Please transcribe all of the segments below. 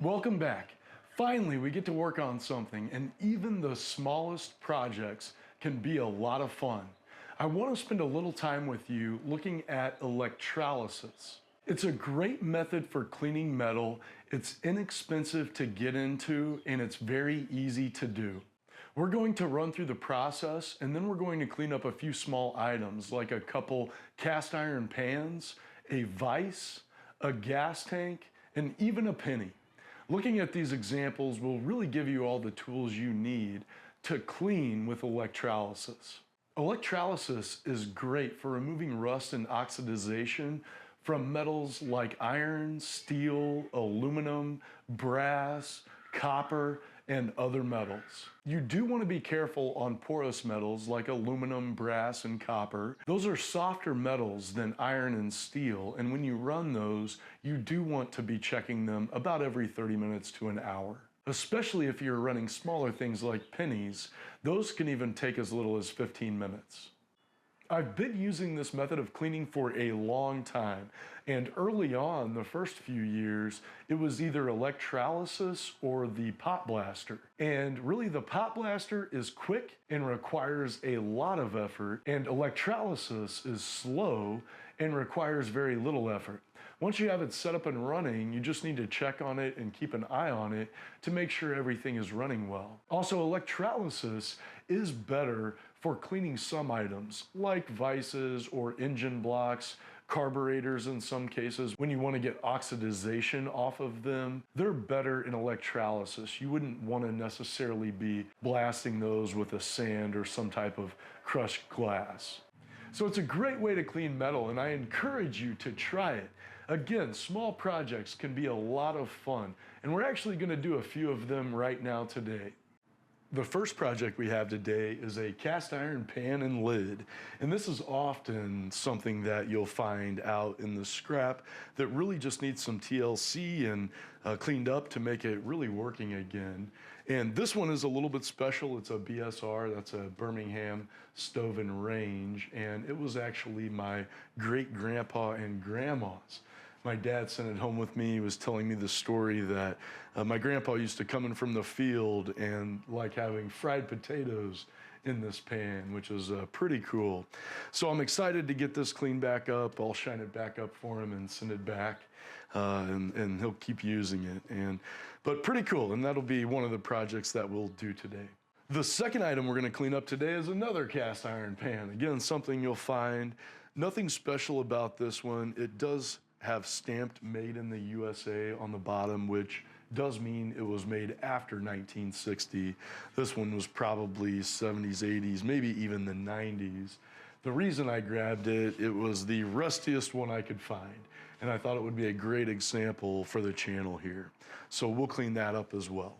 Welcome back. Finally, we get to work on something, and even the smallest projects can be a lot of fun. I want to spend a little time with you looking at electrolysis. It's a great method for cleaning metal. It's inexpensive to get into, and it's very easy to do. We're going to run through the process, and then we're going to clean up a few small items like a couple cast iron pans, a vise, a gas tank, and even a penny. Looking at these examples will really give you all the tools you need to clean with electrolysis. Electrolysis is great for removing rust and oxidization from metals like iron, steel, aluminum, brass, copper, and other metals. You do want to be careful on porous metals like aluminum, brass, and copper. Those are softer metals than iron and steel, and when you run those, you do want to be checking them about every 30 minutes to an hour. Especially if you're running smaller things like pennies, those can even take as little as 15 minutes. I've been using this method of cleaning for a long time, and early on, the first few years, it was either electrolysis or the pot blaster. And really the pot blaster is quick and requires a lot of effort, and electrolysis is slow and requires very little effort. Once you have it set up and running, you just need to check on it and keep an eye on it to make sure everything is running well. Also, electrolysis is better for cleaning some items like vices or engine blocks, carburetors in some cases. When you want to get oxidization off of them, they're better in electrolysis. You wouldn't want to necessarily be blasting those with a sand or some type of crushed glass. So it's a great way to clean metal, and I encourage you to try it. Again, small projects can be a lot of fun, and we're actually going to do a few of them right now today. The first project we have today is a cast iron pan and lid, and this is often something that you'll find out in the scrap that really just needs some TLC and cleaned up to make it really working again. And this one is a little bit special. It's a BSR, that's a Birmingham stove and range, and it was actually my great-grandpa and grandma's. My dad sent it home with me. He was telling me the story that my grandpa used to come in from the field and like having fried potatoes in this pan, which is pretty cool. So I'm excited to get this cleaned back up. I'll shine it back up for him and send it back, and he'll keep using it. But pretty cool, and that'll be one of the projects that we'll do today. The second item we're going to clean up today is another cast iron pan. Again, something you'll find. Nothing special about this one. It does have stamped made in the USA on the bottom, which does mean it was made after 1960. This one was probably 70s, 80s, maybe even the 90s. The reason I grabbed it, it was the rustiest one I could find, and I thought it would be a great example for the channel here. So we'll clean that up as well.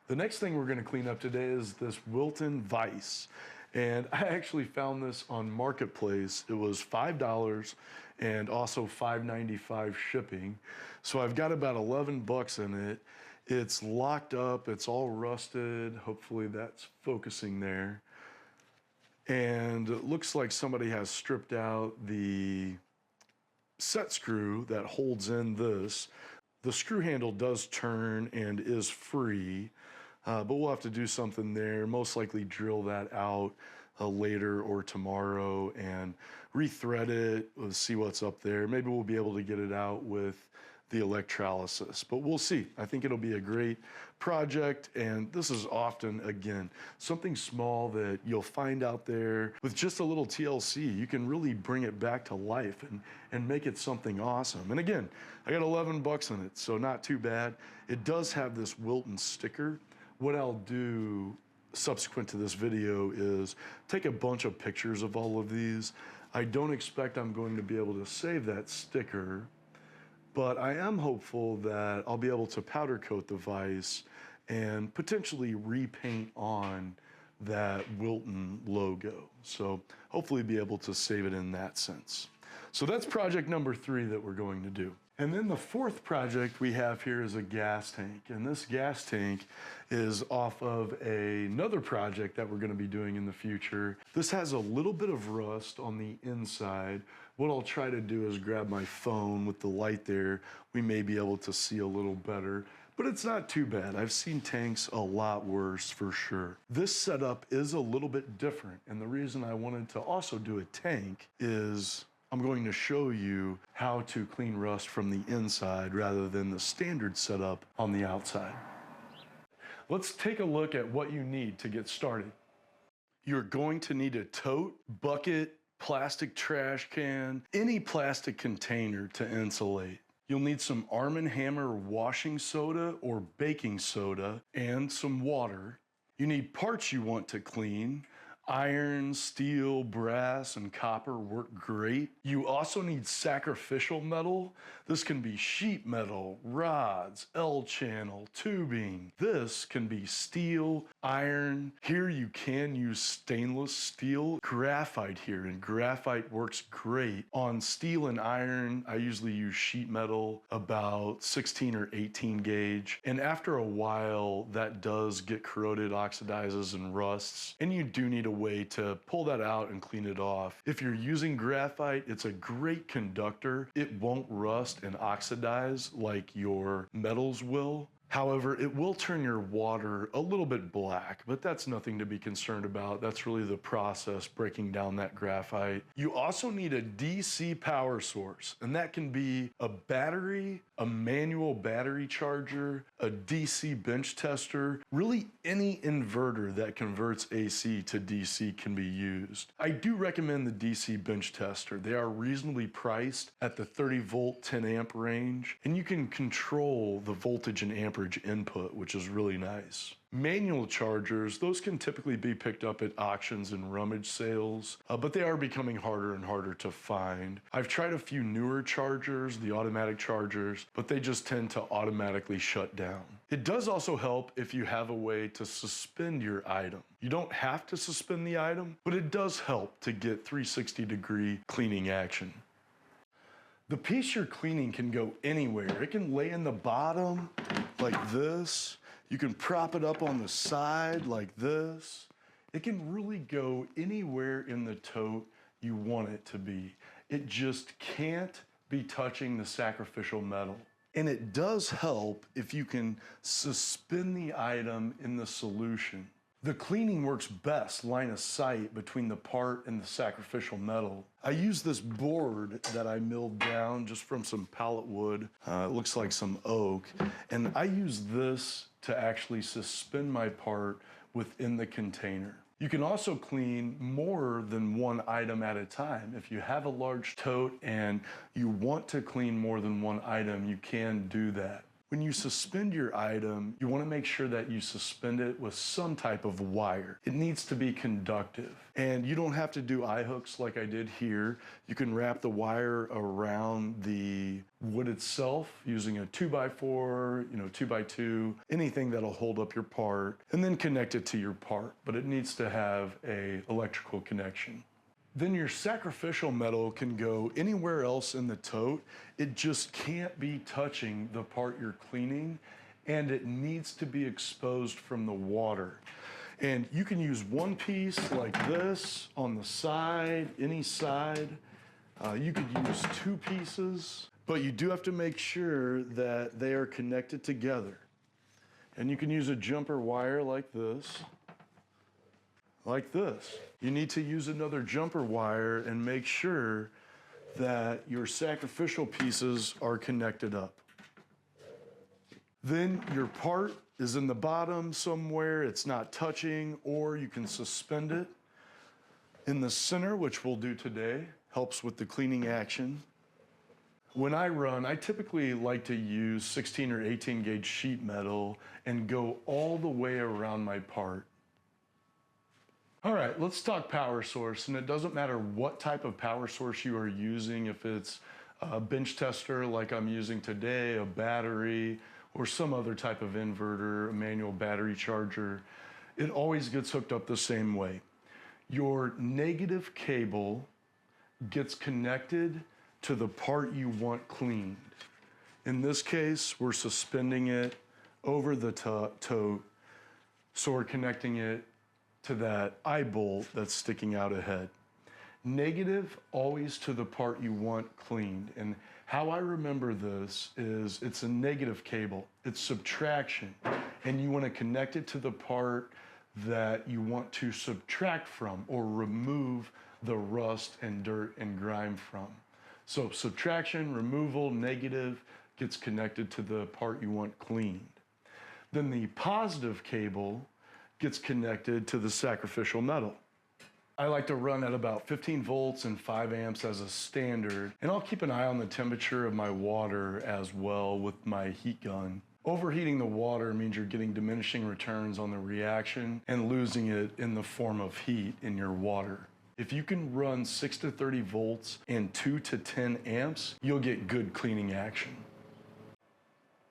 The next thing we're going to clean up today is this Wilton vise. And I actually found this on Marketplace. It was $5 and also $5.95 shipping. So I've got about 11 bucks in it. It's locked up, it's all rusted. Hopefully that's focusing there. And it looks like somebody has stripped out the set screw that holds in this. The screw handle does turn and is free. But we'll have to do something there, most likely drill that out later or tomorrow and rethread it, we'll see what's up there. Maybe we'll be able to get it out with the electrolysis, but we'll see. I think it'll be a great project, and this is often, again, something small that you'll find out there with just a little TLC. You can really bring it back to life and make it something awesome. And again, I got 11 bucks in it, so not too bad. It does have this Wilton sticker. What I'll do subsequent to this video is take a bunch of pictures of all of these. I don't expect I'm going to be able to save that sticker, but I am hopeful that I'll be able to powder coat the vise and potentially repaint on that Wilton logo. So hopefully be able to save it in that sense. So that's project number 3 that we're going to do. And then the fourth project we have here is a gas tank. And this gas tank is off of another project that we're going to be doing in the future. This has a little bit of rust on the inside, What I'll try to do is grab my phone with the light there. We may be able to see a little better, but it's not too bad. I've seen tanks a lot worse for sure. This setup is a little bit different, and the reason I wanted to also do a tank is I'm going to show you how to clean rust from the inside rather than the standard setup on the outside. Let's take a look at what you need to get started. You're going to need a tote, bucket, plastic trash can, any plastic container to insulate. You'll need some Arm & Hammer washing soda or baking soda and some water. You need parts you want to clean. Iron, steel, brass, and copper work great. You also need sacrificial metal. This can be sheet metal, rods, L-channel, tubing. This can be steel, iron. Here you can use stainless steel, graphite here, and graphite works great. On steel and iron, I usually use sheet metal, about 16 or 18 gauge. And after a while, that does get corroded, oxidizes, and rusts. And you do need a way to pull that out and clean it off. If you're using graphite, it's a great conductor. It won't rust and oxidize like your metals will. However, it will turn your water a little bit black, but that's nothing to be concerned about. That's really the process breaking down that graphite. You also need a DC power source, and that can be a battery, a manual battery charger, a DC bench tester. Really any inverter that converts AC to DC can be used. I do recommend the DC bench tester. They are reasonably priced at the 30 volt, 10 amp range, and you can control the voltage and amperage input, which is really nice. Manual chargers, those can typically be picked up at auctions and rummage sales, but they are becoming harder and harder to find. I've tried a few newer chargers, the automatic chargers, but they just tend to automatically shut down. It does also help if you have a way to suspend your item. You don't have to suspend the item, but it does help to get 360-degree cleaning action. The piece you're cleaning can go anywhere. It can lay in the bottom like this. You can prop it up on the side like this. It can really go anywhere in the tote you want it to be. It just can't be touching the sacrificial metal. And it does help if you can suspend the item in the solution. The cleaning works best line of sight between the part and the sacrificial metal. I use this board that I milled down just from some pallet wood. It looks like some oak. And I use this to actually suspend my part within the container. You can also clean more than one item at a time. If you have a large tote and you want to clean more than one item, you can do that. When you suspend your item, you want to make sure that you suspend it with some type of wire. It needs to be conductive. And you don't have to do eye hooks like I did here. You can wrap the wire around the wood itself using a 2x4, 2x2, anything that'll hold up your part, and then connect it to your part. But it needs to have an electrical connection. Then your sacrificial metal can go anywhere else in the tote. It just can't be touching the part you're cleaning, and it needs to be exposed from the water. And you can use one piece like this on the side, any side. You could use two pieces, but you do have to make sure that they are connected together. And you can use a jumper wire like this. Like this. You need to use another jumper wire and make sure that your sacrificial pieces are connected up. Then your part is in the bottom somewhere, it's not touching, or you can suspend it in the center, which we'll do today. Helps with the cleaning action. When I run, I typically like to use 16 or 18 gauge sheet metal and go all the way around my part. All right, let's talk power source, and it doesn't matter what type of power source you are using, if it's a bench tester like I'm using today, a battery, or some other type of inverter, a manual battery charger, it always gets hooked up the same way. Your negative cable gets connected to the part you want cleaned. In this case, we're suspending it over the tote, so we're connecting it to that eye bolt that's sticking out ahead. Negative always to the part you want cleaned. And how I remember this is it's a negative cable, it's subtraction, and you want to connect it to the part that you want to subtract from or remove the rust and dirt and grime from. So subtraction, removal, negative gets connected to the part you want cleaned. Then the positive cable gets connected to the sacrificial metal. I like to run at about 15 volts and 5 amps as a standard, and I'll keep an eye on the temperature of my water as well with my heat gun. Overheating the water means you're getting diminishing returns on the reaction and losing it in the form of heat in your water. If you can run 6 to 30 volts and 2 to 10 amps, you'll get good cleaning action.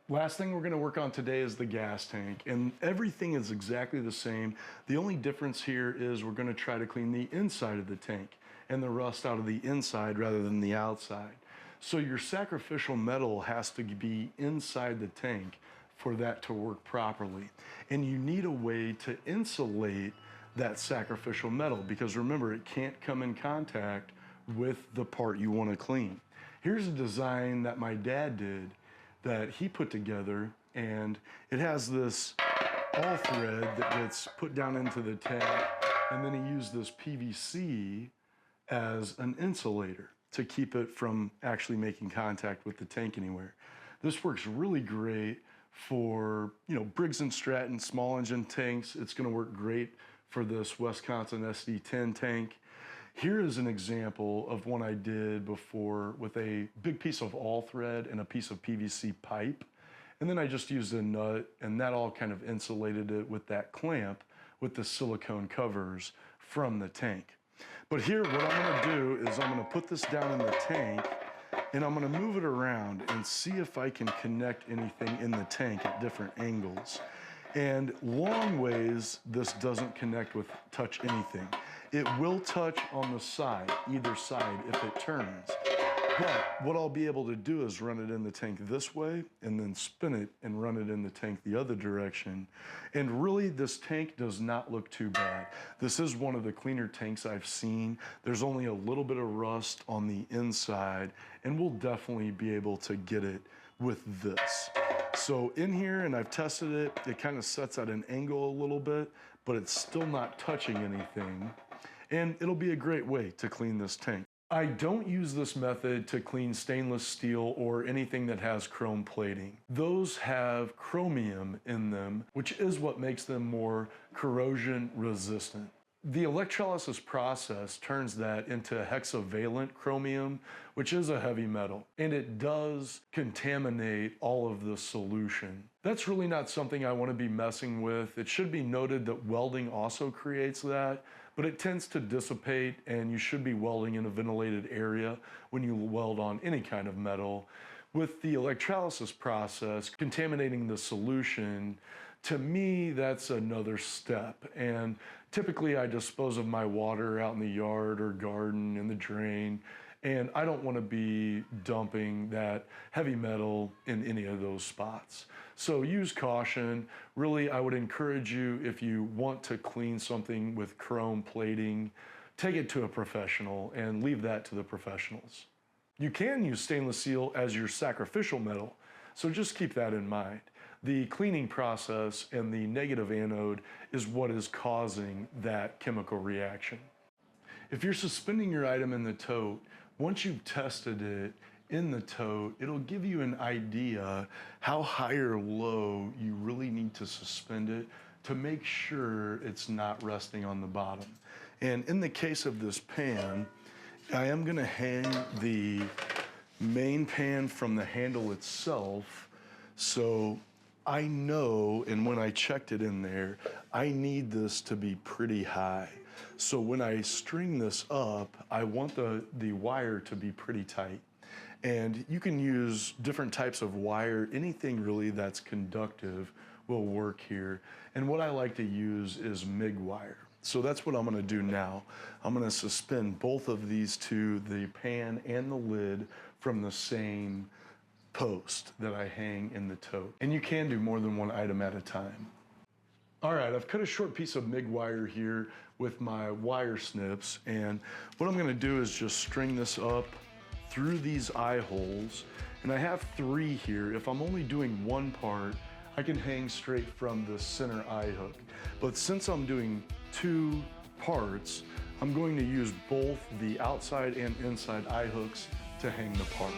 Last thing we're going to work on today is the gas tank, and everything is exactly the same. The only difference here is we're going to try to clean the inside of the tank and the rust out of the inside rather than the outside. So your sacrificial metal has to be inside the tank for that to work properly. And you need a way to insulate that sacrificial metal, because remember, it can't come in contact with the part you want to clean. Here's a design that my dad did that he put together, and it has this all thread that gets put down into the tank, and then he used this PVC as an insulator to keep it from actually making contact with the tank anywhere. This works really great for, Briggs & Stratton small engine tanks. It's going to work great for this Wisconsin SD10 tank. Here is an example of one I did before with a big piece of all thread and a piece of PVC pipe. And then I just used a nut, and that all kind of insulated it with that clamp with the silicone covers from the tank. But here, what I'm gonna do is I'm gonna put this down in the tank, and I'm gonna move it around and see if I can connect anything in the tank at different angles. And long ways, this doesn't connect with touch anything. It will touch on the side, either side, if it turns. But what I'll be able to do is run it in the tank this way and then spin it and run it in the tank the other direction. And really, this tank does not look too bad. This is one of the cleaner tanks I've seen. There's only a little bit of rust on the inside, and we'll definitely be able to get it with this. So in here, and I've tested it, it kind of sets at an angle a little bit, but it's still not touching anything. And it'll be a great way to clean this tank. I don't use this method to clean stainless steel or anything that has chrome plating. Those have chromium in them, which is what makes them more corrosion resistant. The electrolysis process turns that into hexavalent chromium, which is a heavy metal, and it does contaminate all of the solution. That's really not something I want to be messing with. It should be noted that welding also creates that, but it tends to dissipate, and you should be welding in a ventilated area when you weld on any kind of metal. With the electrolysis process, contaminating the solution, to me, that's another step. And typically I dispose of my water out in the yard or garden in the drain, and I don't want to be dumping that heavy metal in any of those spots. So use caution. Really, I would encourage you, if you want to clean something with chrome plating, take it to a professional and leave that to the professionals. You can use stainless steel as your sacrificial metal, so just keep that in mind. The cleaning process and the negative anode is what is causing that chemical reaction. If you're suspending your item in the tote, once you've tested it in the tote, it'll give you an idea how high or low you really need to suspend it to make sure it's not resting on the bottom. And in the case of this pan, I am gonna hang the main pan from the handle itself, so I know, and when I checked it in there, I need this to be pretty high. So when I string this up, I want the wire to be pretty tight. And you can use different types of wire. Anything really that's conductive will work here. And what I like to use is MIG wire. So that's what I'm gonna do now. I'm gonna suspend both of these to the pan and the lid from the same post that I hang in the tote. And you can do more than one item at a time. All right, I've cut a short piece of MIG wire here with my wire snips, and what I'm gonna do is just string this up through these eye holes, and I have 3 here. If I'm only doing one part, I can hang straight from the center eye hook. But since I'm doing 2 parts, I'm going to use both the outside and inside eye hooks to hang the part.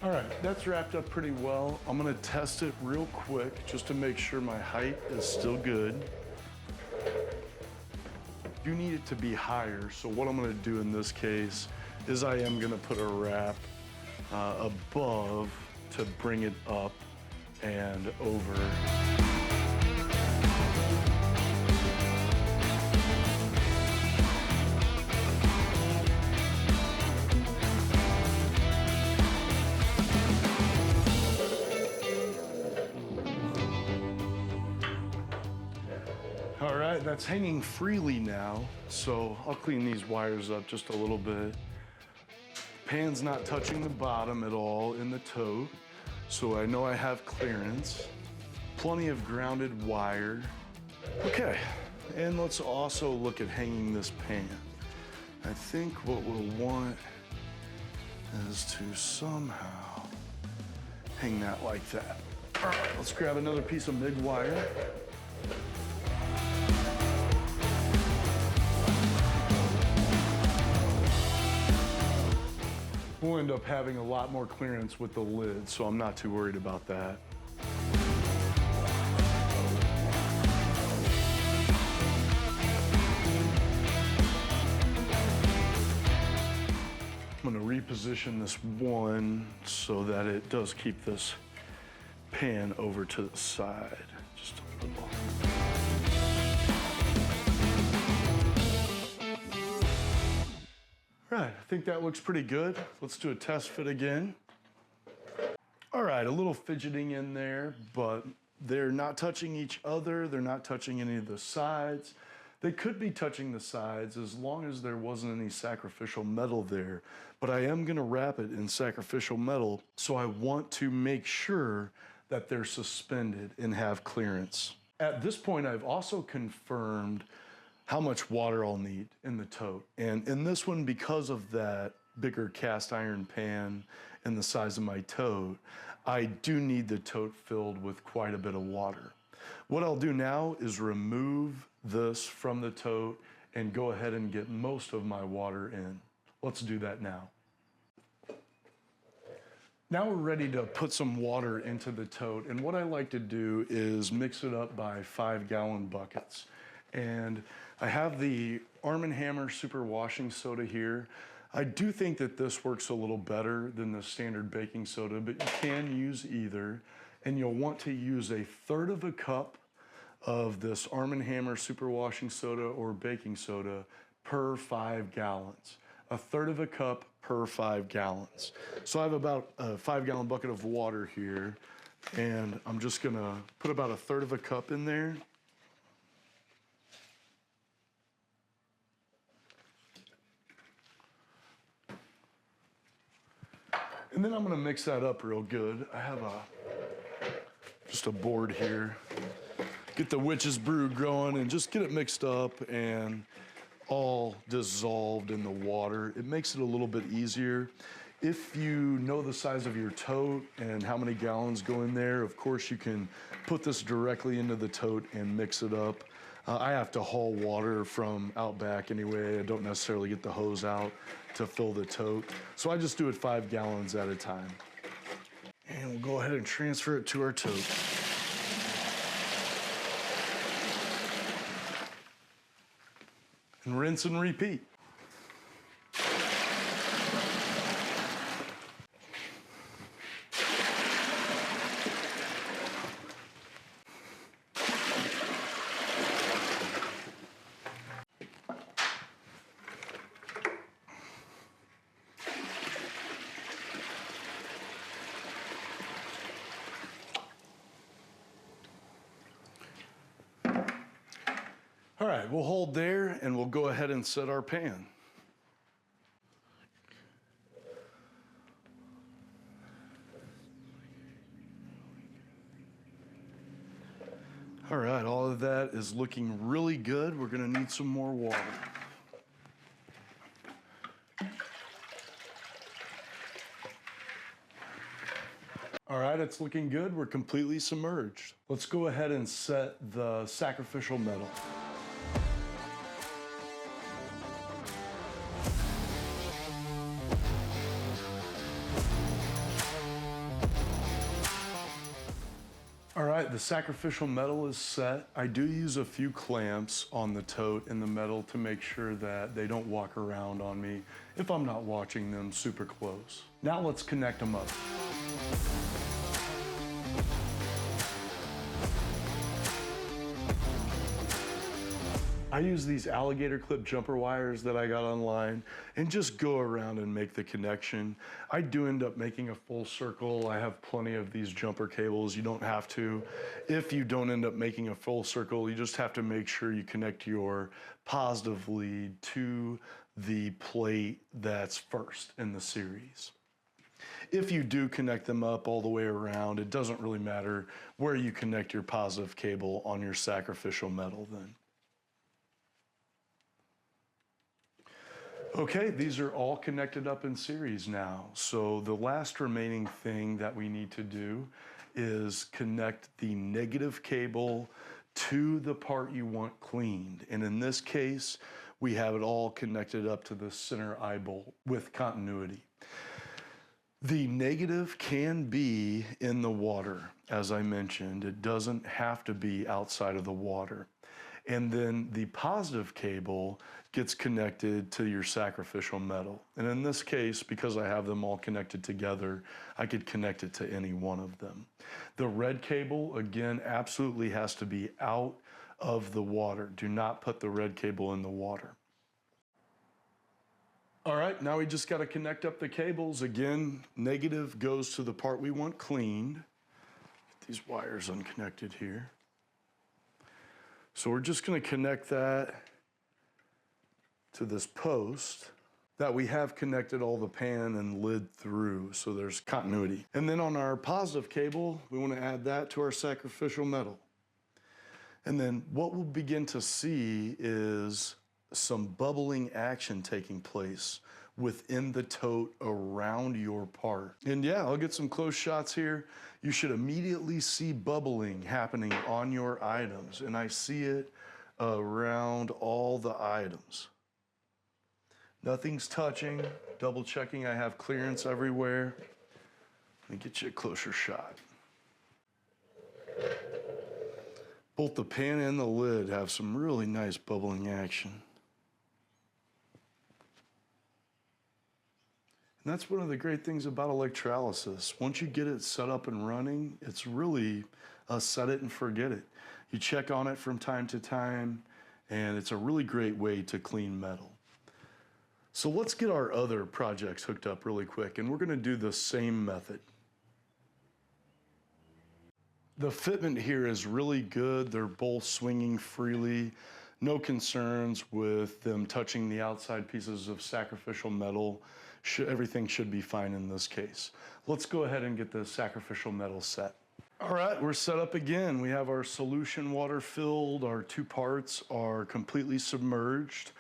All right, that's wrapped up pretty well. I'm gonna test it real quick just to make sure my height is still good. You need it to be higher, so what I'm gonna do in this case is I am gonna put a wrap above to bring it up and over. All right, that's hanging freely now, so I'll clean these wires up just a little bit. Pan's not touching the bottom at all in the tote, so I know I have clearance. Plenty of grounded wire. Okay, and let's also look at hanging this pan. I think what we'll want is to somehow hang that like that. All right, let's grab another piece of MIG wire. We'll end up having a lot more clearance with the lid, so I'm not too worried about that. I'm gonna reposition this one so that it does keep this pan over to the side, just a little. Right, I think that looks pretty good. Let's do a test fit again. All right, a little fidgeting in there, but they're not touching each other. They're not touching any of the sides. They could be touching the sides as long as there wasn't any sacrificial metal there, but I am gonna wrap it in sacrificial metal, so I want to make sure that they're suspended and have clearance. At this point, I've also confirmed how much water I'll need in the tote. And in this one, because of that bigger cast iron pan and the size of my tote, I do need the tote filled with quite a bit of water. What I'll do now is remove this from the tote and go ahead and get most of my water in. Let's do that now. Now we're ready to put some water into the tote, and what I like to do is mix it up by 5-gallon buckets. And I have the Arm & Hammer Super Washing Soda here. I do think that this works a little better than the standard baking soda, but you can use either. And you'll want to use 1/3 cup of this Arm & Hammer Super Washing Soda or baking soda per 5 gallons. 1/3 cup per 5 gallons. So I have about a 5-gallon bucket of water here, and I'm just gonna put about 1/3 cup in there. And then I'm gonna mix that up real good. I have just a board here. Get the witch's brew going and just get it mixed up and all dissolved in the water. It makes it a little bit easier. If you know the size of your tote and how many gallons go in there, of course you can put this directly into the tote and mix it up. I have to haul water from out back anyway. I don't necessarily get the hose out to fill the tote. So I just do it 5 gallons at a time. And we'll go ahead and transfer it to our tote. And rinse and repeat. right, we'll hold there and we'll go ahead and set our pan. All right, all of that is looking really good. We're gonna need some more water. All right, it's looking good. We're completely submerged. Let's go ahead and set the sacrificial metal. All right, the sacrificial metal is set. I do use a few clamps on the tote and the metal to make sure that they don't walk around on me if I'm not watching them super close. Now let's connect them up. I use these alligator clip jumper wires that I got online and just go around and make the connection. I do end up making a full circle. I have plenty of these jumper cables. You don't have to. If you don't end up making a full circle, you just have to make sure you connect your positive lead to the plate that's first in the series. If you do connect them up all the way around, it doesn't really matter where you connect your positive cable on your sacrificial metal then. Okay, these are all connected up in series now. So the last remaining thing that we need to do is connect the negative cable to the part you want cleaned. And in this case, we have it all connected up to the center eye bolt with continuity. The negative can be in the water, as I mentioned. It doesn't have to be outside of the water. And then the positive cable gets connected to your sacrificial metal. And in this case, because I have them all connected together, I could connect it to any one of them. The red cable, again, absolutely has to be out of the water. Do not put the red cable in the water. All right, now we just got to connect up the cables. Again, negative goes to the part we want cleaned. Get these wires unconnected here. So we're just going to connect that to this post that we have connected all the pan and lid through, so there's continuity. And then on our positive cable, we want to add that to our sacrificial metal. And then what we'll begin to see is some bubbling action taking place within the tote around your part. And yeah, I'll get some close shots here. You should immediately see bubbling happening on your items, and I see it around all the items. Nothing's touching, double checking I have clearance everywhere. Let me get you a closer shot. Both the pan and the lid have some really nice bubbling action. And that's one of the great things about electrolysis. Once you get it set up and running, it's really a set it and forget it. You check on it from time to time, and it's a really great way to clean metal. So let's get our other projects hooked up really quick, and we're going to do the same method. The fitment here is really good. They're both swinging freely. No concerns with them touching the outside pieces of sacrificial metal. Everything should be fine in this case. Let's go ahead and get the sacrificial metal set. All right, we're set up again. We have our solution water filled. Our two parts are completely submerged.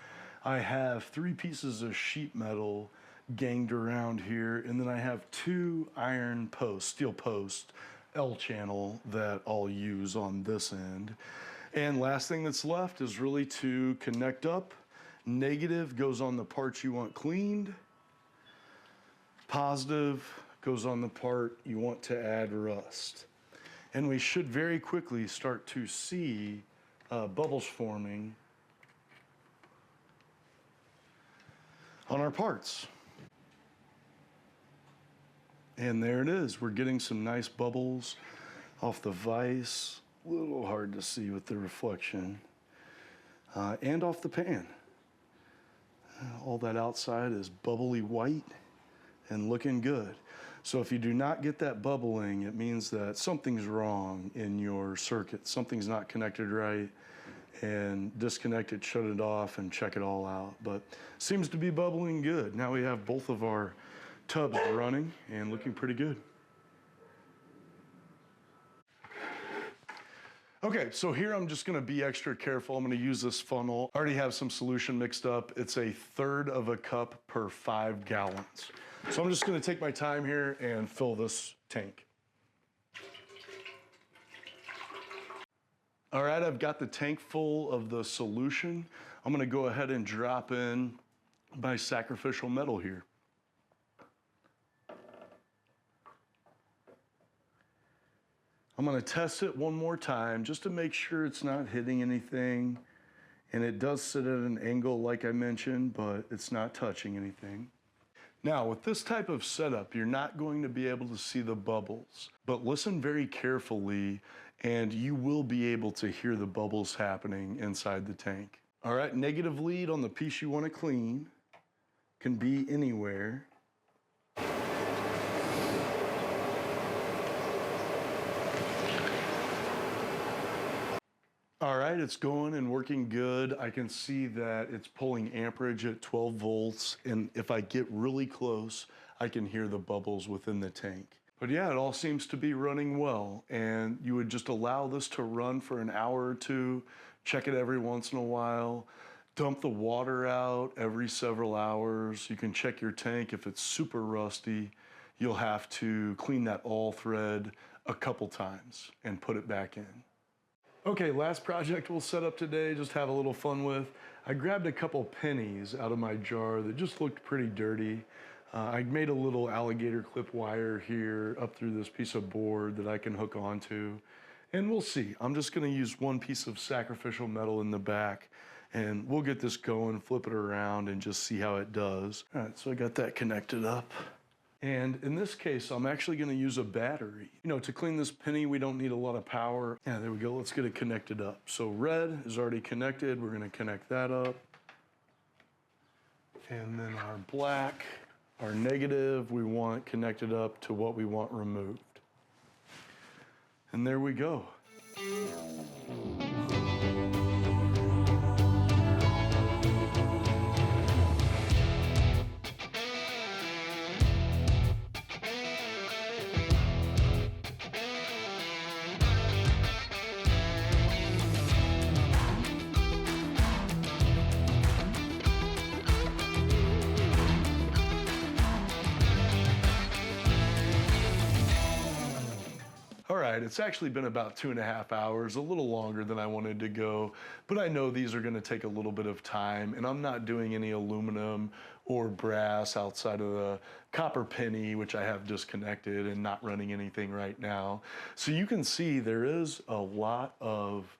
I have 3 pieces of sheet metal ganged around here, and then I have 2 iron posts, steel posts, L channel that I'll use on this end. And last thing that's left is really to connect up. Negative goes on the parts you want cleaned. Positive goes on the part you want to add rust. And we should very quickly start to see bubbles forming on our parts. And there it is. We're getting some nice bubbles off the vise. A little hard to see with the reflection. And off the pan. All that outside is bubbly white and looking good. So if you do not get that bubbling, it means that something's wrong in your circuit. Something's not connected right. and disconnect it, shut it off, and check it all out. But seems to be bubbling good. Now we have both of our tubs running and looking pretty good. Okay, so here I'm just gonna be extra careful. I'm gonna use this funnel. I already have some solution mixed up. It's 1/3 of a cup per 5 gallons. So I'm just gonna take my time here and fill this tank. All right, I've got the tank full of the solution. I'm gonna go ahead and drop in my sacrificial metal here. I'm gonna test it one more time just to make sure it's not hitting anything. And it does sit at an angle like I mentioned, but it's not touching anything. Now, with this type of setup, you're not going to be able to see the bubbles, but listen very carefully and you will be able to hear the bubbles happening inside the tank. All right, negative lead on the piece you wanna clean can be anywhere. All right, it's going and working good. I can see that it's pulling amperage at 12 volts, and if I get really close, I can hear the bubbles within the tank. But yeah, it all seems to be running well, and you would just allow this to run for an hour or two, check it every once in a while, dump the water out every several hours. You can check your tank. If it's super rusty, you'll have to clean that all thread a couple times and put it back in. Okay, last project we'll set up today, just have a little fun with. I grabbed a couple pennies out of my jar that just looked pretty dirty. I made a little alligator clip wire here up through this piece of board that I can hook onto. And we'll see. I'm just gonna use one piece of sacrificial metal in the back and we'll get this going, flip it around and just see how it does. All right, so I got that connected up. And in this case, I'm actually gonna use a battery. You know, to clean this penny, we don't need a lot of power. Yeah, there we go, let's get it connected up. So red is already connected, we're gonna connect that up. And then our black, our negative, we want connected up to what we want removed. And there we go. All right, it's actually been about 2.5 hours, a little longer than I wanted to go, but I know these are gonna take a little bit of time, and I'm not doing any aluminum or brass outside of the copper penny, which I have disconnected and not running anything right now. So you can see there is a lot of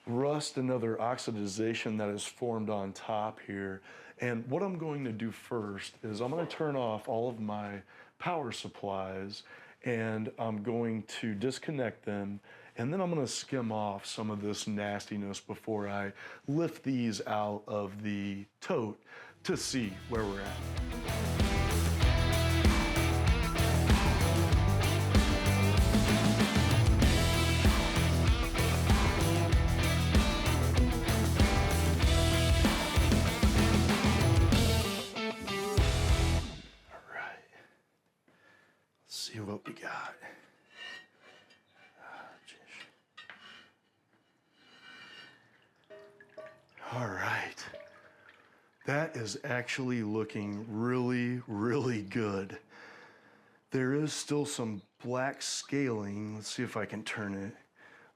rust and other oxidization that is formed on top here. And what I'm going to do first is I'm gonna turn off all of my power supplies and I'm going to disconnect them, and then I'm gonna skim off some of this nastiness before I lift these out of the tote to see where we're at. See what we got. All right. That is actually looking really, really good. There is still some black scaling. Let's see if I can turn it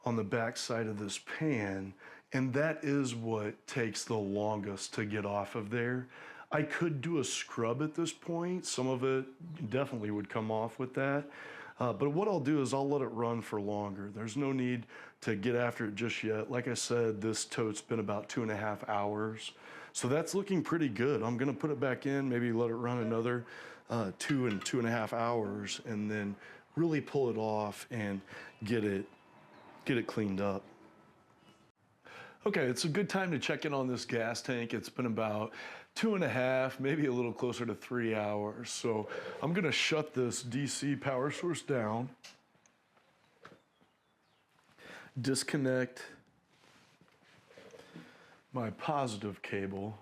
on the back side of this pan. And that is what takes the longest to get off of there. I could do a scrub at this point. Some of it definitely would come off with that. But what I'll do is I'll let it run for longer. There's no need to get after it just yet. Like I said, this tote's been about 2.5 hours. So that's looking pretty good. I'm gonna put it back in, maybe let it run another 2.5 hours, and then really pull it off and get it cleaned up. Okay, it's a good time to check in on this gas tank. It's been about 2.5, maybe a little closer to 3 hours. So I'm gonna shut this DC power source down, disconnect my positive cable.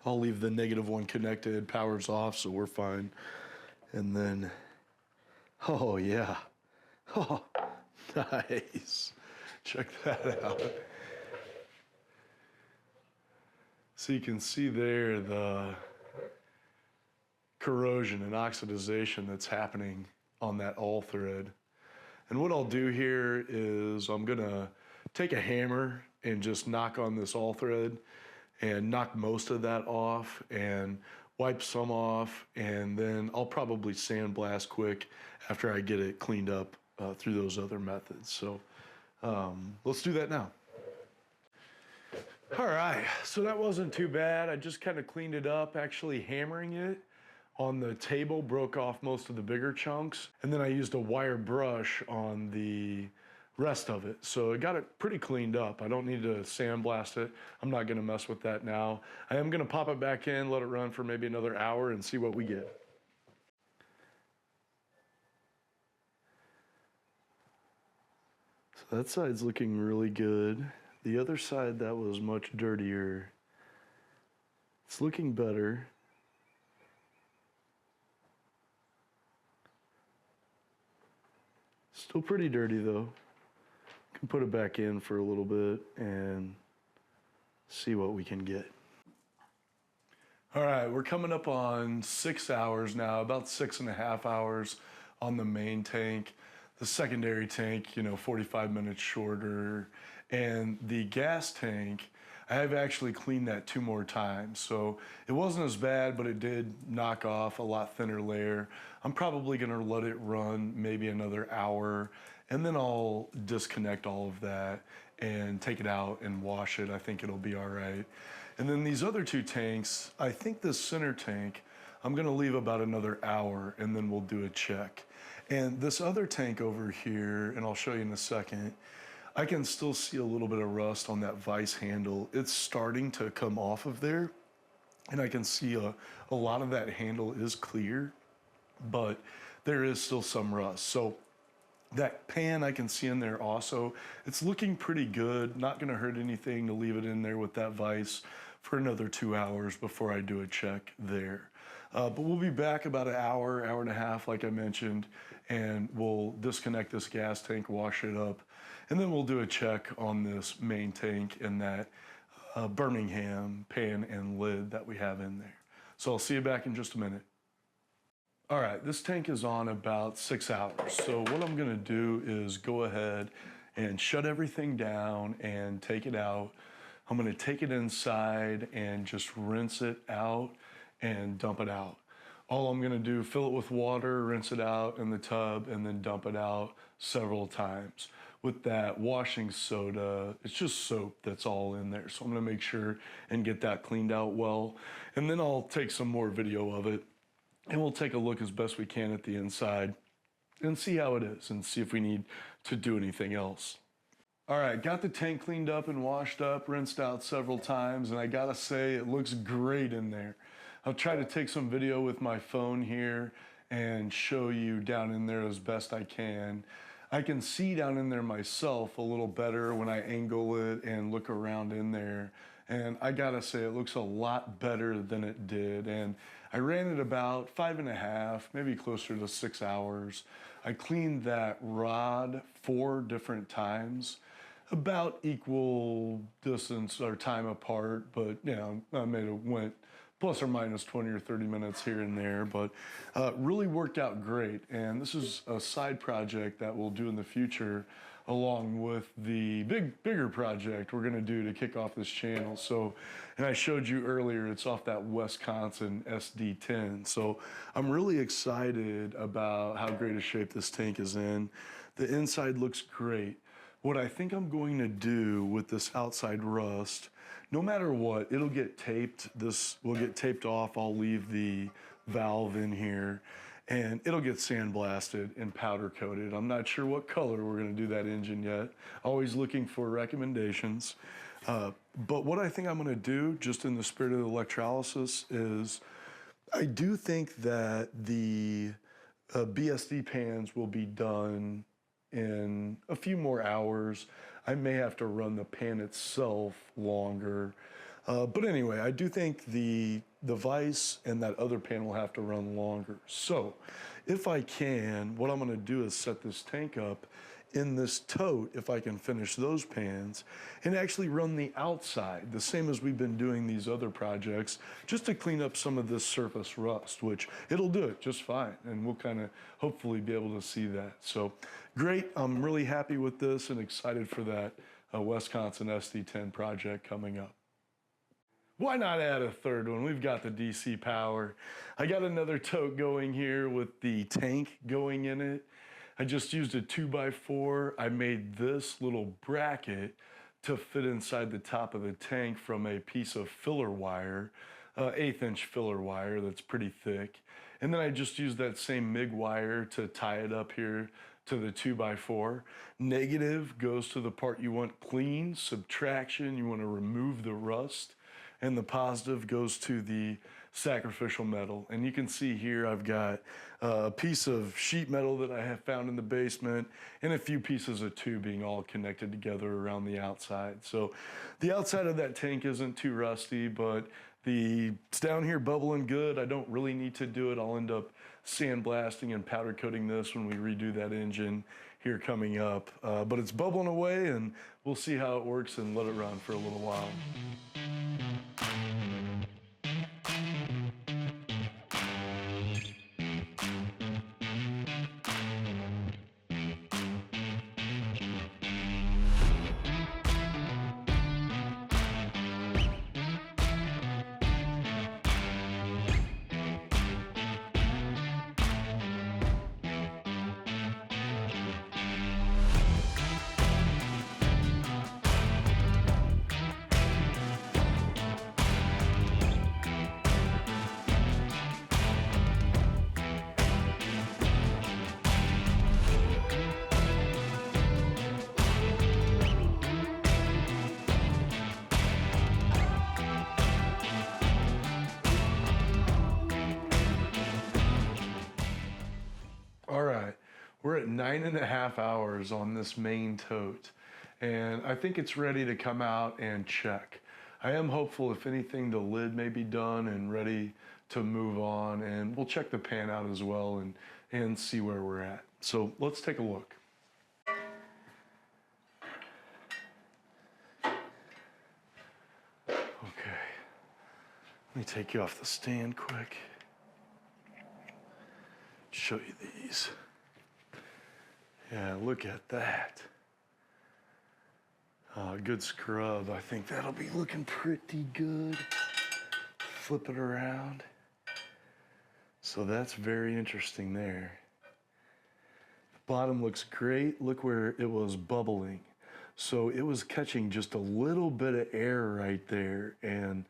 I'll leave the negative one connected, power's off, so we're fine. And then, oh yeah, oh, nice. Check that out. So you can see there the corrosion and oxidization that's happening on that all thread. And what I'll do here is I'm gonna take a hammer and just knock on this all thread and knock most of that off and wipe some off, and then I'll probably sandblast quick after I get it cleaned up through those other methods. So let's do that now. All right, so that wasn't too bad. I just kind of cleaned it up, actually hammering it on the table, broke off most of the bigger chunks, and then I used a wire brush on the rest of it. So it got it pretty cleaned up. I don't need to sandblast it. I'm not gonna mess with that now. I am gonna pop it back in, let it run for maybe another hour and see what we get. So that side's looking really good. The other side, that was much dirtier. It's looking better. Still pretty dirty though. Can put it back in for a little bit and see what we can get. All right, we're coming up on 6 hours now, about 6.5 hours on the main tank. The secondary tank, 45 minutes shorter. And the gas tank, I have actually cleaned that 2 more times. So it wasn't as bad, but it did knock off a lot thinner layer. I'm probably gonna let it run maybe another hour, and then I'll disconnect all of that and take it out and wash it. I think it'll be all right. And then these other 2 tanks, I think this center tank, I'm gonna leave about another hour and then we'll do a check. And this other tank over here, and I'll show you in a second, I can still see a little bit of rust on that vise handle. It's starting to come off of there, and I can see a lot of that handle is clear, but there is still some rust. So that pan I can see in there also, it's looking pretty good. Not gonna hurt anything to leave it in there with that vise for another 2 hours before I do a check there. But we'll be back about an hour, hour and a half, like I mentioned, and we'll disconnect this gas tank, wash it up, and then we'll do a check on this main tank and that Birmingham pan and lid that we have in there. So I'll see you back in just a minute. All right, this tank is on about 6 hours. So what I'm gonna do is go ahead and shut everything down and take it out. I'm gonna take it inside and just rinse it out and dump it out. All I'm gonna do, fill it with water, rinse it out in the tub, and then dump it out several times. With that washing soda, it's just soap that's all in there. So I'm gonna make sure and get that cleaned out well. And then I'll take some more video of it and we'll take a look as best we can at the inside and see how it is and see if we need to do anything else. All right, got the tank cleaned up and washed up, rinsed out several times, and I gotta say it looks great in there. I'll try to take some video with my phone here and show you down in there as best I can. I can see down in there myself a little better when I angle it and look around in there. And I gotta say, it looks a lot better than it did. And I ran it about 5.5, maybe closer to 6 hours. I cleaned that rod 4 different times, about equal distance or time apart, but I went plus or minus 20 or 30 minutes here and there, but really worked out great. And this is a side project that we'll do in the future along with the bigger project we're gonna do to kick off this channel. So, and I showed you earlier, it's off that Wisconsin SD10. So I'm really excited about how great a shape this tank is in. The inside looks great. What I think I'm going to do with this outside rust, no matter what, it'll get taped. This will get taped off. I'll leave the valve in here and it'll get sandblasted and powder coated. I'm not sure what color we're gonna do that engine yet. Always looking for recommendations. But what I think I'm gonna do, just in the spirit of the electrolysis, is I do think that the BSD pans will be done in a few more hours. I may have to run the pan itself longer. But anyway, I do think the vise and that other pan will have to run longer. So if I can, what I'm gonna do is set this tank up in this tote, if I can finish those pans, and actually run the outside, the same as we've been doing these other projects, just to clean up some of this surface rust, which it'll do it just fine, and we'll kind of hopefully be able to see that. So great, I'm really happy with this and excited for that Wisconsin SD10 project coming up. Why not add a third one? We've got the DC power. I got another tote going here with the tank going in it. I just used a 2x4. I made this little bracket to fit inside the top of the tank from a piece of filler wire, 1/8" filler wire that's pretty thick. And then I just used that same MIG wire to tie it up here to the 2x4. Negative goes to the part you want clean, subtraction, you want to remove the rust. And the positive goes to the sacrificial metal. And you can see here I've got a piece of sheet metal that I have found in the basement and a few pieces of tubing all connected together around the outside. So the outside of that tank isn't too rusty, but it's down here bubbling good. I don't really need to do it. I'll end up sandblasting and powder coating this when we redo that engine here coming up. But it's bubbling away, and we'll see how it works and let it run for a little while. All right, we're at 9.5 hours on this main tote, and I think it's ready to come out and check. I am hopeful, if anything, the lid may be done and ready to move on, and we'll check the pan out as well and see where we're at. So let's take a look. Okay, let me take you off the stand quick. Show you these. Yeah, look at that. Good scrub. I think that'll be looking pretty good. Flip it around. So that's very interesting there. Bottom looks great. Look where it was bubbling. So it was catching just a little bit of air right there, and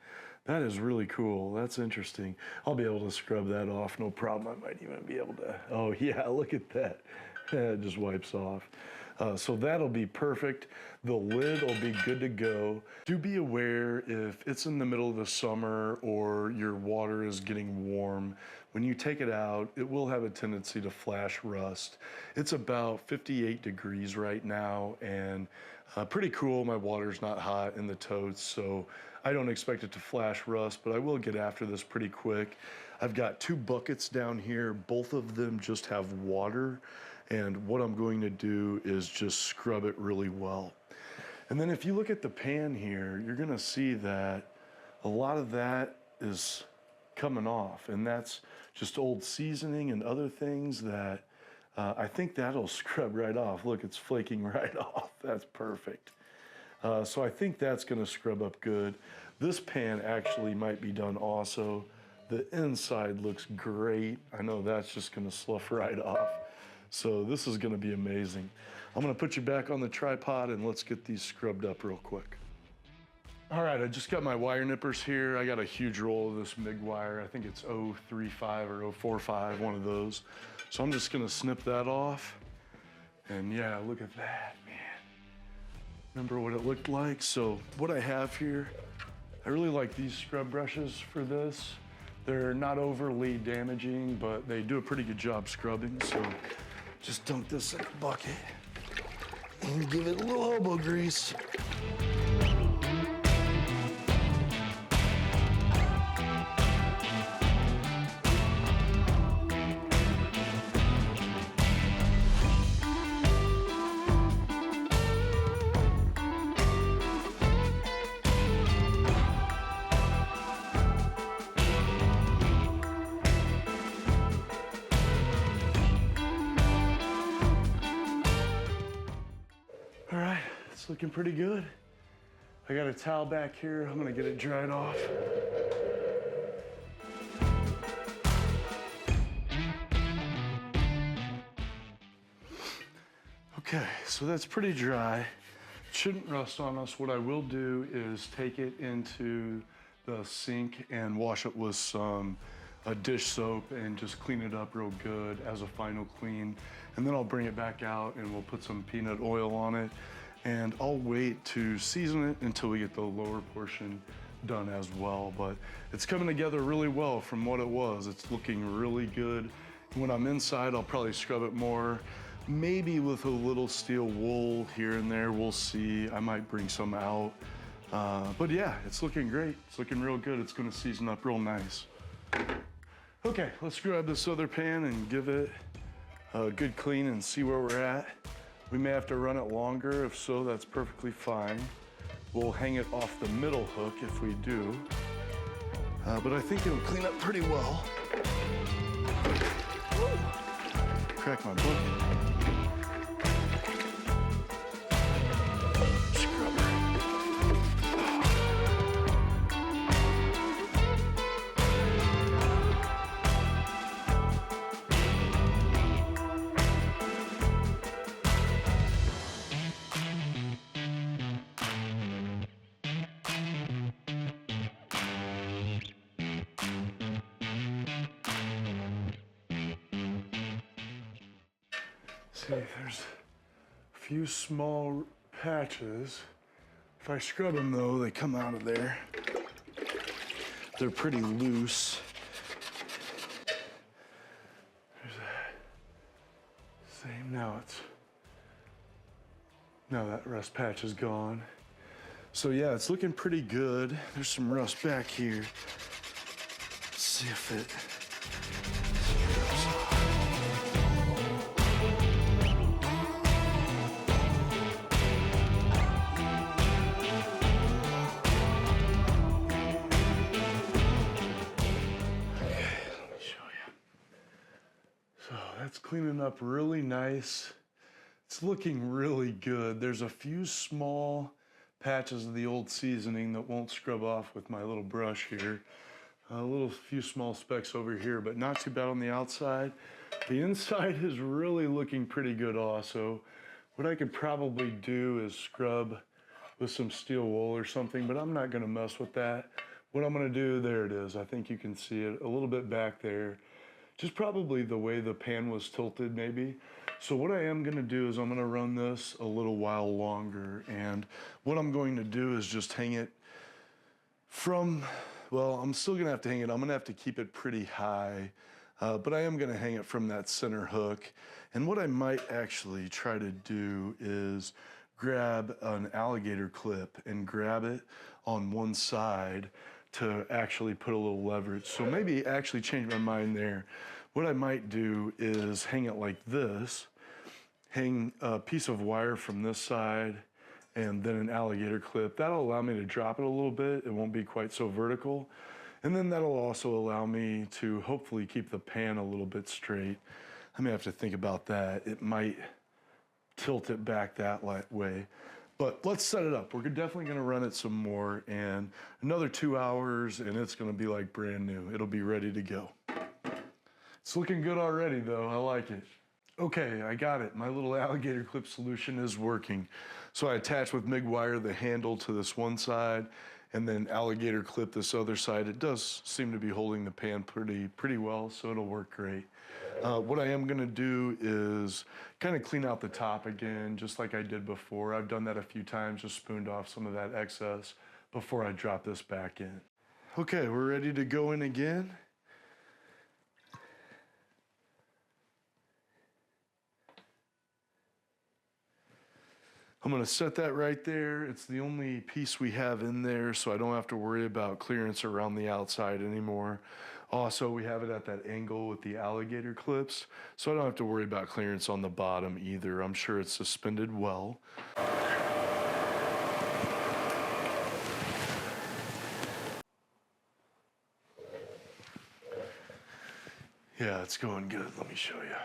that is really cool. That's interesting. I'll be able to scrub that off, no problem. I might even be able to, oh yeah, look at that. It just wipes off. So that'll be perfect. The lid will be good to go. Do be aware if it's in the middle of the summer or your water is getting warm, when you take it out, it will have a tendency to flash rust. It's about 58 degrees right now, and pretty cool. My water's not hot in the totes, so I don't expect it to flash rust, but I will get after this pretty quick. I've got 2 buckets down here. Both of them just have water, and what I'm going to do is just scrub it really well. And then if you look at the pan here, you're gonna see that a lot of that is coming off, and that's just old seasoning and other things that I think that'll scrub right off. Look, it's flaking right off. That's perfect. So I think that's gonna scrub up good. This pan actually might be done also. The inside looks great. I know that's just gonna slough right off. So this is gonna be amazing. I'm gonna put you back on the tripod and let's get these scrubbed up real quick. All right, I just got my wire nippers here. I got a huge roll of this MIG wire. I think it's 035 or 045, one of those. So I'm just gonna snip that off. And yeah, look at that, man. Remember what it looked like? So what I have here, I really like these scrub brushes for this. They're not overly damaging, but they do a pretty good job scrubbing. So just dunk this in a bucket. And give it a little elbow grease. All right, it's looking pretty good. I got a towel back here. I'm gonna get it dried off. Okay, so that's pretty dry. It shouldn't rust on us. What I will do is take it into the sink and wash it with some dish soap and just clean it up real good as a final clean. And then I'll bring it back out and we'll put some peanut oil on it. And I'll wait to season it until we get the lower portion done as well. But it's coming together really well from what it was. It's looking really good. When I'm inside, I'll probably scrub it more. Maybe with a little steel wool here and there, we'll see. I might bring some out. But yeah, it's looking great. It's looking real good. It's gonna season up real nice. Okay, let's grab this other pan and give it a good clean and see where we're at. We may have to run it longer. If so, that's perfectly fine. We'll hang it off the middle hook if we do. But I think it'll clean up pretty well. Crack my book. See, there's a few small patches. If I scrub them though, they come out of there. They're pretty loose. There's that. Same, now that rust patch is gone. So yeah, it's looking pretty good. There's some rust back here. Let's see if it... It's cleaning up really nice. It's looking really good. There's a few small patches of the old seasoning that won't scrub off with my little brush here. A few small specks over here, but not too bad on the outside. The inside is really looking pretty good also. What I could probably do is scrub with some steel wool or something, but I'm not gonna mess with that. What I'm gonna do, there it is. I think you can see it a little bit back there. Just probably the way the pan was tilted maybe. So what I am gonna do is I'm gonna run this a little while longer, and what I'm going to do is just hang it from, well, I'm still gonna have to hang it, I'm gonna have to keep it pretty high, but I am gonna hang it from that center hook. And what I might actually try to do is grab an alligator clip and grab it on one side to actually put a little leverage. So maybe actually change my mind there. What I might do is hang it like this, hang a piece of wire from this side and then an alligator clip. That'll allow me to drop it a little bit. It won't be quite so vertical. And then that'll also allow me to hopefully keep the pan a little bit straight. I may have to think about that. It might tilt it back that way. But let's set it up. We're definitely gonna run it some more, and another 2 hours and it's gonna be like brand new. It'll be ready to go. It's looking good already though, I like it. Okay, I got it. My little alligator clip solution is working. So I attached with MIG wire the handle to this one side and then alligator clip this other side. It does seem to be holding the pan pretty well, so it'll work great. What I am gonna do is kind of clean out the top again, just like I did before. I've done that a few times, just spooned off some of that excess before I drop this back in. Okay, we're ready to go in again. I'm gonna set that right there. It's the only piece we have in there, so I don't have to worry about clearance around the outside anymore. Also, we have it at that angle with the alligator clips, so I don't have to worry about clearance on the bottom either. I'm sure it's suspended well. Yeah, it's going good. Let me show you.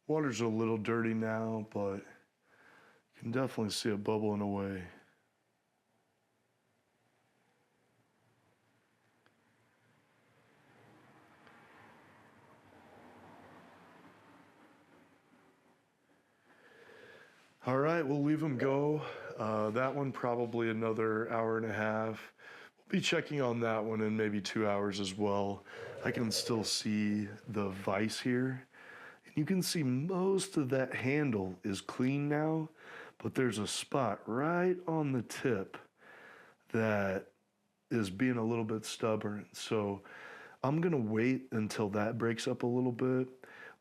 Water's a little dirty now, but you can definitely see it bubbling away. All right, we'll leave them go. That one probably another hour and a half. We'll be checking on that one in maybe 2 hours as well. I can still see the vise here. And you can see most of that handle is clean now, but there's a spot right on the tip that is being a little bit stubborn. So I'm gonna wait until that breaks up a little bit.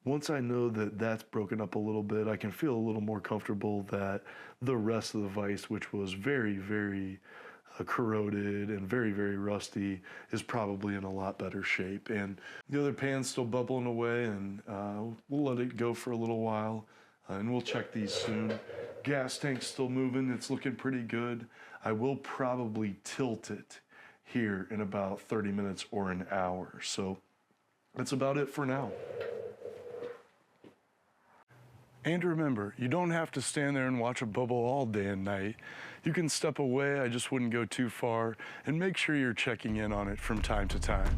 Once I know that that's broken up a little bit, I can feel a little more comfortable that the rest of the vise, which was very, very corroded and very, very rusty, is probably in a lot better shape. And the other pan's still bubbling away, and we'll let it go for a little while, and we'll check these soon. Gas tank's still moving. It's looking pretty good. I will probably tilt it here in about 30 minutes or an hour. So that's about it for now. And remember, you don't have to stand there and watch a bubble all day and night. You can step away, I just wouldn't go too far, and make sure you're checking in on it from time to time.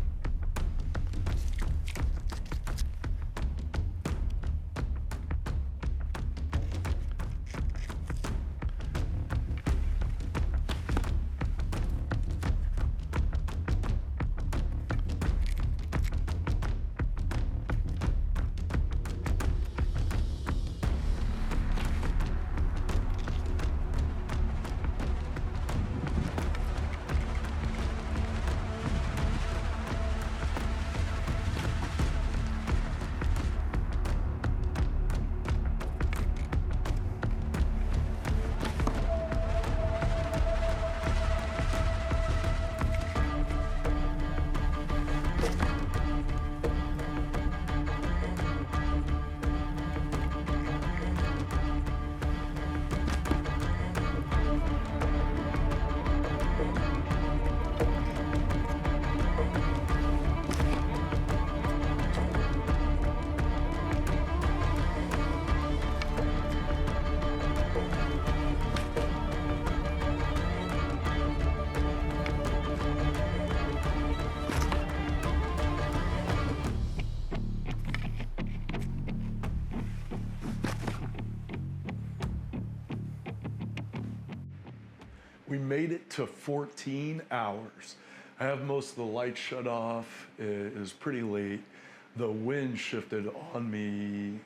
We made it to 14 hours. I have most of the lights shut off. It is pretty late. The wind shifted on me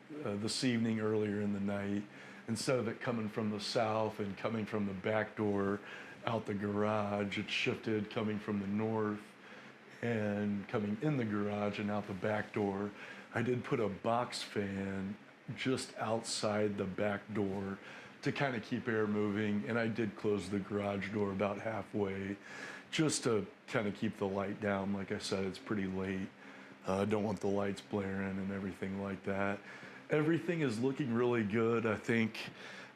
this evening earlier in the night. Instead of it coming from the south and coming from the back door out the garage, it shifted coming from the north and coming in the garage and out the back door. I did put a box fan just outside the back door to kind of keep air moving, and I did close the garage door about halfway just to kind of keep the light down. Like I said, it's pretty late. I don't want the lights blaring and everything like that. Everything is looking really good. I think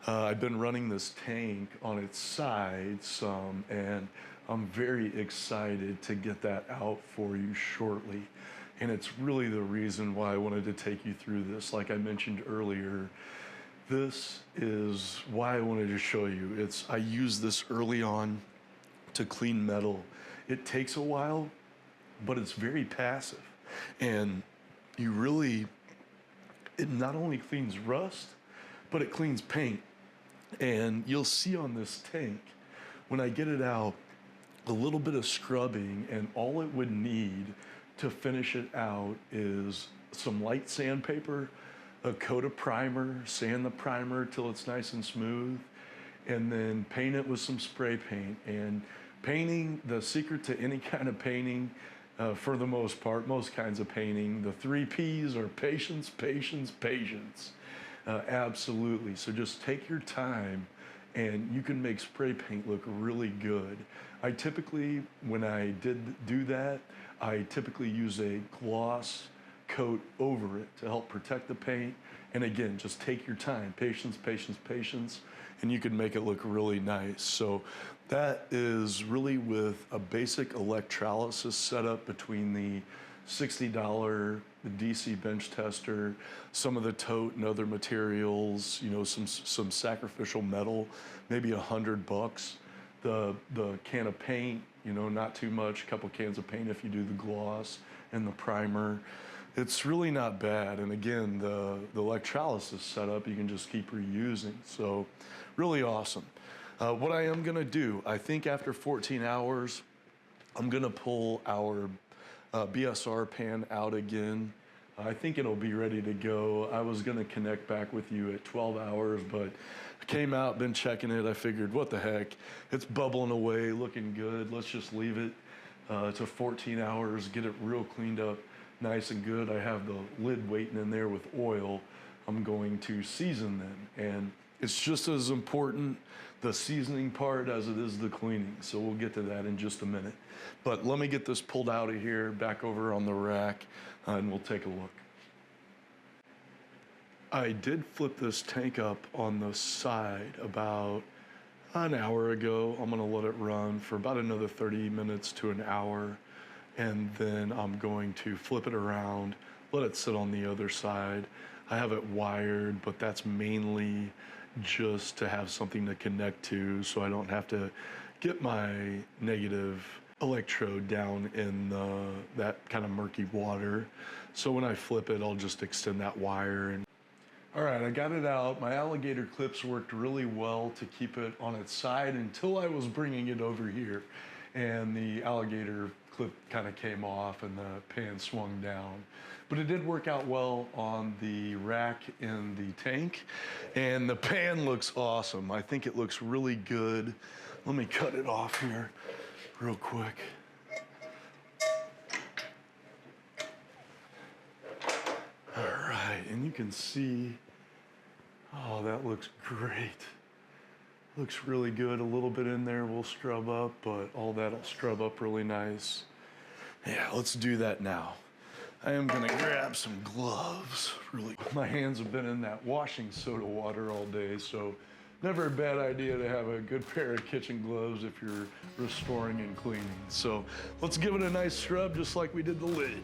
I've been running this tank on its side some, and I'm very excited to get that out for you shortly. And it's really the reason why I wanted to take you through this. Like I mentioned earlier, this is why I wanted to show you. I used this early on to clean metal. It takes a while, but it's very passive. And it not only cleans rust, but it cleans paint. And you'll see on this tank, when I get it out, a little bit of scrubbing, and all it would need to finish it out is some light sandpaper, a coat of primer, sand the primer till it's nice and smooth, and then paint it with some spray paint. And painting, the secret to any kind of painting, for the most part, most kinds of painting, the 3 P's are patience, patience, patience. Absolutely. So just take your time and you can make spray paint look really good. I typically, when I do that, I typically use a gloss coat over it to help protect the paint. And again, just take your time, patience, patience, patience, and you can make it look really nice. So that is really with a basic electrolysis setup between the $60 the DC bench tester, some of the tote and other materials, you know, some sacrificial metal, maybe $100. The can of paint, you know, not too much, a couple cans of paint if you do the gloss and the primer. It's really not bad. And again, the electrolysis setup, you can just keep reusing. So really awesome. What I am gonna do, I think after 14 hours, I'm gonna pull our BSR pan out again. I think it'll be ready to go. I was gonna connect back with you at 12 hours, but I came out, been checking it. I figured, what the heck? It's bubbling away, looking good. Let's just leave it to 14 hours, get it real cleaned up, nice and good. I have the lid waiting in there with oil. I'm going to season them. And it's just as important, the seasoning part, as it is the cleaning. So we'll get to that in just a minute. But let me get this pulled out of here, back over on the rack, and we'll take a look. I did flip this tank up on the side about an hour ago. I'm gonna let it run for about another 30 minutes to an hour, and then I'm going to flip it around, let it sit on the other side. I have it wired, but that's mainly just to have something to connect to so I don't have to get my negative electrode down in that kind of murky water. So when I flip it, I'll just extend that wire. And all right, I got it out. My alligator clips worked really well to keep it on its side until I was bringing it over here. And the alligator clip kind of came off and the pan swung down. But it did work out well on the rack in the tank. And the pan looks awesome. I think it looks really good. Let me cut it off here real quick. All right, and you can see, oh, that looks great. Looks really good. A little bit in there will scrub up, but all that'll scrub up really nice. Yeah, let's do that now. I am gonna grab some gloves. Really, my hands have been in that washing soda water all day, so never a bad idea to have a good pair of kitchen gloves if you're restoring and cleaning. So let's give it a nice scrub just like we did the lid.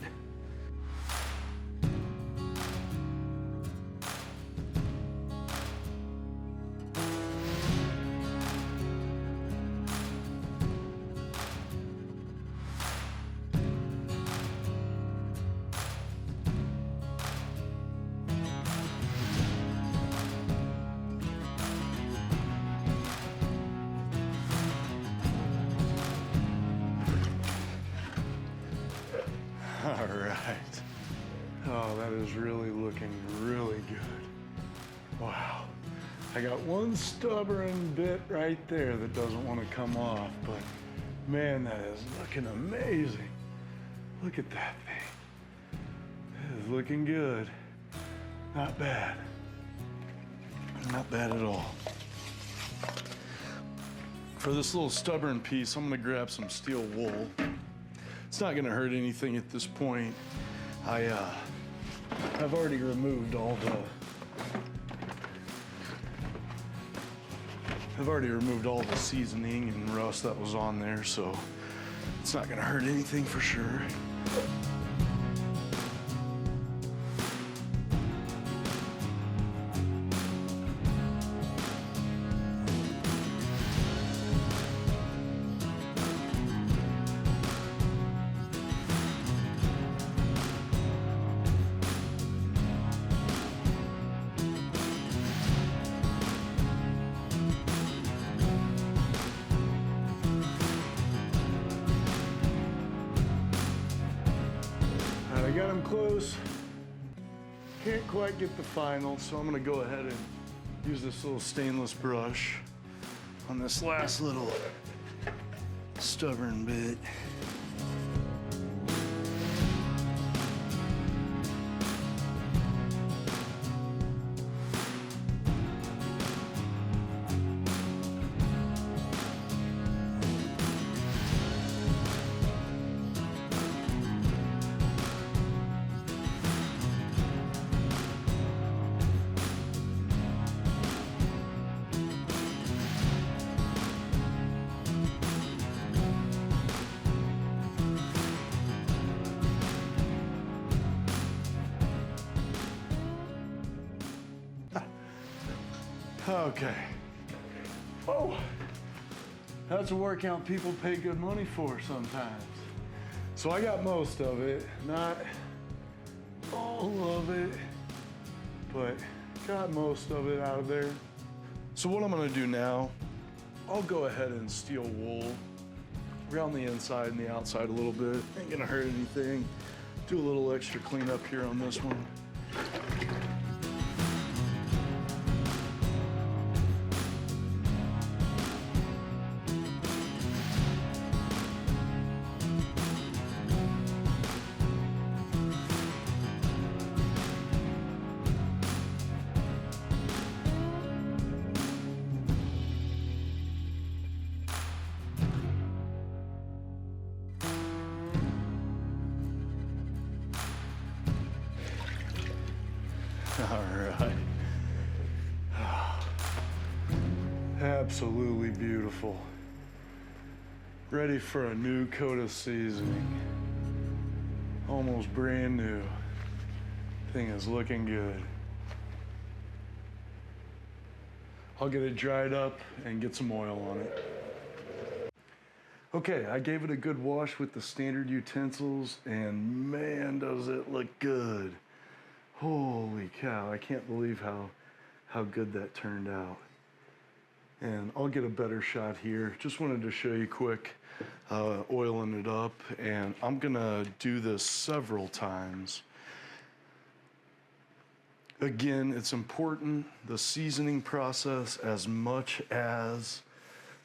All right. Oh, that is really looking really good. Wow. I got one stubborn bit right there that doesn't want to come off, but man, that is looking amazing. Look at that thing. It is looking good. Not bad. Not bad at all. For this little stubborn piece, I'm gonna grab some steel wool. It's not gonna hurt anything at this point. I've already removed all the seasoning and rust that was on there, so it's not gonna hurt anything for sure. I got them close. Can't quite get the final, so I'm gonna go ahead and use this little stainless brush. on this last little stubborn bit. Okay. Whoa. That's a workout people pay good money for sometimes. So I got most of it, not all of it, but got most of it out of there. So what I'm gonna do now, I'll go ahead and steel wool around the inside and the outside a little bit. Ain't gonna hurt anything. Do a little extra cleanup here on this one. All right. Absolutely beautiful. Ready for a new coat of seasoning. Almost brand new. Thing is looking good. I'll get it dried up and get some oil on it. Okay, I gave it a good wash with the standard utensils, and man, does it look good. Holy cow, I can't believe how good that turned out. And I'll get a better shot here. Just wanted to show you quick, oiling it up, and I'm gonna do this several times. Again, it's important, the seasoning process as much as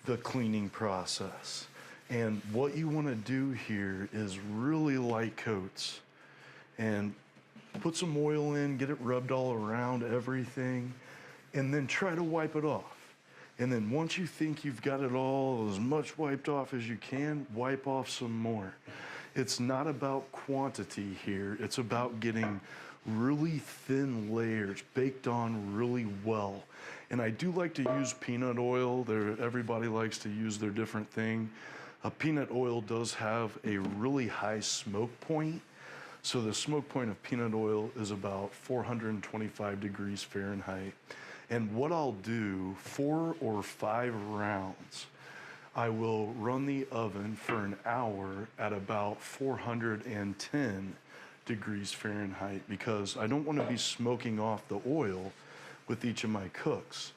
the cleaning process. And what you wanna do here is really light coats. And put some oil in, get it rubbed all around everything, and then try to wipe it off. And then once you think you've got it all as much wiped off as you can, wipe off some more. It's not about quantity here, it's about getting really thin layers baked on really well. And I do like to use peanut oil. Everybody likes to use their different thing. Peanut oil does have a really high smoke point. So the smoke point of peanut oil is about 425 degrees Fahrenheit. And what I'll do, 4 or 5 rounds, I will run the oven for an hour at about 410 degrees Fahrenheit because I don't want to be smoking off the oil with each of my cooks.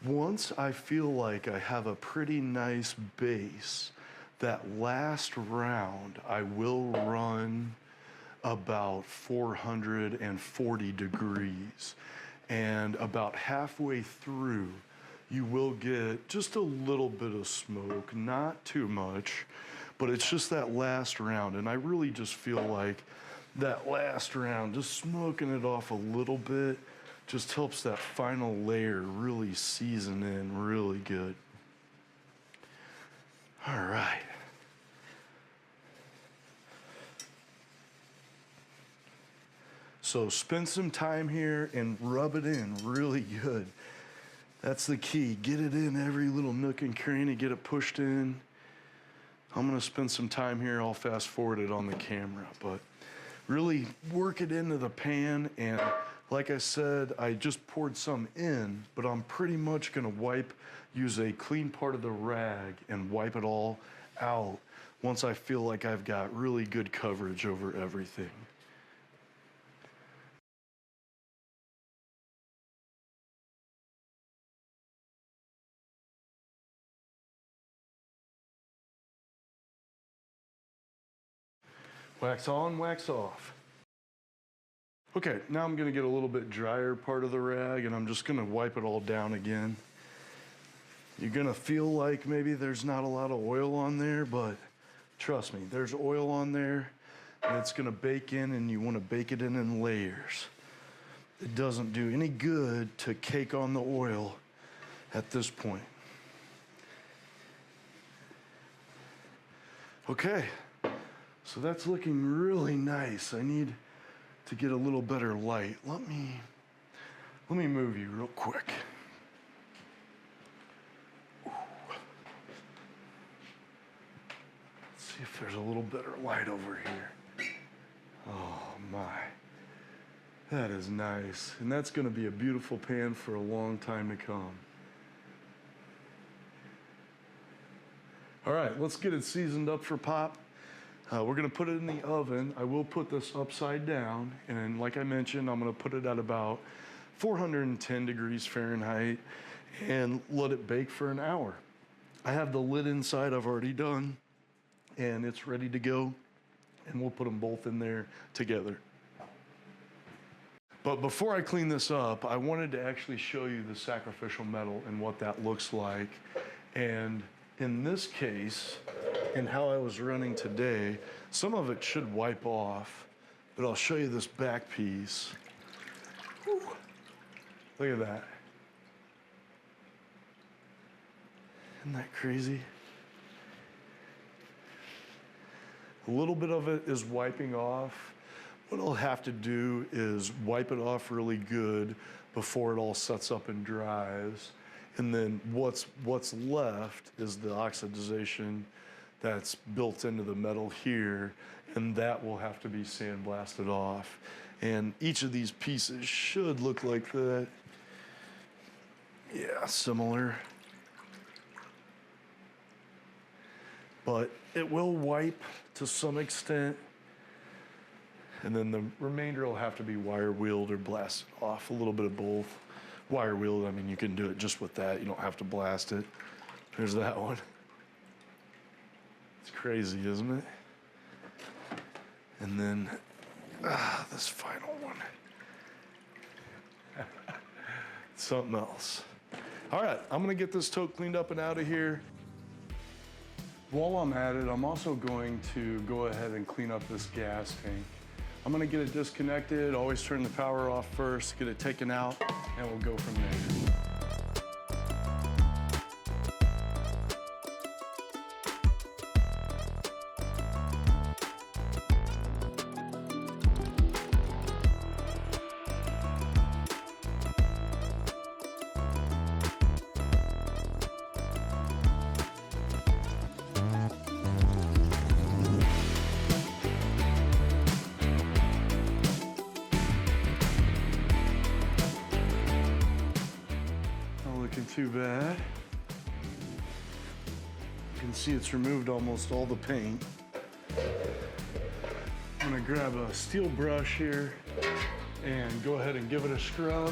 Once I feel like I have a pretty nice base, that last round I will run about 440 degrees. And about halfway through, you will get just a little bit of smoke, not too much, but it's just that last round. And I really just feel like that last round, just smoking it off a little bit, just helps that final layer really season in really good. All right. So spend some time here and rub it in really good. That's the key. Get it in every little nook and cranny, get it pushed in. I'm gonna spend some time here. I'll fast forward it on the camera, but really work it into the pan. And like I said, I just poured some in, but I'm pretty much gonna use a clean part of the rag and wipe it all out once I feel like I've got really good coverage over everything. Wax on, wax off. Okay, now I'm gonna get a little bit drier part of the rag and I'm just gonna wipe it all down again. You're gonna feel like maybe there's not a lot of oil on there, but trust me, there's oil on there and it's gonna bake in, and you wanna bake it in layers. It doesn't do any good to cake on the oil at this point. Okay, so that's looking really nice. I need to get a little better light. Let me move you real quick. Let's see if there's a little better light over here. Oh my, that is nice. And that's gonna be a beautiful pan for a long time to come. All right, let's get it seasoned up for pop. We're gonna put it in the oven. I will put this upside down, and like I mentioned, I'm gonna put it at about 410 degrees Fahrenheit and let it bake for an hour. I have the lid inside I've already done, and it's ready to go, and we'll put them both in there together. But before I clean this up, I wanted to actually show you the sacrificial metal and what that looks like. And in this case, and how I was running today, some of it should wipe off, but I'll show you this back piece. Whew. Look at that. Isn't that crazy? A little bit of it is wiping off. What I'll have to do is wipe it off really good before it all sets up and dries. And then what's left is the oxidization that's built into the metal here, and that will have to be sandblasted off. And each of these pieces should look like that. Yeah, similar. But it will wipe to some extent, and then the remainder will have to be wire wheeled or blasted off, a little bit of both. Wire wheeled, I mean, you can do it just with that. You don't have to blast it. There's that one. It's crazy, isn't it? And then this final one. Something else. All right, I'm gonna get this tote cleaned up and out of here. While I'm at it, I'm also going to go ahead and clean up this gas tank. I'm gonna get it disconnected, always turn the power off first, get it taken out, and we'll go from there. Too bad. You can see it's removed almost all the paint. I'm gonna grab a steel brush here and go ahead and give it a scrub.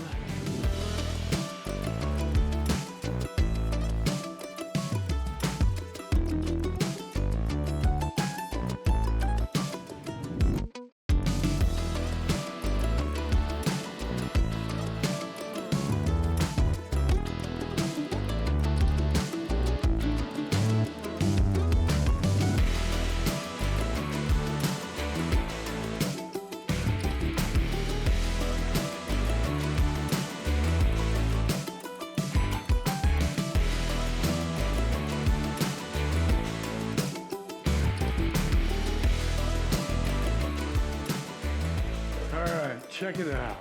Check it out.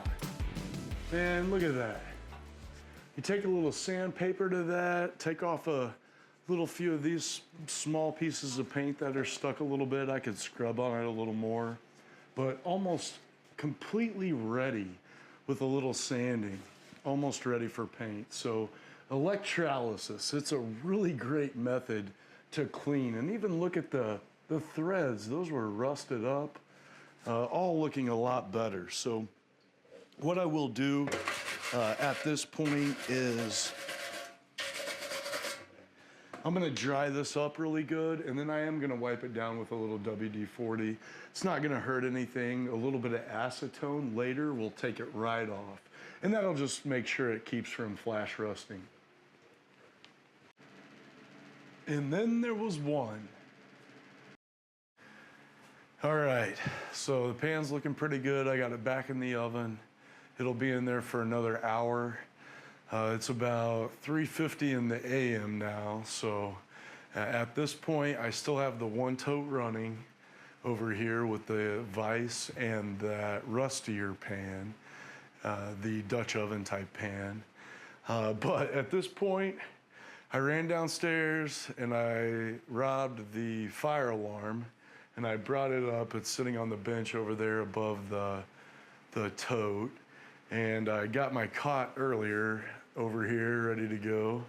Man, look at that. You take a little sandpaper to that, take off a little few of these small pieces of paint that are stuck a little bit. I could scrub on it a little more, but almost completely ready with a little sanding, almost ready for paint. So electrolysis, it's a really great method to clean. And even look at the threads, those were rusted up. All looking a lot better. So what I will do at this point is I'm gonna dry this up really good, and then I am gonna wipe it down with a little WD-40. It's not gonna hurt anything. A little bit of acetone later will take it right off. And that'll just make sure it keeps from flash rusting. And then there was one. All right, so the pan's looking pretty good. I got it back in the oven. It'll be in there for another hour. It's about 3:50 in the AM now, so at this point, I still have the one tote running over here with the Vise and that rustier pan, the Dutch oven type pan. But at this point, I ran downstairs and I robbed the fire alarm and I brought it up. It's sitting on the bench over there above the tote. And I got my cot earlier over here ready to go.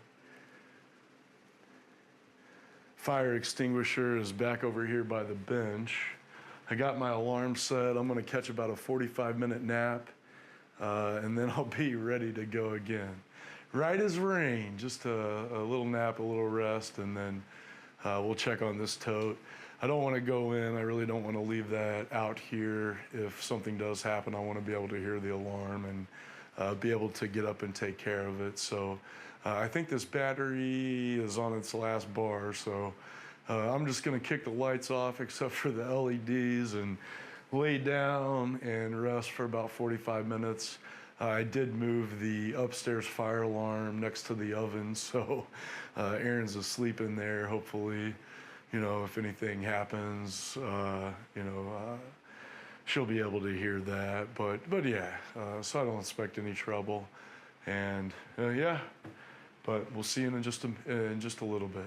Fire extinguisher is back over here by the bench. I got my alarm set. I'm gonna catch about a 45-minute nap and then I'll be ready to go again. Right as rain, just a little nap, a little rest, and then we'll check on this tote. I don't want to go in. I really don't want to leave that out here. If something does happen, I want to be able to hear the alarm and be able to get up and take care of it. So I think this battery is on its last bar, so I'm just going to kick the lights off except for the LEDs and lay down and rest for about 45 minutes. I did move the upstairs fire alarm next to the oven, so Erin's asleep in there. Hopefully, you know, if anything happens, she'll be able to hear that. But yeah, so I don't expect any trouble. And yeah, but we'll see you in just a little bit.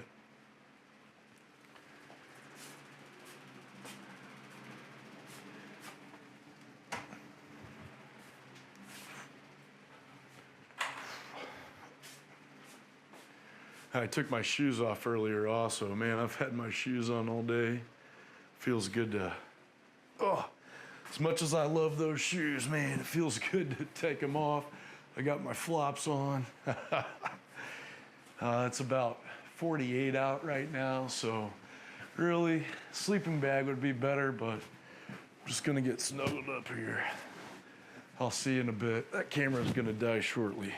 I took my shoes off earlier also. Man, I've had my shoes on all day. Feels good to, as much as I love those shoes, man, it feels good to take them off. I got my flops on. It's about 48 out right now, so really, sleeping bag would be better, but I'm just gonna get snuggled up here. I'll see you in a bit. That camera's gonna die shortly.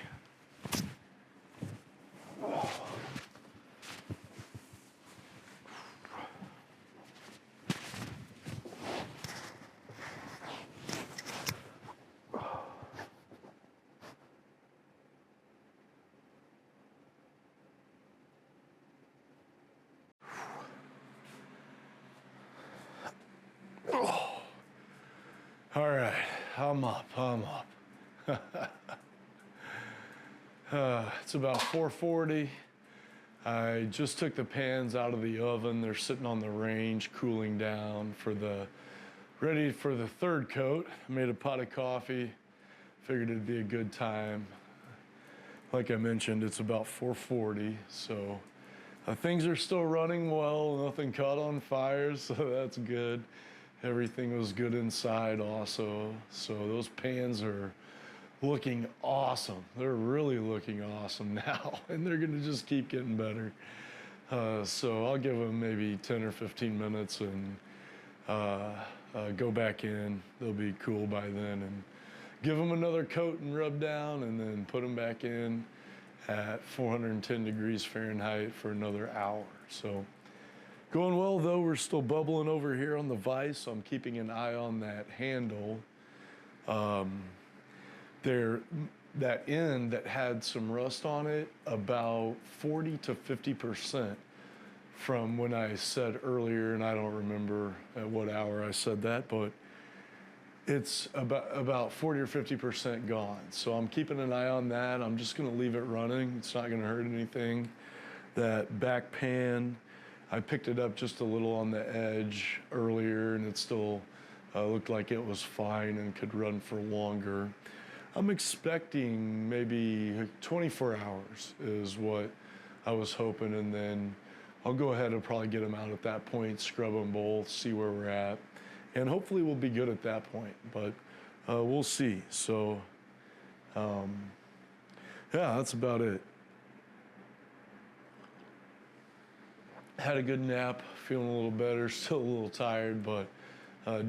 All right, I'm up. It's about 4:40. I just took the pans out of the oven. They're sitting on the range, cooling down ready for the third coat. I made a pot of coffee. Figured it'd be a good time. Like I mentioned, it's about 4:40, so things are still running well. Nothing caught on fire, so that's good. Everything was good inside also. So those pans are looking awesome. They're really looking awesome now, and they're gonna just keep getting better. So I'll give them maybe 10 or 15 minutes and go back in. They'll be cool by then, and give them another coat and rub down, and then put them back in at 410 degrees Fahrenheit for another hour. So going well though. We're still bubbling over here on the Vise, so I'm keeping an eye on that handle. That end that had some rust on it, about 40 to 50% from when I said earlier, and I don't remember at what hour I said that, but it's about 40 or 50% gone. So I'm keeping an eye on that. I'm just gonna leave it running. It's not gonna hurt anything. That back pan, I picked it up just a little on the edge earlier, and it still looked like it was fine and could run for longer. I'm expecting maybe 24 hours is what I was hoping, and then I'll go ahead and probably get them out at that point, scrub them both, see where we're at, and hopefully we'll be good at that point, but we'll see. So, yeah, that's about it. Had a good nap, feeling a little better, still a little tired, but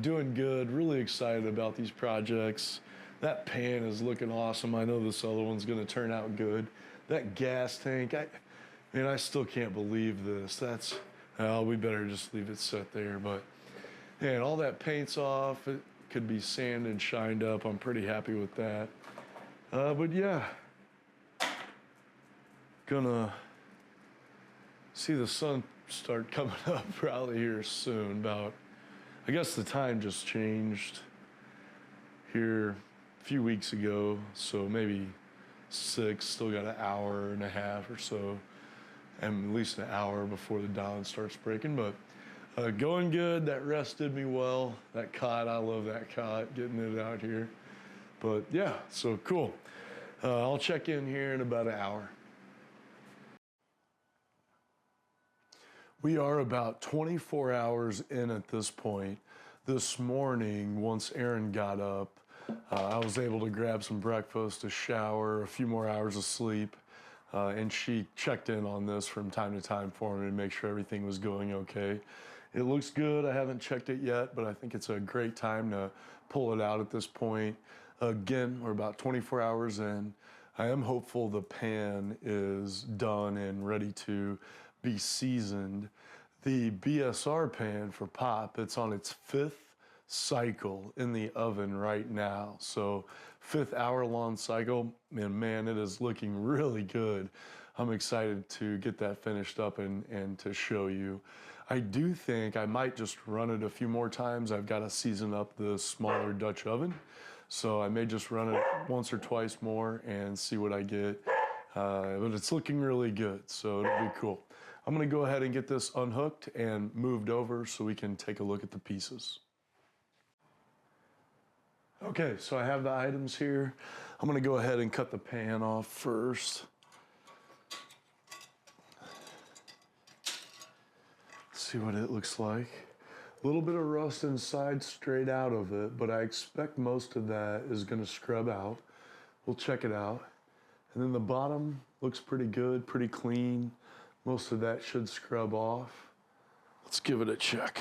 doing good, really excited about these projects. That pan is looking awesome. I know this other one's gonna turn out good. That gas tank, Man, I still can't believe this. Well, we better just leave it set there, but man, all that paint's off. It could be sanded and shined up. I'm pretty happy with that. But yeah, gonna see the sun start coming up probably here soon. I guess the time just changed here a few weeks ago, so maybe 6, still got an hour and a half or so, and at least an hour before the dawn starts breaking, but going good. That rest did me well. That cot, I love that cot, getting it out here. But yeah, so cool. I'll check in here in about an hour. We are about 24 hours in at this point. This morning, once Erin got up, I was able to grab some breakfast, a shower, a few more hours of sleep, and she checked in on this from time to time for me to make sure everything was going okay. It looks good. I haven't checked it yet, but I think it's a great time to pull it out at this point. Again, we're about 24 hours in. I am hopeful the pan is done and ready to be seasoned. The BSR pan for Pop, it's on its 5th cycle in the oven right now. So 5th hour-long cycle, and man, it is looking really good. I'm excited to get that finished up and to show you. I do think I might just run it a few more times. I've got to season up the smaller Dutch oven, so I may just run it once or twice more and see what I get. But it's looking really good, so it'll be cool. I'm gonna go ahead and get this unhooked and moved over so we can take a look at the pieces. Okay, so I have the items here. I'm gonna go ahead and cut the pan off first. See what it looks like. A little bit of rust inside straight out of it, but I expect most of that is gonna scrub out. We'll check it out. And then the bottom looks pretty good, pretty clean. Most of that should scrub off. Let's give it a check.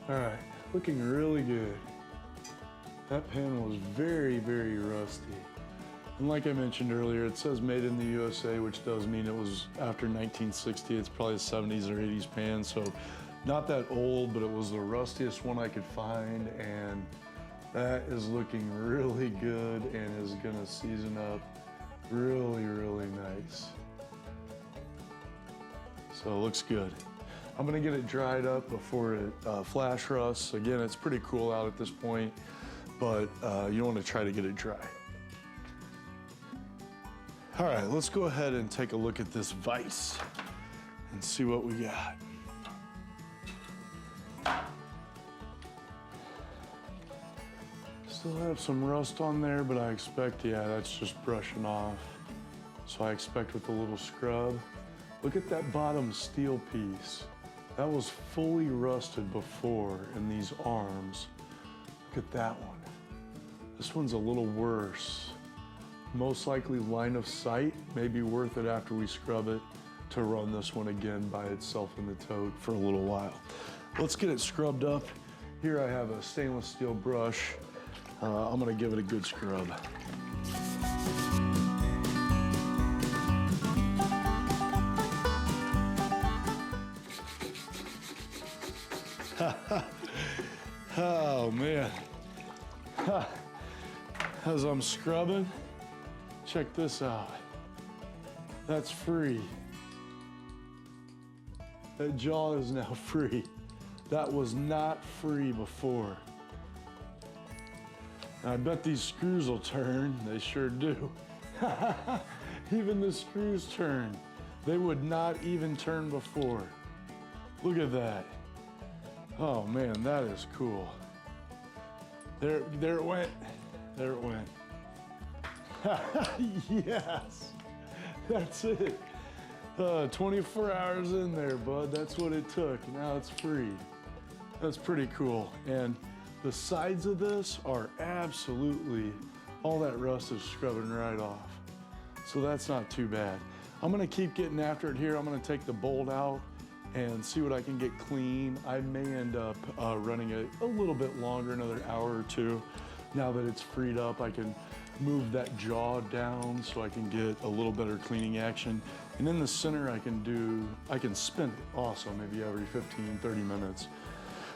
All right, looking really good. That pan was very, very rusty. And like I mentioned earlier, it says made in the USA, which does mean it was after 1960. It's probably a 70s or 80s pan, so not that old, but it was the rustiest one I could find, and that is looking really good and is gonna season up really, really nice. So it looks good. I'm gonna get it dried up before it flash rusts. Again, it's pretty cool out at this point, but you don't wanna try to get it dry. All right, let's go ahead and take a look at this vise and see what we got. Still have some rust on there, but I expect, yeah, that's just brushing off. So I expect with a little scrub. Look at that bottom steel piece. That was fully rusted before in these arms. Look at that one. This one's a little worse. Most likely line of sight may be worth it after we scrub it to run this one again by itself in the tote for a little while. Let's get it scrubbed up. Here I have a stainless steel brush. I'm gonna give it a good scrub. Oh man. As I'm scrubbing, check this out. That's free. That jaw is now free. That was not free before. I bet these screws will turn. They sure do. Even the screws turn. They would not even turn before. Look at that. Oh man, that is cool. There it went. There it went. Yes, that's it. 24 hours in there, bud. That's what it took. Now it's free. That's pretty cool. And the sides of this are absolutely, all that rust is scrubbing right off. So that's not too bad. I'm gonna keep getting after it here. I'm gonna take the bolt out and see what I can get clean. I may end up running a little bit longer, another hour or two. Now that it's freed up, I can move that jaw down so I can get a little better cleaning action. And in the center, I can spin it also, maybe every 15, 30 minutes.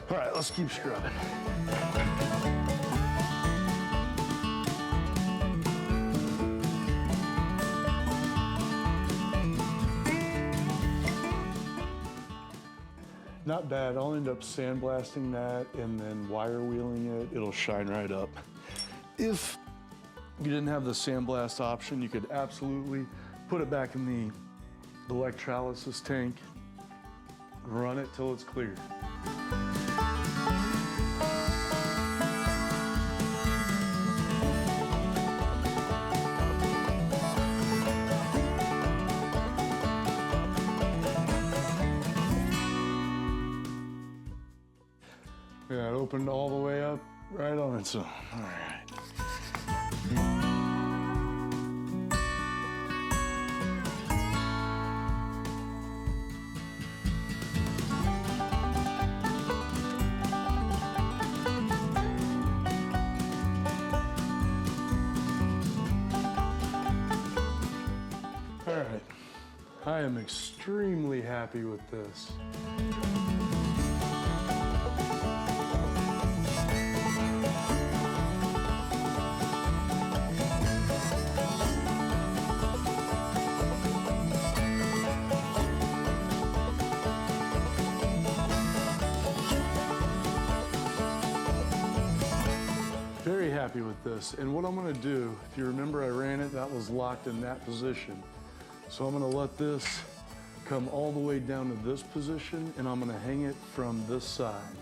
All right, let's keep scrubbing. Not bad. I'll end up sandblasting that and then wire wheeling it. It'll shine right up. If you didn't have the sandblast option, you could absolutely put it back in the electrolysis tank, run it till it's clear. Yeah, it opened all the way up right on its own. All right. All right. I am extremely happy with this. Very happy with this. And what I'm gonna do, if you remember I ran it, that was locked in that position. So I'm gonna let this come all the way down to this position and I'm gonna hang it from this side.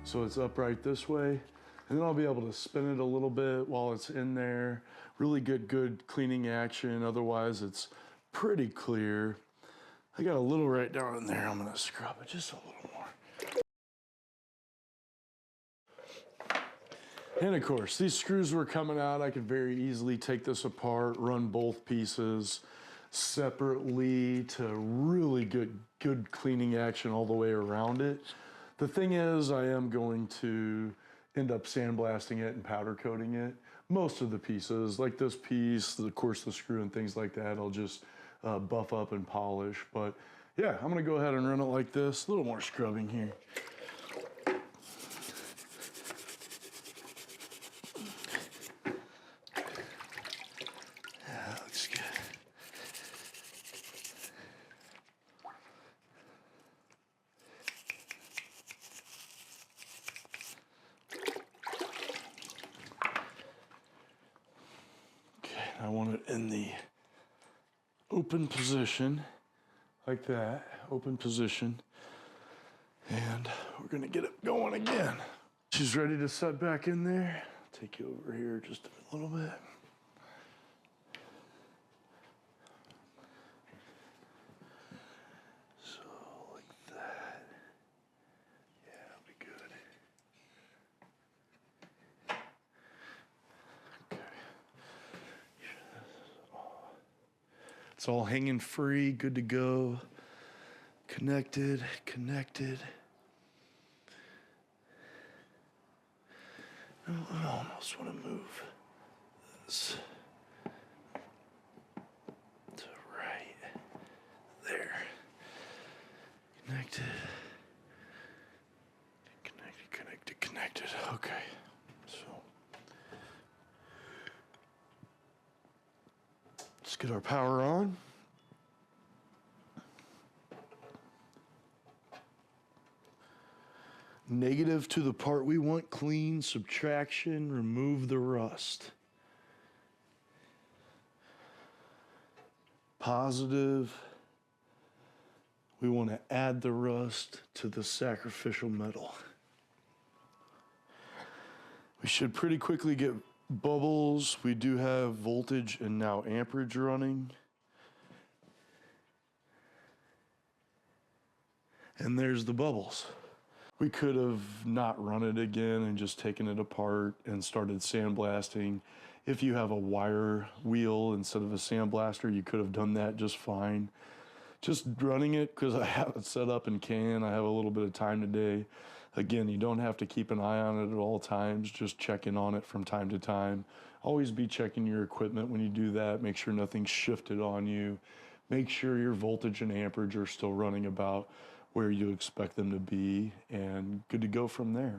So it's upright this way. And then I'll be able to spin it a little bit while it's in there. Really good cleaning action. Otherwise it's pretty clear. I got a little right down in there. I'm gonna scrub it just a little more. And of course, these screws were coming out. I could very easily take this apart, run both pieces separately to really good cleaning action all the way around it. The thing is, I am going to end up sandblasting it and powder coating it. Most of the pieces, like this piece, of course the screw and things like that, I'll just buff up and polish. But yeah, I'm gonna go ahead and run it like this. A little more scrubbing here. I want it in the open position, like that, open position. And we're gonna get it going again. She's ready to set back in there. Take you over here just a little bit. So, like that. Yeah, that'll be good. It's all hanging free, good to go. Connected. I almost want to move this to right there. Connected. Okay. So let's get our power on. Negative to the part we want clean, subtraction, remove the rust. Positive, we want to add the rust to the sacrificial metal. We should pretty quickly get bubbles. We do have voltage and now amperage running. And there's the bubbles. We could have not run it again and just taken it apart and started sandblasting. If you have a wire wheel instead of a sandblaster, you could have done that just fine. Just running it, because I have it set up in can, I have a little bit of time today. Again, you don't have to keep an eye on it at all times, just check in on it from time to time. Always be checking your equipment when you do that. Make sure nothing's shifted on you. Make sure your voltage and amperage are still running about where you expect them to be, and good to go from there.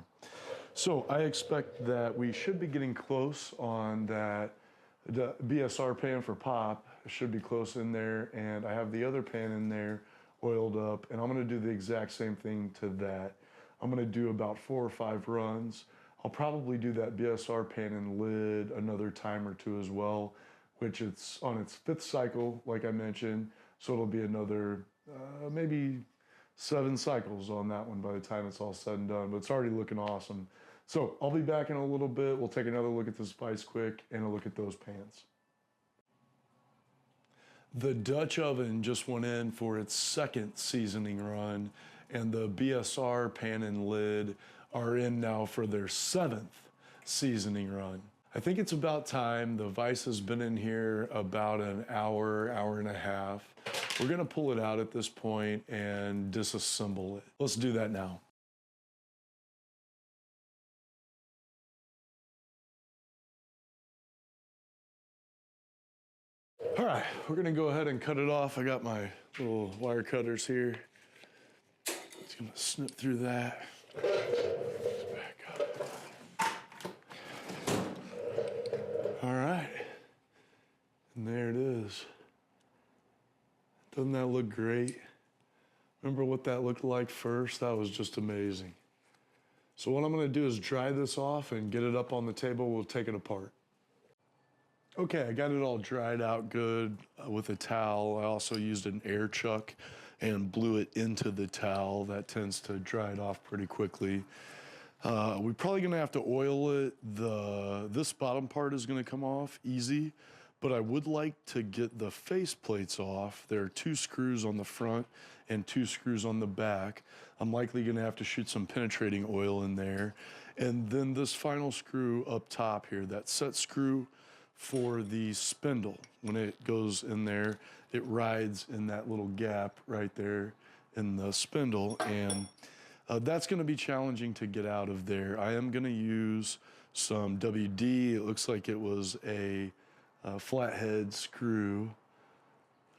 So I expect that we should be getting close on that. The BSR pan for pop should be close in there, and I have the other pan in there oiled up, and I'm gonna do the exact same thing to that. I'm gonna do about 4 or 5 runs. I'll probably do that BSR pan and lid another time or two as well, which it's on its 5th cycle, like I mentioned, so it'll be another maybe 7 cycles on that one by the time it's all said and done, but it's already looking awesome. So I'll be back in a little bit. We'll take another look at this Vise quick and a look at those pans. The Dutch oven just went in for its 2nd seasoning run, and the BSR pan and lid are in now for their 7th seasoning run. I think it's about time. The Vise has been in here about an hour, hour and a half. We're gonna pull it out at this point and disassemble it. Let's do that now. All right, we're gonna go ahead and cut it off. I got my little wire cutters here. Just gonna snip through that. Back up. All right, and there it is. Doesn't that look great? Remember what that looked like first? That was just amazing. So what I'm gonna do is dry this off and get it up on the table. We'll take it apart. Okay, I got it all dried out good with a towel. I also used an air chuck and blew it into the towel. That tends to dry it off pretty quickly. We're probably gonna have to oil it. This bottom part is gonna come off easy, but I would like to get the face plates off. There are 2 screws on the front and 2 screws on the back. I'm likely gonna have to shoot some penetrating oil in there. And then this final screw up top here, that set screw for the spindle. When it goes in there, it rides in that little gap right there in the spindle, and that's gonna be challenging to get out of there. I am gonna use some WD. It looks like it was a flathead screw.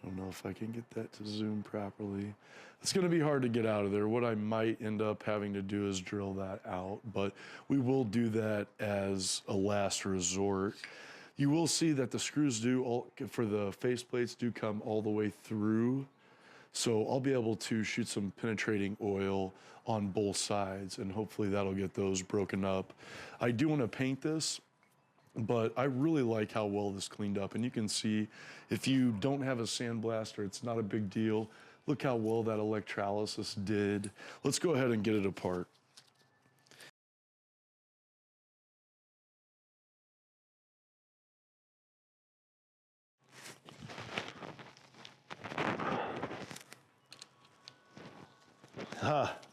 I don't know if I can get that to zoom properly. It's gonna be hard to get out of there. What I might end up having to do is drill that out, but we will do that as a last resort. You will see that the screws for the faceplates do come all the way through. So I'll be able to shoot some penetrating oil on both sides, and hopefully that'll get those broken up. I do want to paint this, but I really like how well this cleaned up. And you can see, if you don't have a sandblaster, it's not a big deal. Look how well that electrolysis did. Let's go ahead and get it apart.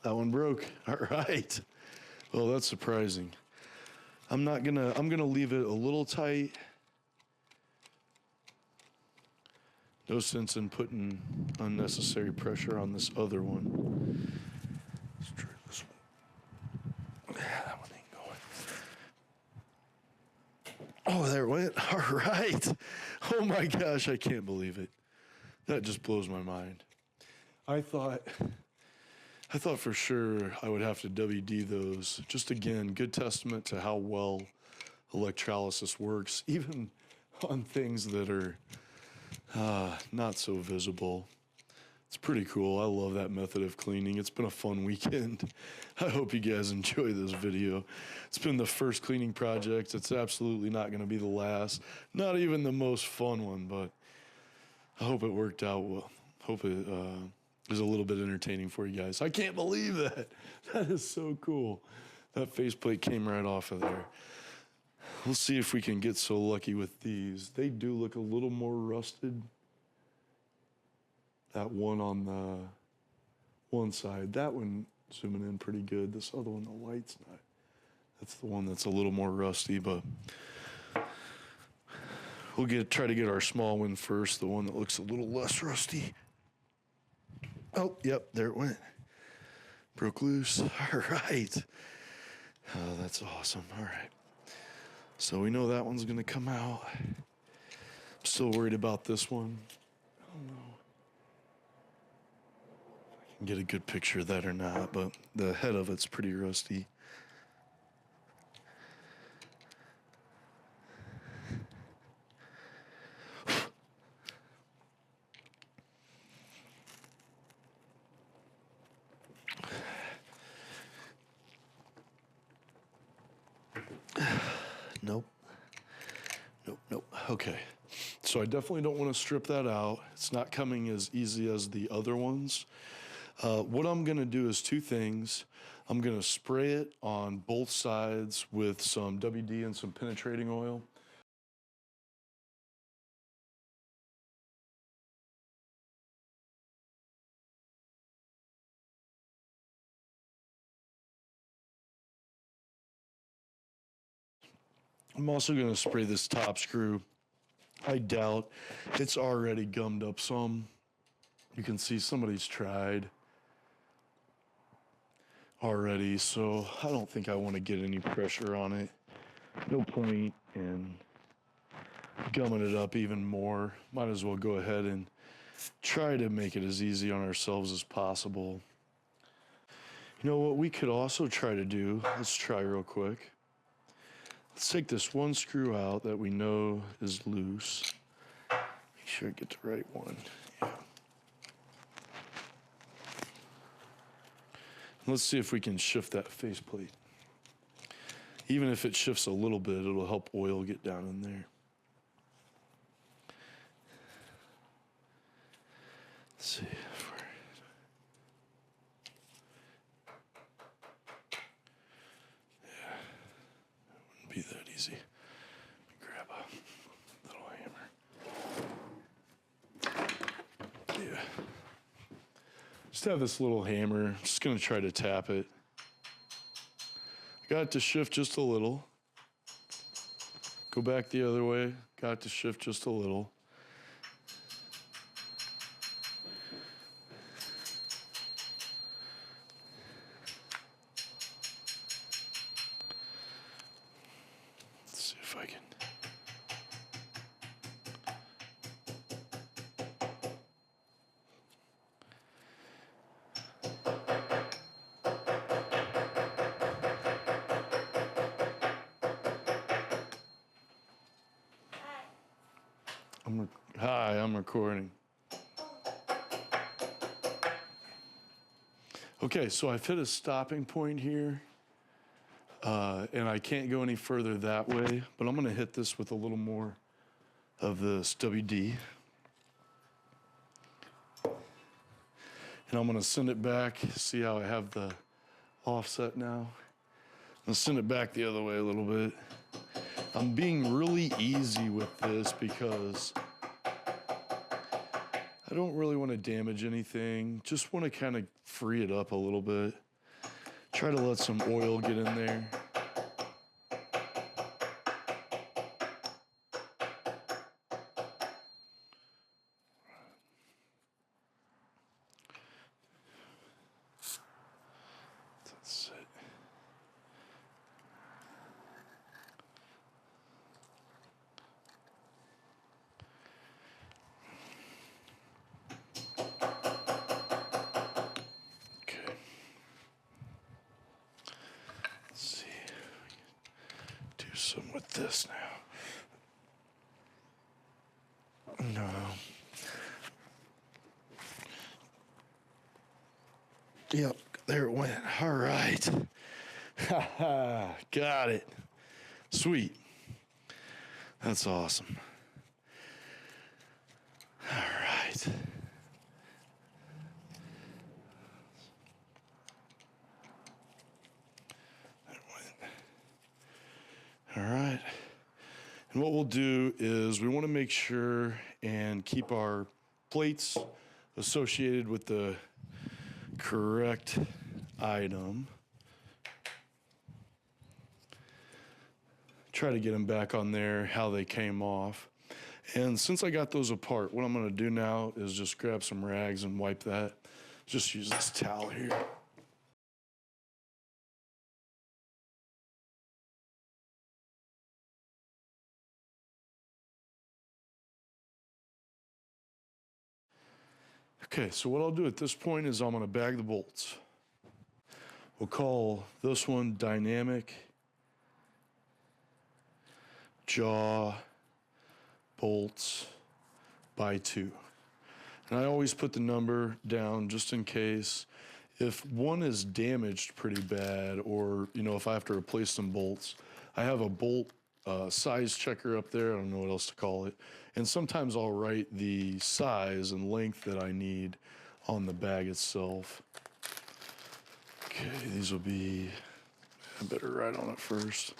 That one broke. All right. Well, that's surprising. I'm gonna leave it a little tight. No sense in putting unnecessary pressure on this other one. Let's try this one. That one ain't going. Oh, there it went. All right. Oh my gosh, I can't believe it. That just blows my mind. I thought for sure I would have to WD those. Just again, good testament to how well electrolysis works, even on things that are not so visible. It's pretty cool. I love that method of cleaning. It's been a fun weekend. I hope you guys enjoy this video. It's been the first cleaning project. It's absolutely not going to be the last. Not even the most fun one, but I hope it worked out well. Hope it is a little bit entertaining for you guys. I can't believe that. That is so cool. That faceplate came right off of there. We'll see if we can get so lucky with these. They do look a little more rusted. That one on the one side, that one zooming in pretty good. This other one, the light's not. That's the one that's a little more rusty, but we'll try to get our small one first, the one that looks a little less rusty. Oh, yep, there it went. Broke loose. All right. Oh, that's awesome. All right. So we know that one's going to come out. I'm still worried about this one. I don't know if I can get a good picture of that or not, but the head of it's pretty rusty. Nope. Okay. So I definitely don't want to strip that out. It's not coming as easy as the other ones. What I'm going to do is two things. I'm going to spray it on both sides with some WD and some penetrating oil. I'm also going to spray this top screw. I doubt it's already gummed up some. You can see somebody's tried already, so I don't think I want to get any pressure on it. No point in gumming it up even more. Might as well go ahead and try to make it as easy on ourselves as possible. You know what we could also try to do? Let's try real quick. Let's take this one screw out that we know is loose. Make sure I get the right one. Yeah. Let's see if we can shift that faceplate. Even if it shifts a little bit, it'll help oil get down in there. Let's see if we're... Yeah, it wouldn't be that easy. Let me grab a little hammer. Yeah. Just have this little hammer. I'm just gonna try to tap it. Got it to shift just a little. Go back the other way. Got it to shift just a little. Let's see if I can. Hi, I'm recording. Okay, so I've hit a stopping point here, and I can't go any further that way, but I'm gonna hit this with a little more of this WD. And I'm gonna send it back, see how I have the offset now. I'm gonna send it back the other way a little bit. I'm being really easy with this because I don't really want to damage anything. Just want to kind of free it up a little bit. Try to let some oil get in there. That's it. Some with this now. No. Yep, there it went. All right. Got it. Sweet. That's awesome. All right. All right. And what we'll do is we want to make sure and keep our plates associated with the correct item. Try to get them back on there how they came off. And since I got those apart, what I'm going to do now is just grab some rags and wipe that. Just use this towel here. Okay, so what I'll do at this point is I'm going to bag the bolts. We'll call this one dynamic jaw bolts by 2. And I always put the number down just in case. If one is damaged pretty bad, or if I have to replace some bolts, I have a bolt size checker up there. I don't know what else to call it. And sometimes I'll write the size and length that I need on the bag itself. Okay, these will be, I better write on it first.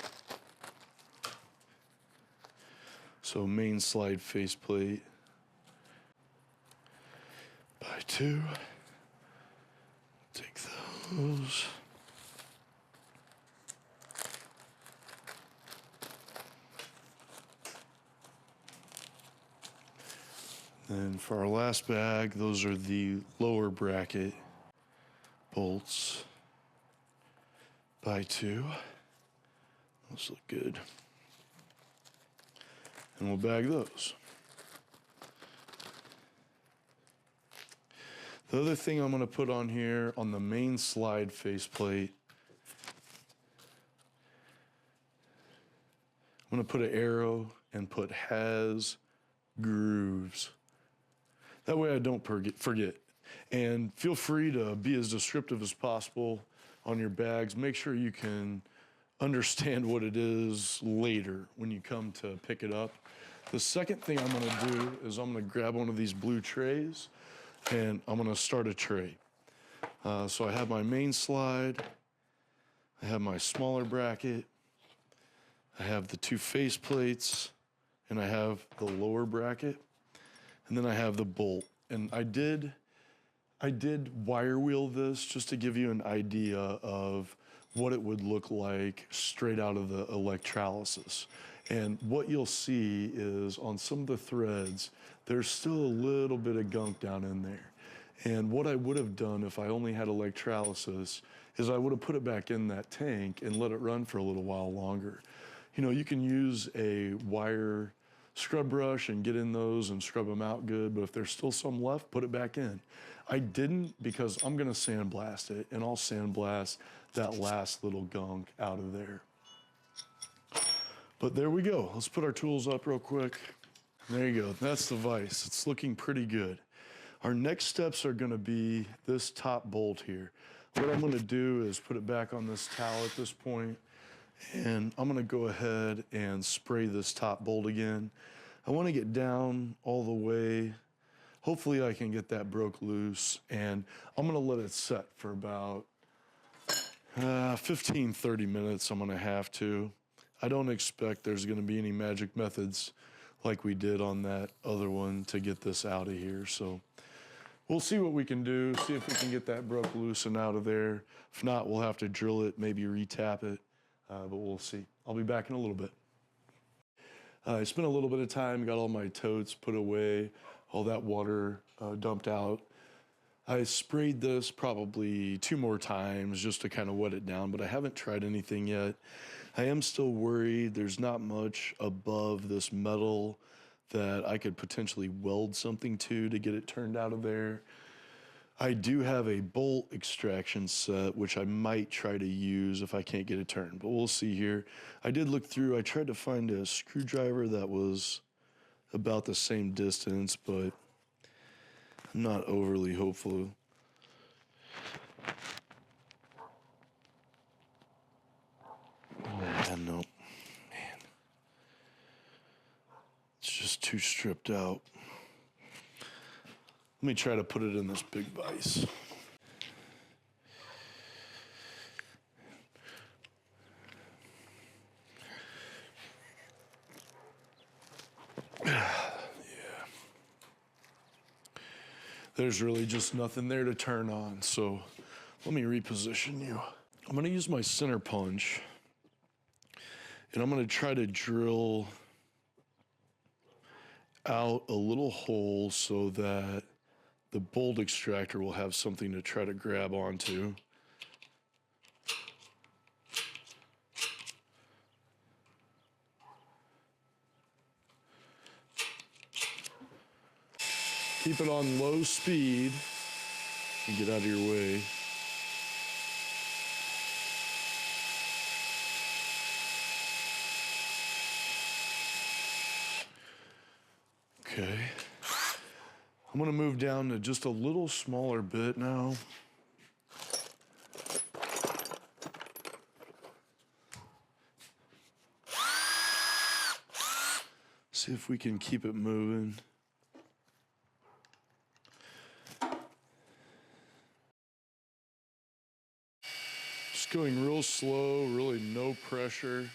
So main slide faceplate by 2. Take those. Then for our last bag, those are the lower bracket bolts by 2. Those look good. And we'll bag those. The other thing I'm going to put on here on the main slide faceplate, I'm going to put an arrow and put has grooves. That way I don't forget. And feel free to be as descriptive as possible on your bags. Make sure you can understand what it is later when you come to pick it up. The second thing I'm going to do is I'm going to grab one of these blue trays and I'm going to start a tray. So I have my main slide, I have my smaller bracket, I have the 2 face plates, and I have the lower bracket, and then I have the bolt. And I did wire wheel this just to give you an idea of what it would look like straight out of the electrolysis. And what you'll see is on some of the threads, there's still a little bit of gunk down in there. And what I would have done if I only had electrolysis is I would have put it back in that tank and let it run for a little while longer. You can use a wire scrub brush and get in those and scrub them out good, but if there's still some left, put it back in. I didn't because I'm gonna sandblast it, and I'll sandblast that last little gunk out of there. But there we go. Let's put our tools up real quick. There you go. That's the vise. It's looking pretty good. Our next steps are going to be this top bolt here. What I'm going to do is put it back on this towel at this point, and I'm going to go ahead and spray this top bolt again. I want to get down all the way. Hopefully I can get that broke loose, and I'm going to let it set for about 15, 30 minutes. I'm going to have to. I don't expect there's going to be any magic methods like we did on that other one to get this out of here. So we'll see what we can do, see if we can get that broke loose and out of there. If not, we'll have to drill it, maybe retap it, but we'll see. I'll be back in a little bit. I spent a little bit of time, got all my totes put away, all that water dumped out. I sprayed this probably 2 more times just to kind of wet it down, but I haven't tried anything yet. I am still worried there's not much above this metal that I could potentially weld something to get it turned out of there. I do have a bolt extraction set, which I might try to use if I can't get it turned, but we'll see here. I did look through, I tried to find a screwdriver that was about the same distance, but I'm not overly hopeful. Man, no. Man. It's just too stripped out. Let me try to put it in this big vise. There's really just nothing there to turn on, so let me reposition you. I'm gonna use my center punch, and I'm gonna try to drill out a little hole so that the bolt extractor will have something to try to grab onto. Keep it on low speed and get out of your way. Okay. I'm gonna move down to just a little smaller bit now. See if we can keep it moving. Just going real slow, really no pressure.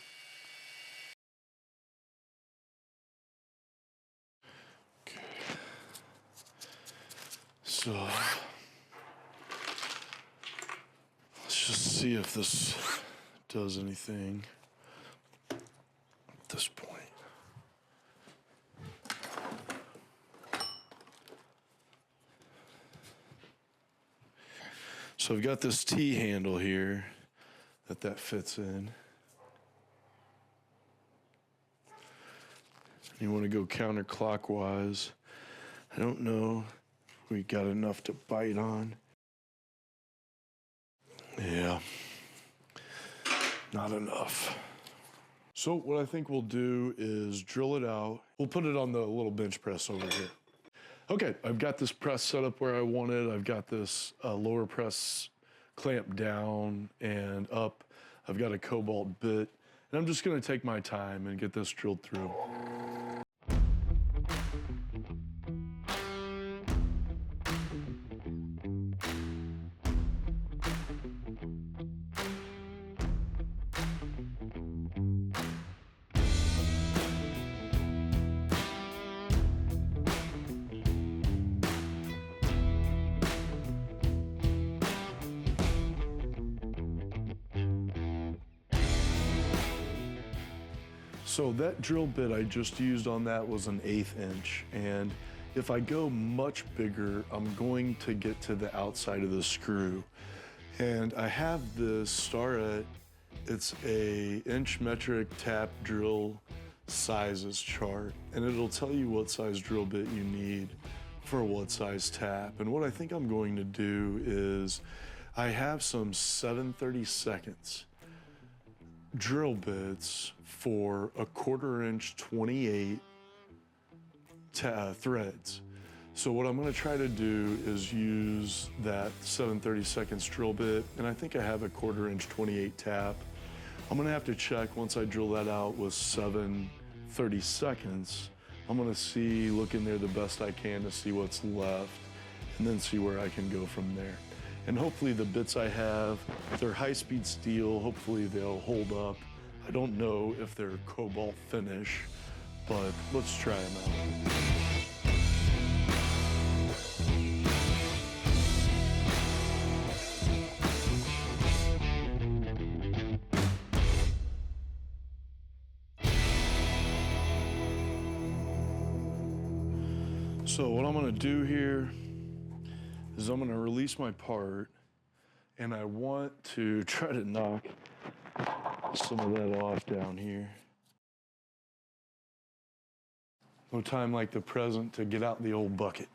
Okay. So, let's just see if this does anything at this point. So I've got this T handle here that fits in. You want to go counterclockwise. I don't know if we got enough to bite on. Yeah, not enough. So what I think we'll do is drill it out. We'll put it on the little bench press over here. Okay, I've got this press set up where I want it. I've got this lower press clamped down and up. I've got a cobalt bit, and I'm just gonna take my time and get this drilled through. So that drill bit I just used on that was an 1/8 inch, and if I go much bigger, I'm going to get to the outside of the screw. And I have this Starrett, it's a inch metric tap drill sizes chart, and it'll tell you what size drill bit you need for what size tap. And what I think I'm going to do is I have some 7/32 drill bits for a 1/4 inch 28 threads. So what I'm gonna try to do is use that 7/32 drill bit, and I think I have a 1/4 inch 28 tap. I'm gonna have to check once I drill that out with 7/32. I'm gonna see, look in there the best I can to see what's left, and then see where I can go from there. And hopefully the bits I have, they're high-speed steel, hopefully they'll hold up. I don't know if they're cobalt finish, but let's try them out. So what I'm gonna do here is I'm gonna release my part, and I want to try to knock some of that off down here. No time like the present to get out the old bucket.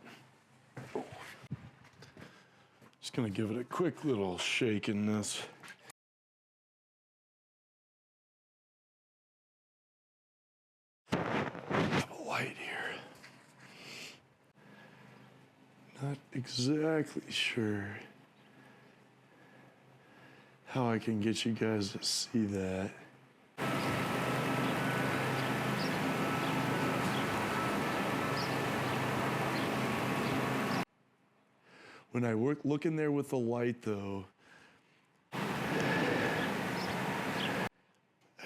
Just gonna give it a quick little shake in this. Have a light here. Not exactly sure how I can get you guys to see that. When I look in there with the light though, I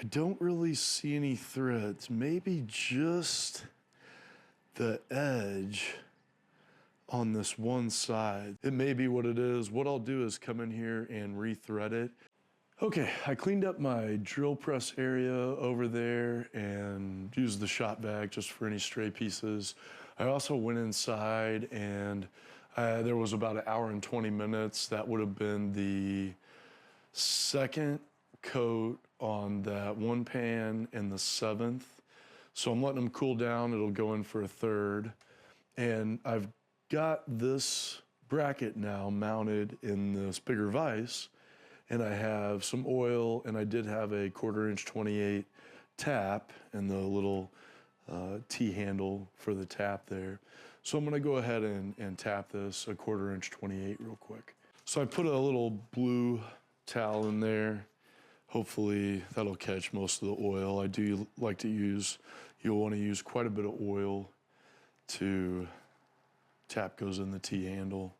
don't really see any threads. Maybe just the edge on this one side. It may be what it is. What I'll do is come in here and rethread it. Okay, I cleaned up my drill press area over there and used the shop vac just for any stray pieces. I also went inside and there was about an hour and 20 minutes. That would have been the second coat on that one pan and the 7th. So I'm letting them cool down. It'll go in for a third. And I've got this bracket now mounted in this bigger vise, and I have some oil, and I did have a 1/4" 28 tap and the little T handle for the tap there. So I'm gonna go ahead and tap this a 1/4" 28 real quick. So I put a little blue towel in there. Hopefully that'll catch most of the oil. I do like to use, you'll wanna use quite a bit of oil to tap goes in the T handle,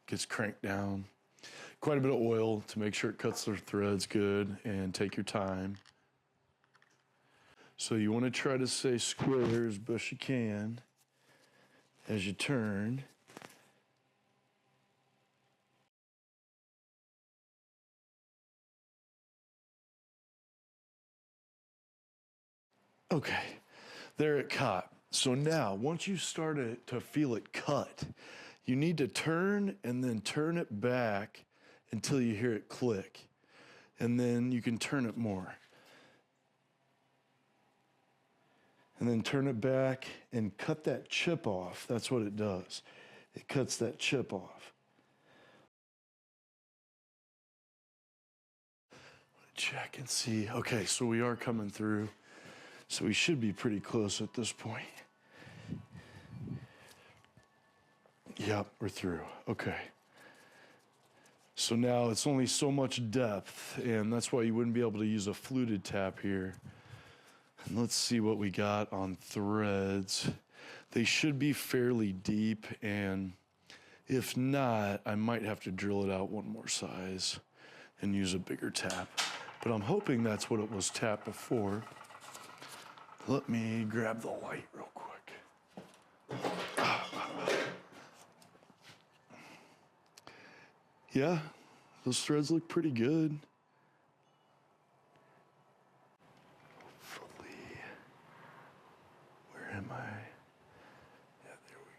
gets cranked down. Quite a bit of oil to make sure it cuts their threads good, and take your time. So you want to try to stay square as best you can as you turn. Okay, there it caught. So now, once you start to feel it cut, you need to turn and then turn it back until you hear it click. And then you can turn it more. And then turn it back and cut that chip off. That's what it does. It cuts that chip off. Check and see. Okay, so we are coming through. So we should be pretty close at this point. Yep, we're through. Okay. So now it's only so much depth, and that's why you wouldn't be able to use a fluted tap here. And let's see what we got on threads. They should be fairly deep, and if not, I might have to drill it out one more size and use a bigger tap. But I'm hoping that's what it was tapped before. Let me grab the light real quick. Yeah, those threads look pretty good. Hopefully, where am I? Yeah, there we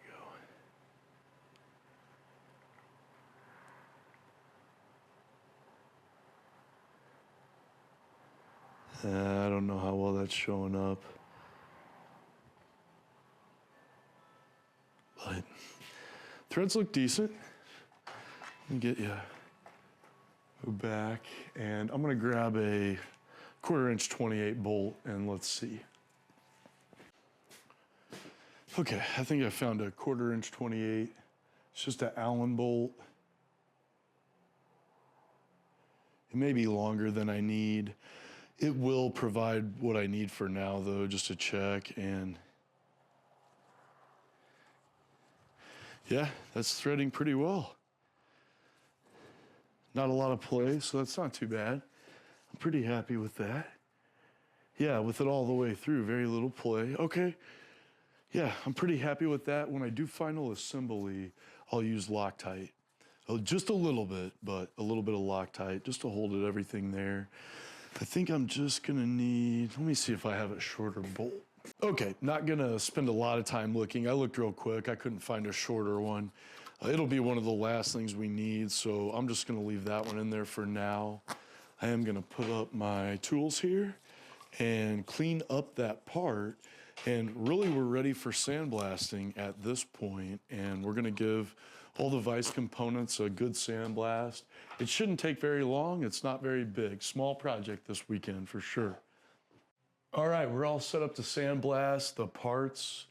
go. I don't know how well that's showing up. But threads look decent. Let me get you back, and I'm gonna grab a 1/4" 28 bolt, and let's see. Okay, I think I found a 1/4" 28. It's just an Allen bolt. It may be longer than I need. It will provide what I need for now, though, just to check. And yeah, that's threading pretty well. Not a lot of play, so that's not too bad. I'm pretty happy with that. Yeah, with it all the way through, very little play. Okay, yeah, I'm pretty happy with that. When I do final assembly, I'll use Loctite. Just a little bit, but a little bit of Loctite just to hold it, everything there. I think I'm just gonna need, let me see if I have a shorter bolt. Okay, not gonna spend a lot of time looking. I looked real quick, I couldn't find a shorter one. It'll be one of the last things we need, so I'm just gonna leave that one in there for now. I am gonna put up my tools here and clean up that part. And really we're ready for sandblasting at this point, and we're gonna give all the vise components a good sandblast. It shouldn't take very long, it's not very big. Small project this weekend for sure. All right, we're all set up to sandblast. The parts,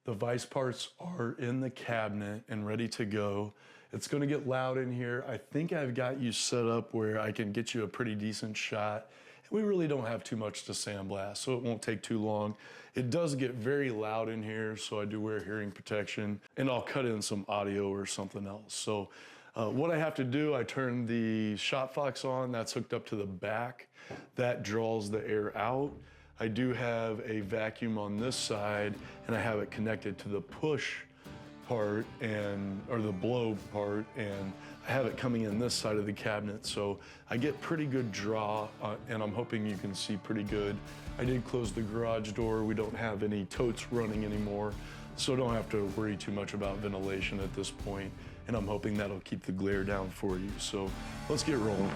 the vise parts are in the cabinet and ready to go. It's gonna get loud in here. I think I've got you set up where I can get you a pretty decent shot. We really don't have too much to sandblast, so it won't take too long. It does get very loud in here, so I do wear hearing protection, and I'll cut in some audio or something else. So what I have to do, I turn the shot fox on, that's hooked up to the back. That draws the air out. I do have a vacuum on this side, and I have it connected to the push part or the blow part, and I have it coming in this side of the cabinet, so I get pretty good draw, and I'm hoping you can see pretty good. I did close the garage door. We don't have any totes running anymore, so don't have to worry too much about ventilation at this point, and I'm hoping that'll keep the glare down for you. So let's get rolling.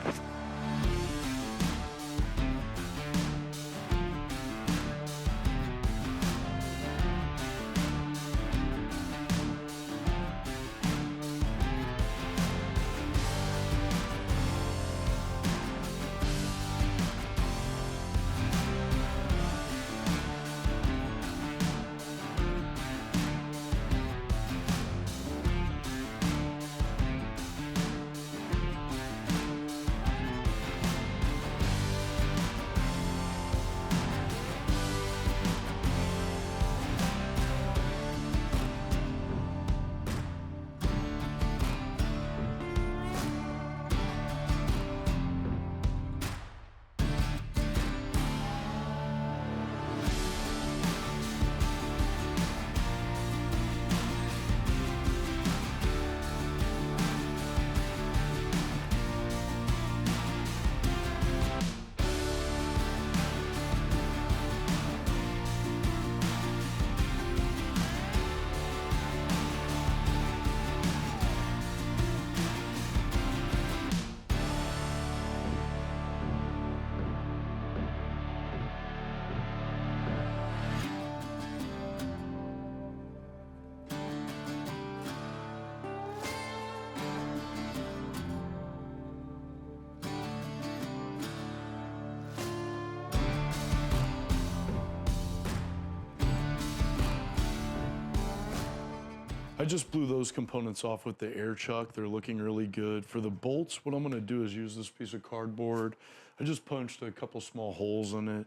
I just blew those components off with the air chuck. They're looking really good. For the bolts, what I'm gonna do is use this piece of cardboard. I just punched a couple small holes in it.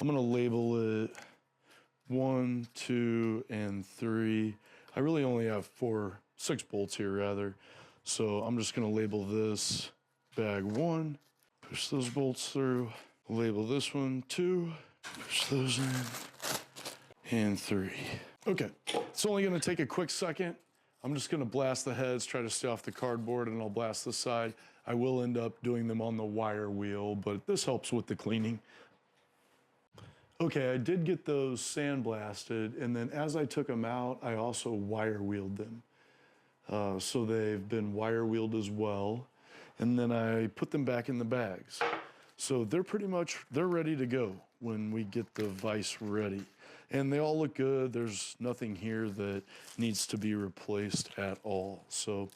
I'm gonna label it 1, 2, and 3. I really only have 6 bolts here rather. So I'm just gonna label this bag 1, push those bolts through, label this one 2, push those in, and 3. Okay, it's only gonna take a quick second. I'm just gonna blast the heads, try to stay off the cardboard, and I'll blast this side. I will end up doing them on the wire wheel, but this helps with the cleaning. Okay, I did get those sandblasted, and then as I took them out, I also wire wheeled them. So they've been wire wheeled as well. And then I put them back in the bags. So they're ready to go when we get the vise ready. And they all look good. There's nothing here that needs to be replaced at all. So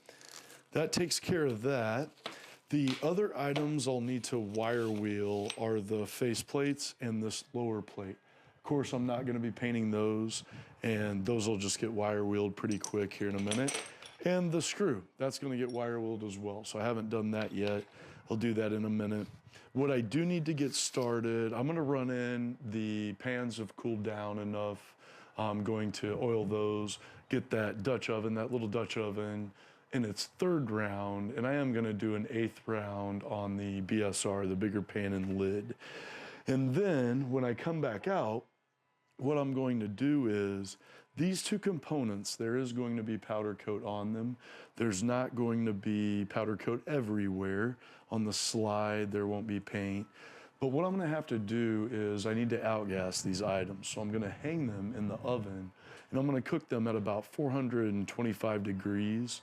that takes care of that. The other items I'll need to wire wheel are the face plates and this lower plate. Of course, I'm not gonna be painting those, and those will just get wire wheeled pretty quick here in a minute. And the screw, that's gonna get wire wheeled as well. So I haven't done that yet. I'll do that in a minute. What I do need to get started, I'm gonna run in, the pans have cooled down enough. I'm going to oil those, get that little Dutch oven in its 3rd round, and I am gonna do an 8th round on the BSR, the bigger pan and lid. And then when I come back out, what I'm going to do is, these 2 components, there is going to be powder coat on them. There's not going to be powder coat everywhere. On the slide, there won't be paint. But what I'm gonna have to do is I need to outgas these items. So I'm gonna hang them in the oven, and I'm gonna cook them at about 425 degrees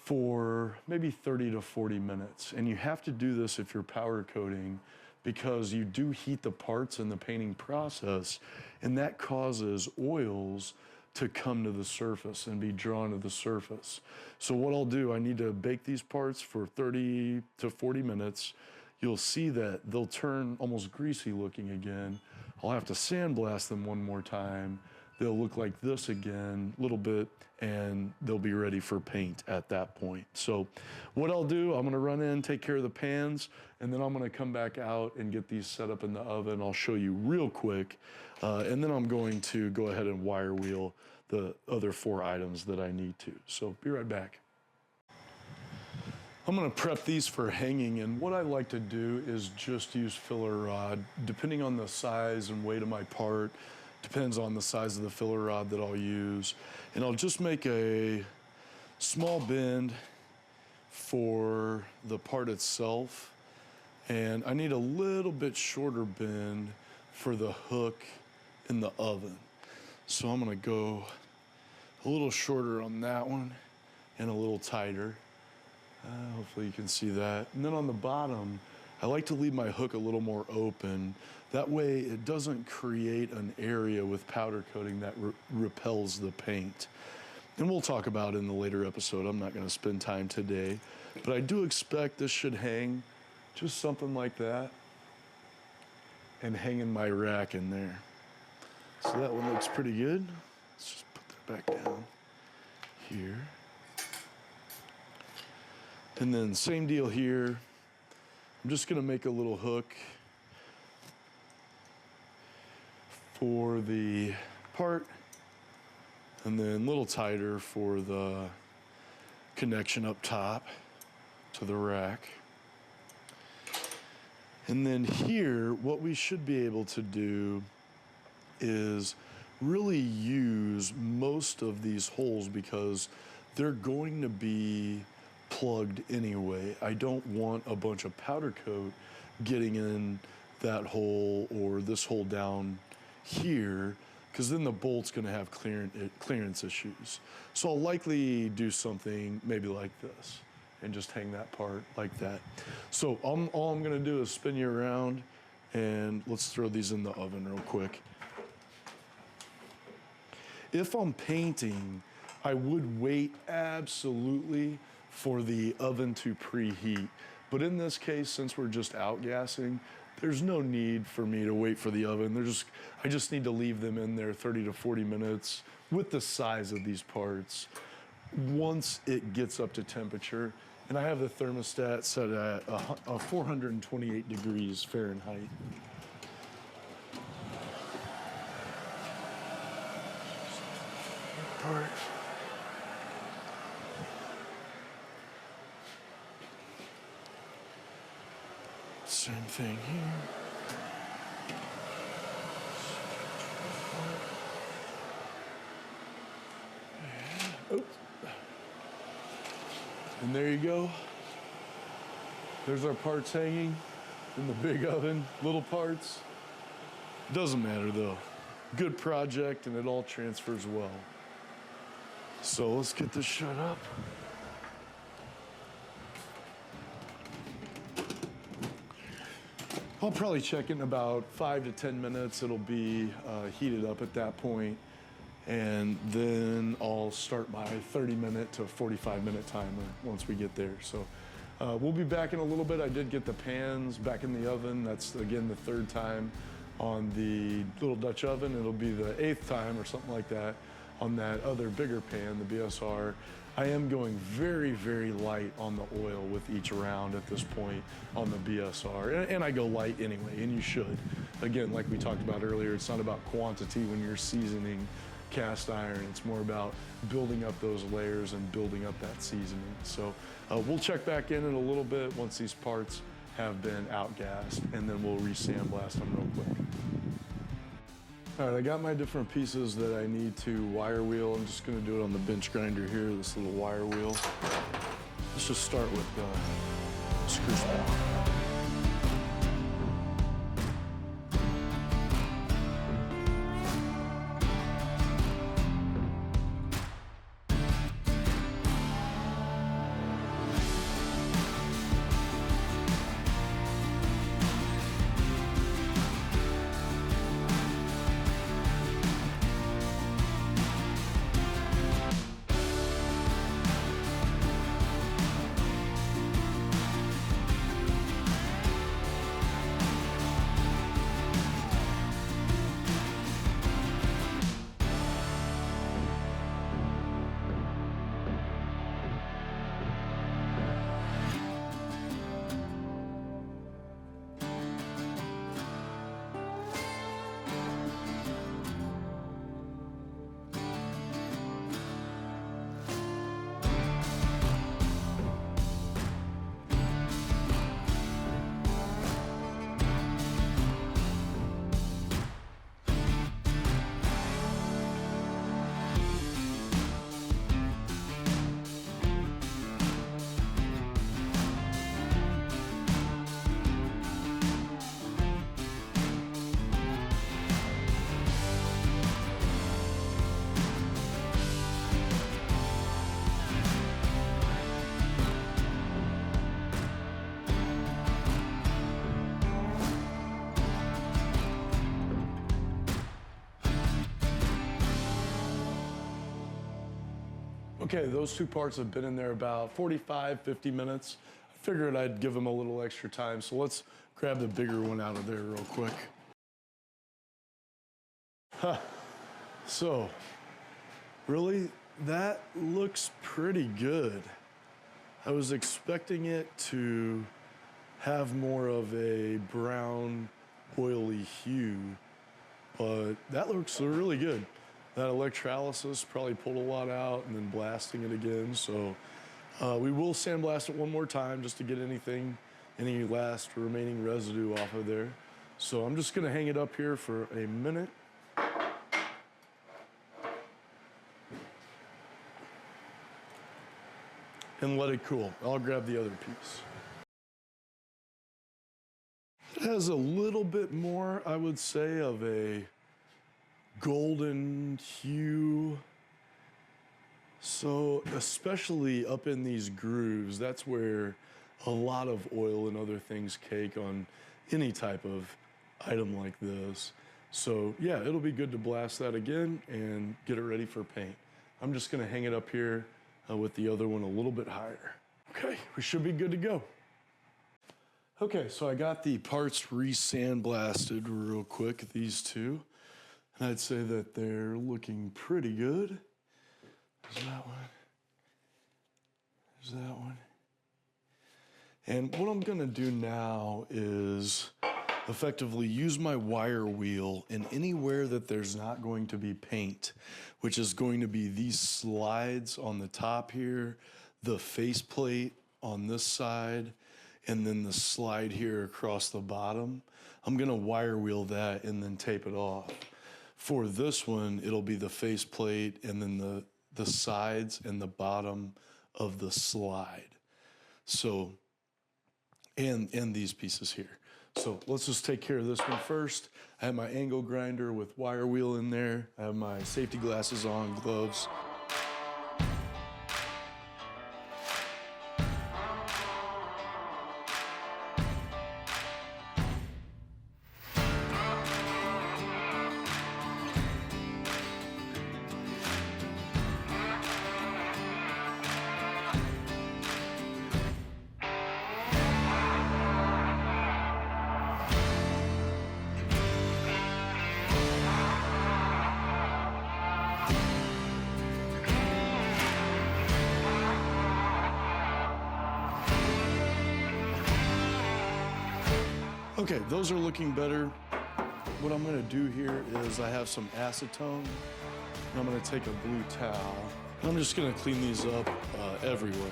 for maybe 30 to 40 minutes. And you have to do this if you're powder coating, because you do heat the parts in the painting process, and that causes oils to come to the surface and be drawn to the surface. So what I'll do, I need to bake these parts for 30 to 40 minutes. You'll see that they'll turn almost greasy looking again. I'll have to sandblast them one more time. they'll look like this again a little bit, and they'll be ready for paint at that point. So what I'll do, I'm gonna run in, take care of the pans, and then I'm gonna come back out and get these set up in the oven. I'll show you real quick, and then I'm going to go ahead and wire wheel the other 4 items that I need to. So be right back. I'm gonna prep these for hanging, and what I like to do is just use filler rod. Depending on the size and weight of my part, depends on the size of the filler rod that I'll use. And I'll just make a small bend for the part itself. And I need a little bit shorter bend for the hook in the oven. So I'm gonna go a little shorter on that one and a little tighter. Hopefully you can see that. And then on the bottom, I like to leave my hook a little more open. That way it doesn't create an area with powder coating that repels the paint. And we'll talk about it in the later episode. I'm not gonna spend time today, but I do expect this should hang just something like that and hang in my rack in there. So that one looks pretty good. Let's just put that back down here. And then same deal here. I'm just gonna make a little hook for the part, and then a little tighter for the connection up top to the rack. And then here, what we should be able to do is really use most of these holes because they're going to be plugged anyway. I don't want a bunch of powder coat getting in that hole or this hole down here, because then the bolt's gonna have clearance issues. So I'll likely do something maybe like this and just hang that part like that. So all I'm gonna do is spin you around, and let's throw these in the oven real quick. If I'm painting, I would wait absolutely for the oven to preheat. But in this case, since we're just outgassing, there's no need for me to wait for the oven. I just need to leave them in there 30 to 40 minutes with the size of these parts. Once it gets up to temperature, and I have the thermostat set at 428 degrees Fahrenheit. Part. Same thing here. Oops. And there you go. There's our parts hanging in the big oven, little parts. Doesn't matter though. Good project, and it all transfers well. So let's get this shut up. I'll probably check in about 5 to 10 minutes. It'll be heated up at that point. And then I'll start my 30-minute to 45-minute timer once we get there. So we'll be back in a little bit. I did get the pans back in the oven. That's, again, the 3rd time on the little Dutch oven. It'll be the 8th time or something like that on that other bigger pan, the BSR. I am going very, very light on the oil with each round at this point on the BSR. And I go light anyway, and you should. Again, like we talked about earlier, it's not about quantity when you're seasoning cast iron. It's more about building up those layers and building up that seasoning. So we'll check back in a little bit once these parts have been outgassed, and then we'll re-sandblast them real quick. All right, I got my different pieces that I need to wire wheel. I'm just gonna do it on the bench grinder here, this little wire wheel. Let's just start with the screw spool. Okay, those two parts have been in there about 45, 50 minutes. I figured I'd give them a little extra time, so let's grab the bigger one out of there real quick. So, really, that looks pretty good. I was expecting it to have more of a brown, oily hue, but that looks really good. That electrolysis probably pulled a lot out and then blasting it again. So we will sandblast it one more time just to get any last remaining residue off of there. So I'm just gonna hang it up here for a minute. And let it cool. I'll grab the other piece. It has a little bit more, I would say, of a golden hue. So especially up in these grooves, that's where a lot of oil and other things cake on any type of item like this. So yeah, it'll be good to blast that again and get it ready for paint. I'm just gonna hang it up here with the other one a little bit higher. Okay, we should be good to go. Okay, so I got the parts re-sandblasted real quick, these two. And I'd say that they're looking pretty good. There's that one. There's that one. And what I'm gonna do now is effectively use my wire wheel in anywhere that there's not going to be paint, which is going to be these slides on the top here, the faceplate on this side, and then the slide here across the bottom. I'm gonna wire wheel that and then tape it off. For this one, it'll be the faceplate and then the sides and the bottom of the slide. So, and these pieces here. So let's just take care of this one first. I have my angle grinder with wire wheel in there. I have my safety glasses on, gloves. Okay, those are looking better. What I'm gonna do here is I have some acetone, and I'm gonna take a blue towel, and I'm just gonna clean these up everywhere.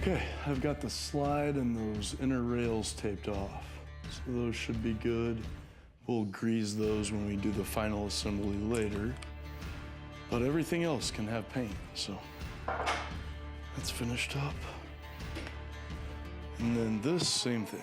Okay, I've got the slide and those inner rails taped off. So those should be good. We'll grease those when we do the final assembly later. But everything else can have paint, so that's finished up. And then this, same thing.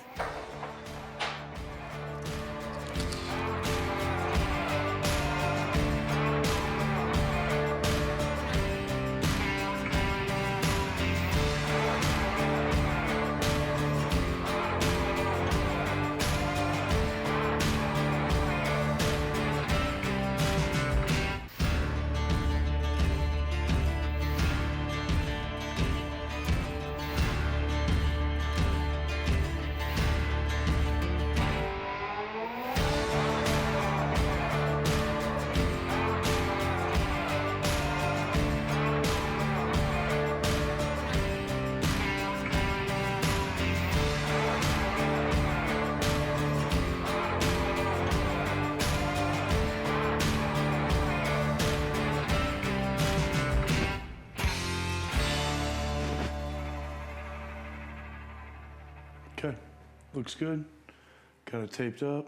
Okay, looks good. Got it taped up.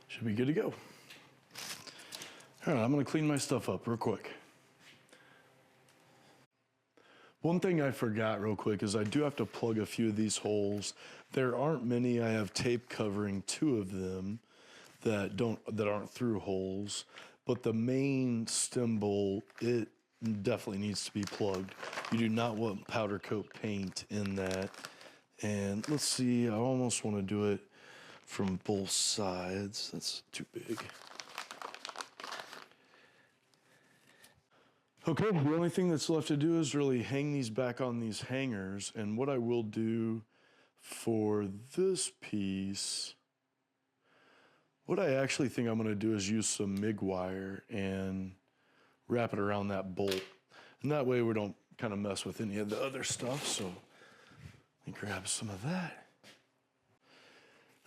Should be good to go. All right, I'm gonna clean my stuff up real quick. One thing I forgot real quick is I do have to plug a few of these holes. There aren't many. I have tape covering 2 of them that aren't through holes, but the main stem bolt, it definitely needs to be plugged. You do not want powder coat paint in that. And let's see, I almost want to do it from both sides. That's too big. Okay, the only thing that's left to do is really hang these back on these hangers. And what I will do for this piece, what I actually think I'm gonna do is use some MIG wire and wrap it around that bolt. And that way we don't kind of mess with any of the other stuff. So let me grab some of that.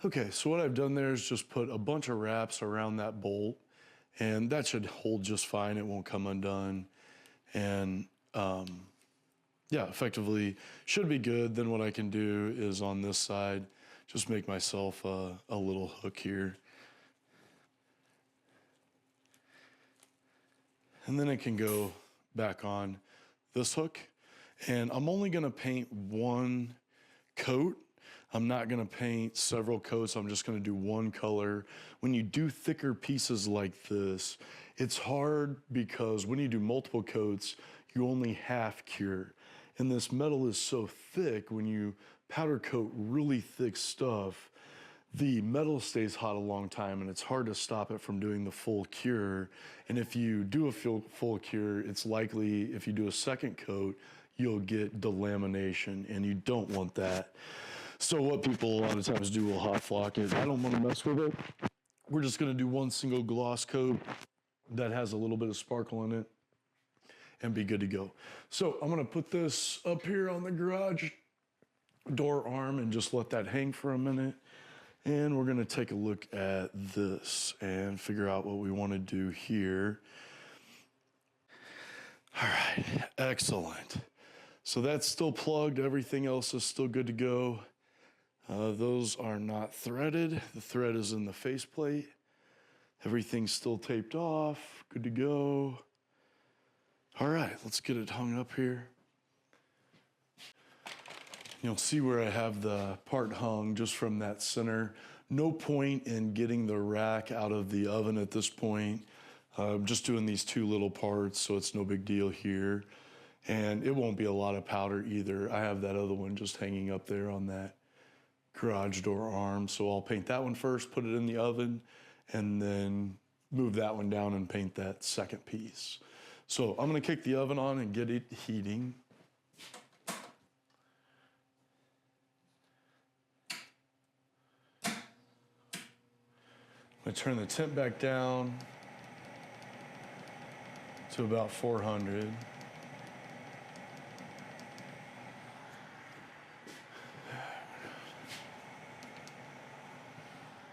Okay, so what I've done there is just put a bunch of wraps around that bolt, and that should hold just fine. It won't come undone. And yeah, effectively should be good. Then what I can do is on this side, just make myself a little hook here. And then it can go back on this hook. And I'm only gonna paint 1 coat. I'm not gonna paint several coats. I'm just gonna do 1 color. When you do thicker pieces like this, it's hard because when you do multiple coats, you only half cure. And this metal is so thick, when you powder coat really thick stuff, the metal stays hot a long time and it's hard to stop it from doing the full cure. And if you do a full cure, it's likely if you do a second coat, you'll get delamination, and you don't want that. So what people a lot of times do will hot flock it. I don't want to mess with it. We're just going to do 1 single gloss coat that has a little bit of sparkle in it and be good to go. So I'm going to put this up here on the garage door arm and just let that hang for a minute. And we're going to take a look at this and figure out what we want to do here. All right, excellent. So that's still plugged. Everything else is still good to go. Those are not threaded. The thread is in the faceplate. Everything's still taped off, good to go. All right, let's get it hung up here. You'll see where I have the part hung just from that center. No point in getting the rack out of the oven at this point. I'm just doing these 2 little parts, so it's no big deal here. And it won't be a lot of powder either. I have that other one just hanging up there on that garage door arm. So I'll paint that one first, put it in the oven, and then move that one down and paint that second piece. So I'm gonna kick the oven on and get it heating. I'm gonna turn the temp back down to about 400.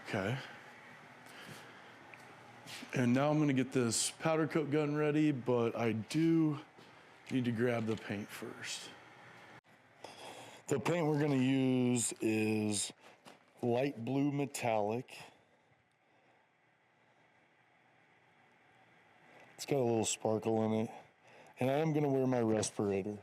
Okay. And now I'm gonna get this powder coat gun ready, but I do need to grab the paint first. The paint we're gonna use is light blue metallic. It's got a little sparkle in it. And I am gonna wear my respirator.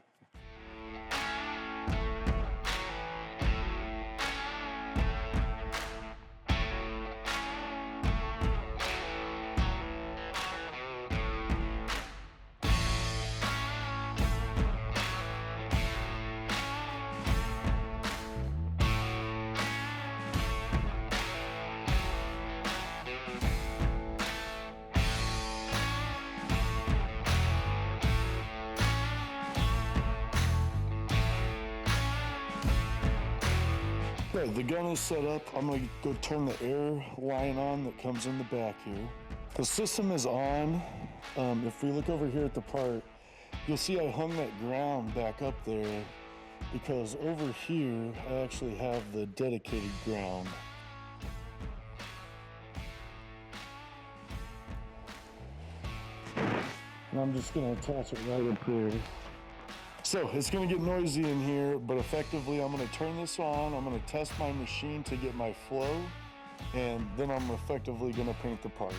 Okay, the gun is set up. I'm gonna go turn the air line on that comes in the back here. The system is on. If we look over here at the part, you'll see I hung that ground back up there because over here, I actually have the dedicated ground. And I'm just gonna attach it right up here. So it's gonna get noisy in here, but effectively I'm gonna turn this on, I'm gonna test my machine to get my flow, and then I'm effectively gonna paint the part.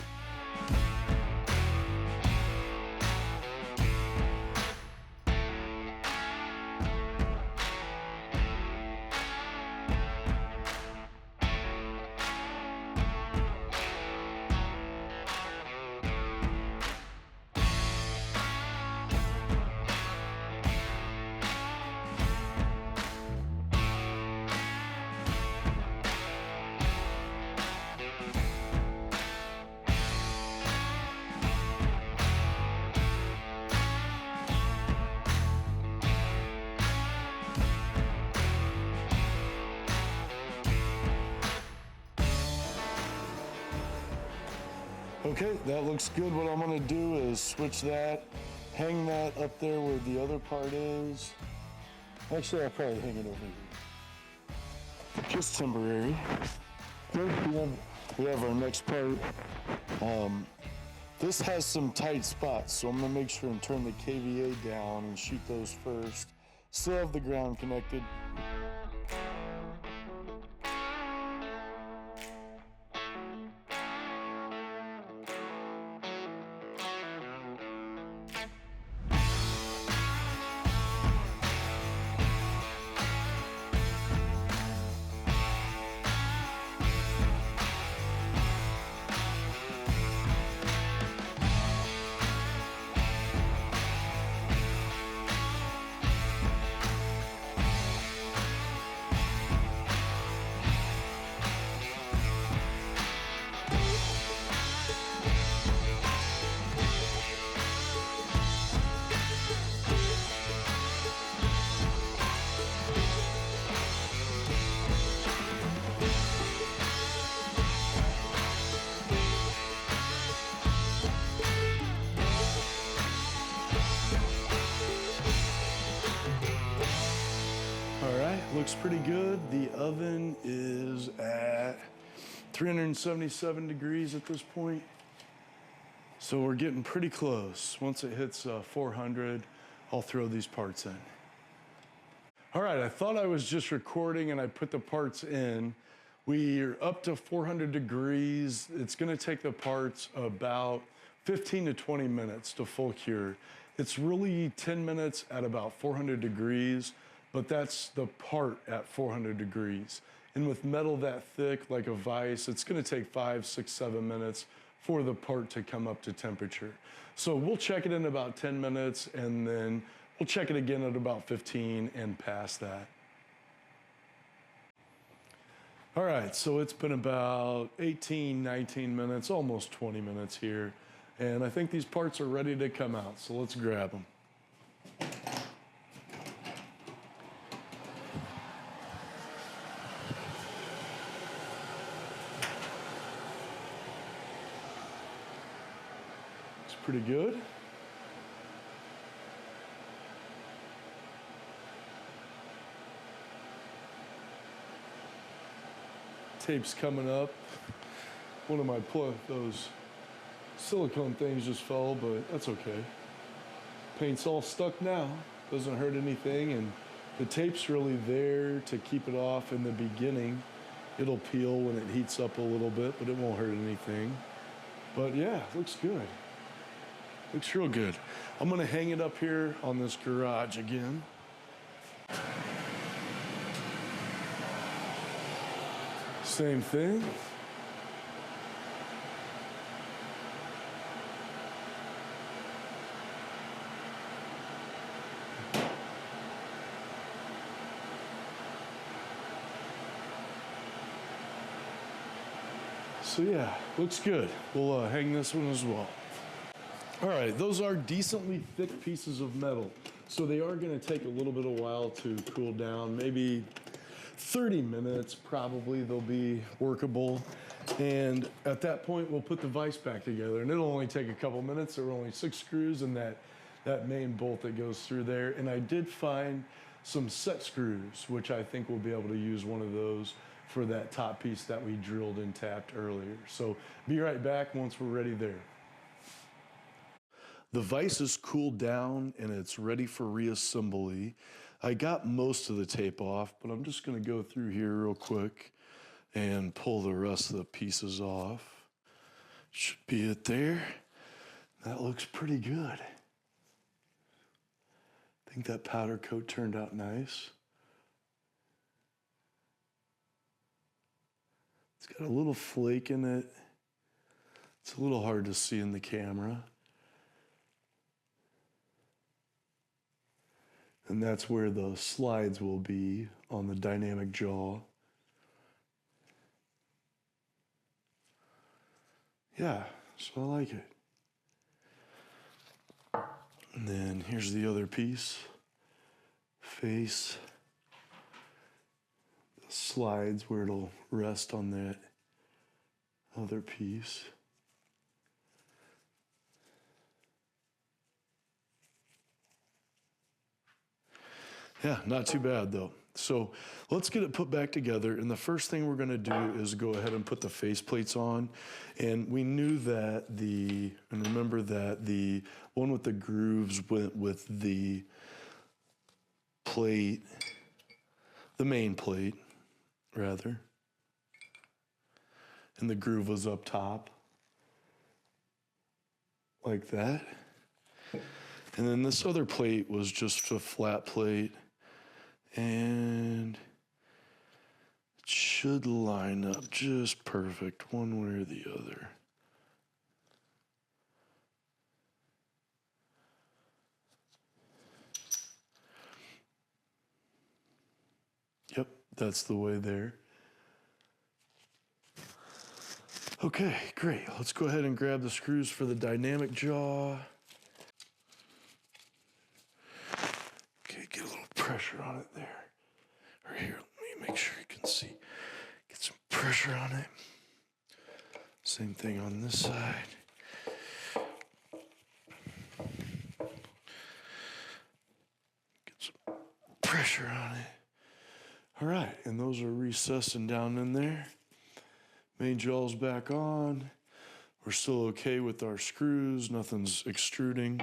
Okay, that looks good. What I'm gonna do is switch that, hang that up there where the other part is. Actually, I'll probably hang it over here. Just temporary. We have our next part. This has some tight spots, so I'm gonna make sure and turn the KVA down and shoot those first. Still have the ground connected. Looks pretty good. The oven is at 377 degrees at this point. So we're getting pretty close. Once it hits 400, I'll throw these parts in. All right, I thought I was just recording and I put the parts in. We're up to 400 degrees. It's gonna take the parts about 15 to 20 minutes to full cure. It's really 10 minutes at about 400 degrees, but that's the part at 400 degrees. And with metal that thick, like a vise, it's gonna take 5, 6, 7 minutes for the part to come up to temperature. So we'll check it in about 10 minutes and then we'll check it again at about 15 and past that. All right, so it's been about 18, 19 minutes, almost 20 minutes here. And I think these parts are ready to come out, so let's grab them. Pretty good. Tape's coming up. One of my those silicone things just fell, but that's okay. Paint's all stuck now. Doesn't hurt anything, and the tape's really there to keep it off in the beginning. It'll peel when it heats up a little bit, but it won't hurt anything. But yeah, looks good. Looks real good. I'm gonna hang it up here on this garage again. Same thing. So yeah, looks good. We'll hang this one as well. All right, those are decently thick pieces of metal. So they are gonna take a little bit of while to cool down, maybe 30 minutes, probably they'll be workable. And at that point, we'll put the vise back together and it'll only take a couple minutes. There were only 6 screws and that main bolt that goes through there. And I did find some set screws, which I think we'll be able to use one of those for that top piece that we drilled and tapped earlier. So be right back once we're ready there. The vise is cooled down and it's ready for reassembly. I got most of the tape off, but I'm just gonna go through here real quick and pull the rest of the pieces off. Should be it there. That looks pretty good. I think that powder coat turned out nice. It's got a little flake in it. It's a little hard to see in the camera. And that's where the slides will be on the dynamic jaw. Yeah, so I like it. And then here's the other piece. Face. The slides where it'll rest on that other piece. Yeah, not too bad though. So let's get it put back together. And the first thing we're gonna do is go ahead and put the face plates on. And we knew that and remember that the one with the grooves went with the plate, the main plate, rather. And the groove was up top, like that. And then this other plate was just a flat plate. And it should line up just perfect one way or the other. Yep, that's the way there. Okay, great. Let's go ahead and grab the screws for the dynamic jaw. Okay, get a little pressure on it there. Or here, let me make sure you can see. Get some pressure on it. Same thing on this side. Get some pressure on it. All right, and those are recessing down in there. Main jaw's back on. We're still okay with our screws. Nothing's extruding.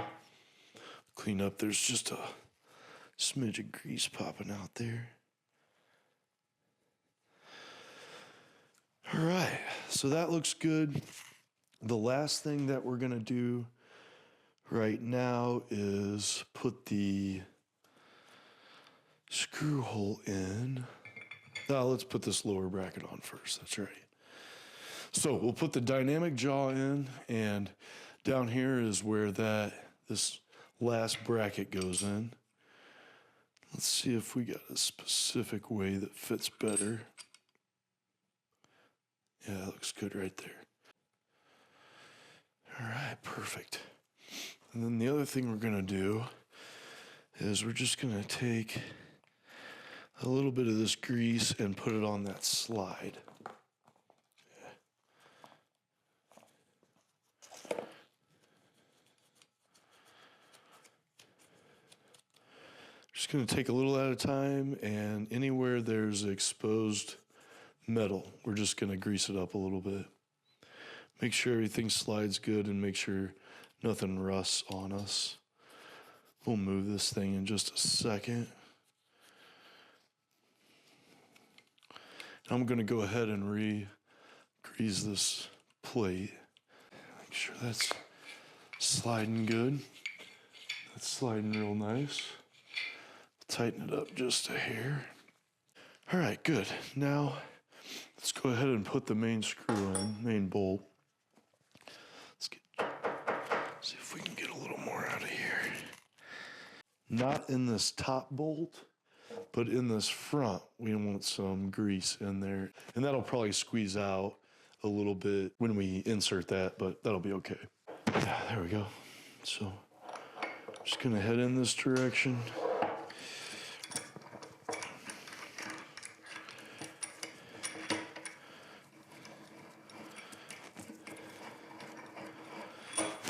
Clean up, there's just a smidge of grease popping out there. All right, so that looks good. The last thing that we're gonna do right now is put the screw hole in. Now let's put this lower bracket on first, that's right. So we'll put the dynamic jaw in, and down here is where this last bracket goes in. Let's see if we got a specific way that fits better. Yeah, that looks good right there. All right, perfect. And then the other thing we're gonna do is we're just gonna take a little bit of this grease and put it on that slide. Just gonna take a little at a time, and anywhere there's exposed metal, we're just gonna grease it up a little bit. Make sure everything slides good and make sure nothing rusts on us. We'll move this thing in just a second. I'm gonna go ahead and re-grease this plate. Make sure that's sliding good. That's sliding real nice. Tighten it up just a hair. All right, good. Now, let's go ahead and put the main screw in, main bolt. See if we can get a little more out of here. Not in this top bolt, but in this front, we want some grease in there. And that'll probably squeeze out a little bit when we insert that, but that'll be okay. Yeah, there we go. So, I'm just gonna head in this direction.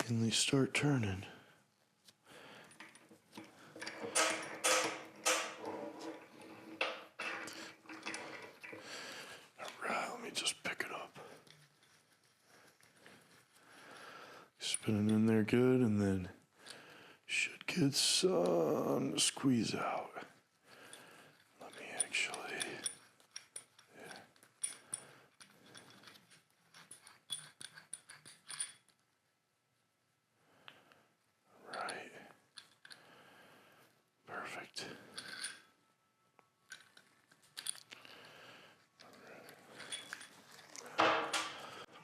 And they start turning. All right, let me just pick it up. Spinning in there good, and then Should get some squeeze out. Let me actually, yeah. Right. Perfect.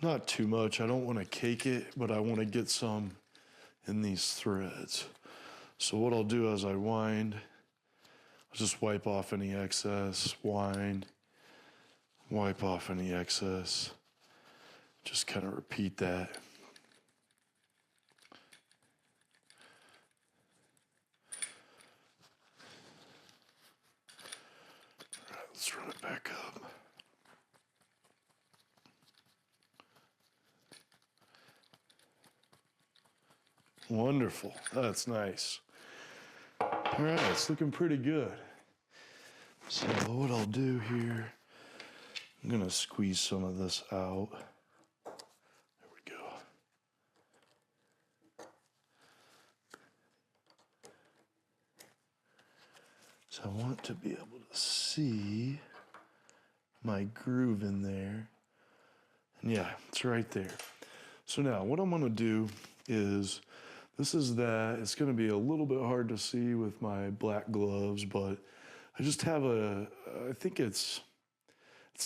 Not too much. I don't want to cake it, but I want to get some in these threads. So what I'll do as I wind, I'll just wipe off any excess, wind, wipe off any excess. Just kind of repeat that. All right, let's run it back up. Wonderful. That's nice. All right, it's looking pretty good. So what I'll do here, I'm gonna squeeze some of this out. There we go. So I want to be able to see my groove in there. And yeah, it's right there. So now what I'm gonna do is, this is that. It's gonna be a little bit hard to see with my black gloves, but I just have I think it's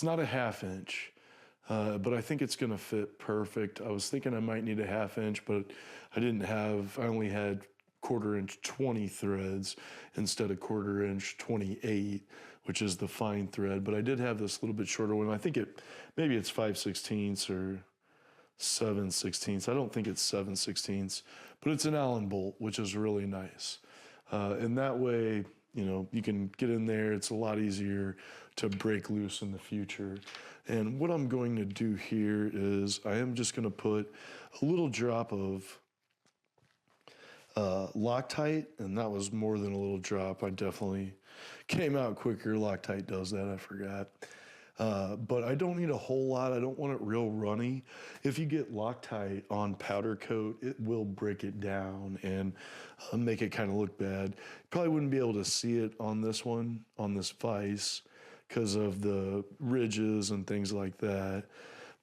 not a 1/2 inch, but I think it's gonna fit perfect. I was thinking I might need a 1/2 inch, but I only had 1/4 inch 20 threads instead of 1/4 inch 28, which is the fine thread. But I did have this little bit shorter one. I think maybe it's 5/16 or 7/16. I don't think it's 7/16, but it's an Allen bolt, which is really nice. And that way, you can get in there. It's a lot easier to break loose in the future. And what I'm going to do here is I am just going to put a little drop of Loctite, and that was more than a little drop. I definitely came out quicker. Loctite does that, I forgot. But I don't need a whole lot. I don't want it real runny. If you get Loctite on powder coat, it will break it down and make it kind of look bad. You probably wouldn't be able to see it on this one, on this vise, because of the ridges and things like that.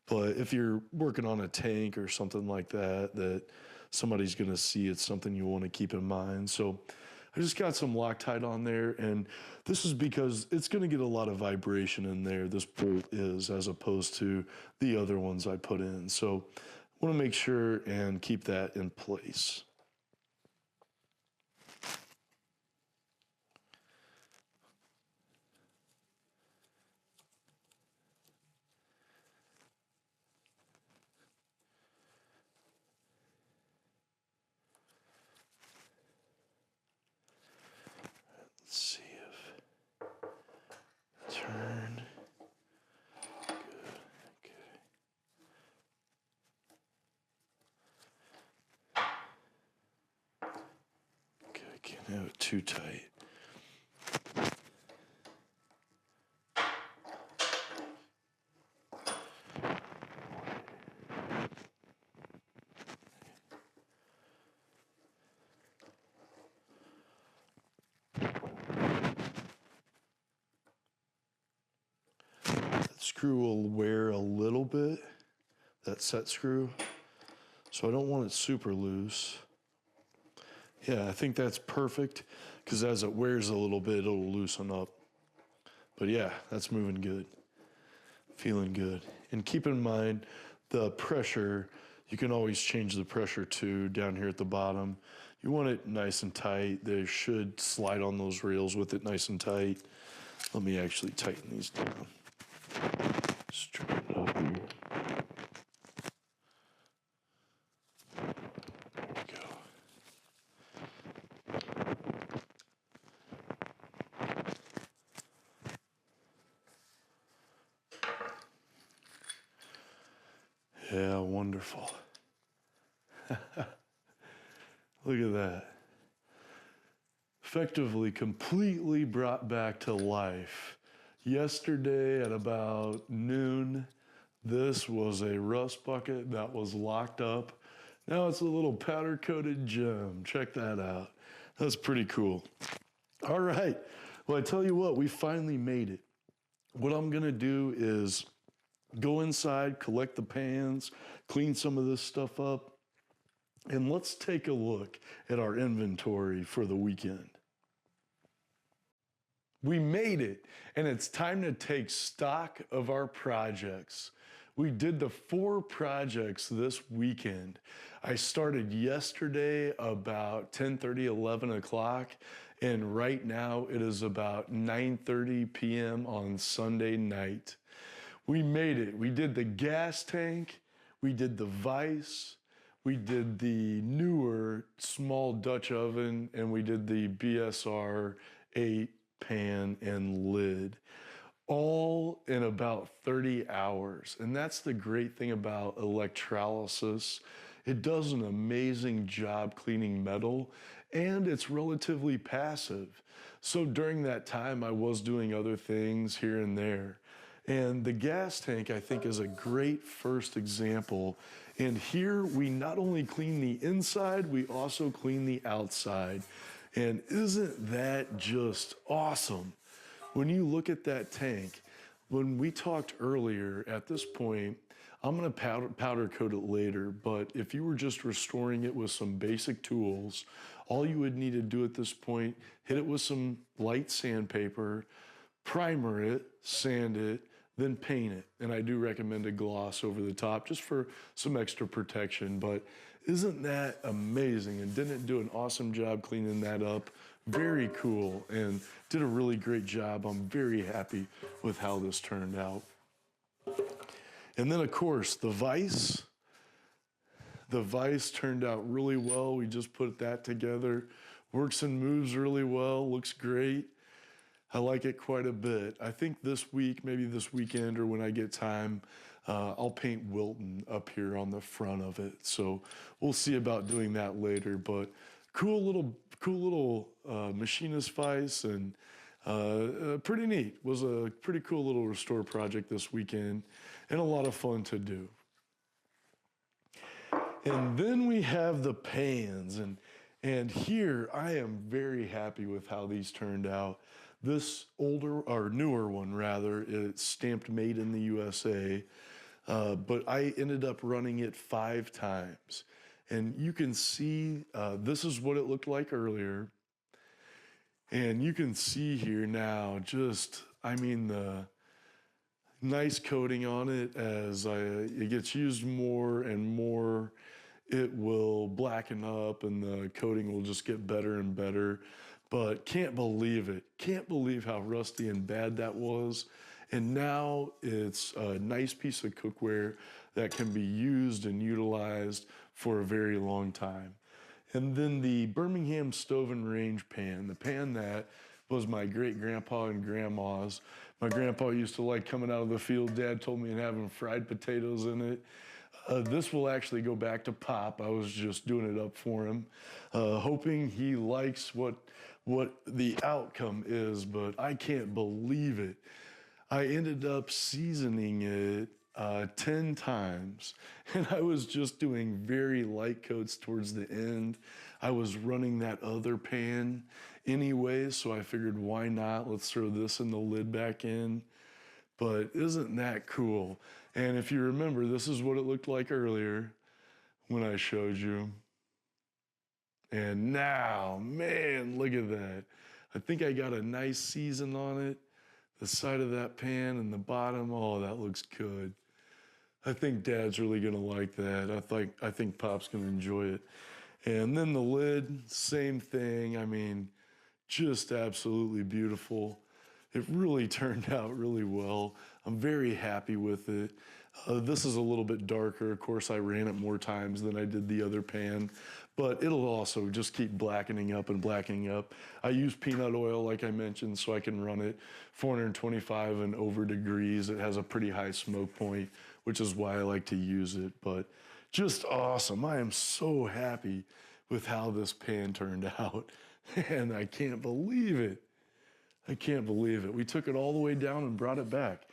But if you're working on a tank or something like that somebody's going to see, it's something you want to keep in mind. So I just got some Loctite on there, and this is because it's going to get a lot of vibration in there, this bolt is, as opposed to the other ones I put in. So I want to make sure and keep that in place. Let's see if turn. Good. Okay, can't have it too tight. Screw will wear a little bit, that set screw, so I don't want it super loose. Yeah, I think that's perfect, because as it wears a little bit, it'll loosen up. But yeah, that's moving good, feeling good. And keep in mind, the pressure, you can always change the pressure to down here at the bottom. You want it nice and tight. They should slide on those rails with it nice and tight. Let me actually tighten these down. Straighten it up here. There we go. Yeah, wonderful. Look at that. Effectively, completely brought back to life. Yesterday at about noon, this was a rust bucket that was locked up. Now it's a little powder coated gem. Check that out. That's pretty cool. All right. Well, I tell you what, we finally made it. What I'm gonna do is go inside, collect the pans, clean some of this stuff up, and let's take a look at our inventory for the weekend. We made it, and it's time to take stock of our projects. We did the 4 projects this weekend. I started yesterday about 10:30, 11 o'clock, and right now it is about 9:30 p.m. on Sunday night. We made it. We did the gas tank, we did the vise, we did the newer small Dutch oven, and we did the BSR 8 pan and lid, all in about 30 hours. And that's the great thing about electrolysis. It does an amazing job cleaning metal, and it's relatively passive. So during that time, I was doing other things here and there. And the gas tank, I think, is a great first example. And here we not only clean the inside, we also clean the outside. And isn't that just awesome? When you look at that tank, when we talked earlier, at this point, I'm gonna powder coat it later, but if you were just restoring it with some basic tools, all you would need to do at this point, hit it with some light sandpaper, primer it, sand it, then paint it. And I do recommend a gloss over the top just for some extra protection, but isn't that amazing? And didn't it do an awesome job cleaning that up? Very cool, and did a really great job. I'm very happy with how this turned out. And then of course, the vise. The vise turned out really well. We just put that together. Works and moves really well, looks great. I like it quite a bit. I think this week, maybe this weekend or when I get time, I'll paint Wilton up here on the front of it. So we'll see about doing that later, but cool little machinist vise, and pretty neat. Was a pretty cool little restore project this weekend and a lot of fun to do. And then we have the pans, and here I am very happy with how these turned out. This older, or newer one rather, it's stamped made in the USA, but I ended up running it 5 times. And you can see, this is what it looked like earlier. And you can see here now, just, I mean, the nice coating on it. As it gets used more and more, it will blacken up and the coating will just get better and better. But can't believe it. Can't believe how rusty and bad that was. And now it's a nice piece of cookware that can be used and utilized for a very long time. And then the Birmingham Stove and Range pan, the pan that was my great-grandpa and grandma's. My grandpa used to like coming out of the field. Dad told me and having fried potatoes in it. This will actually go back to Pop. I was just doing it up for him, hoping he likes what the outcome is, but I can't believe it. I ended up seasoning it 10 times, and I was just doing very light coats towards the end. I was running that other pan anyway, so I figured, why not? Let's throw this in the lid back in. But isn't that cool? And if you remember, this is what it looked like earlier when I showed you. And now, man, look at that. I think I got a nice season on it. The side of that pan and the bottom, oh, that looks good. I think Dad's really gonna like that. I think Pop's gonna enjoy it. And then the lid, same thing. I mean, just absolutely beautiful. It really turned out really well. I'm very happy with it. This is a little bit darker. Of course, I ran it more times than I did the other pan, but it'll also just keep blackening up and blackening up. I use peanut oil, like I mentioned, so I can run it 425 and over degrees. It has a pretty high smoke point, which is why I like to use it, but just awesome. I am so happy with how this pan turned out, and I can't believe it. I can't believe it. We took it all the way down and brought it back.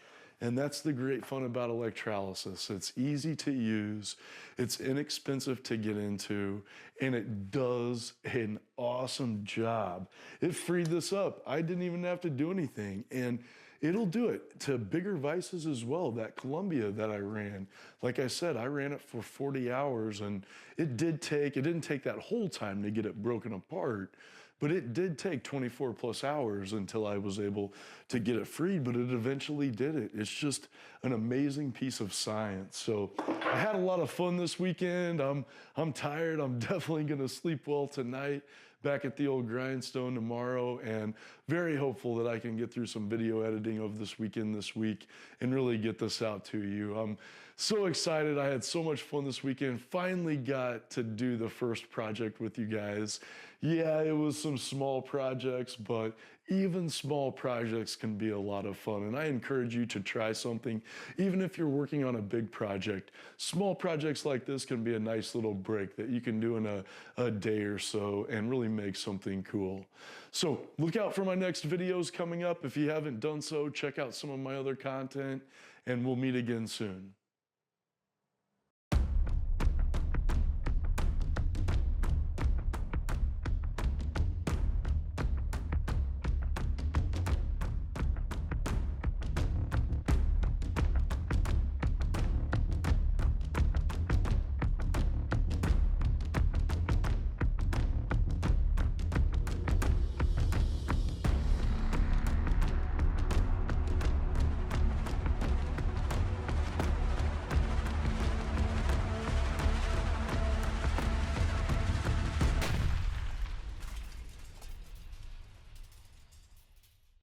And that's the great fun about electrolysis. It's easy to use, it's inexpensive to get into, and it does an awesome job. It freed this up. I didn't even have to do anything. And it'll do it to bigger vices as well. That Columbia that I ran, like I said, I ran it for 40 hours, and it didn't take that whole time to get it broken apart, but it did take 24 plus hours until I was able to get it freed, but it eventually did it. It's just an amazing piece of science. So I had a lot of fun this weekend. I'm tired. I'm definitely gonna sleep well tonight, back at the old grindstone tomorrow, and very hopeful that I can get through some video editing of this weekend this week and really get this out to you. I'm so excited. I had so much fun this weekend. Finally got to do the first project with you guys. Yeah, it was some small projects, but even small projects can be a lot of fun. And I encourage you to try something, even if you're working on a big project. Small projects like this can be a nice little break that you can do in a day or so and really make something cool. So look out for my next videos coming up. If you haven't done so, check out some of my other content, and we'll meet again soon.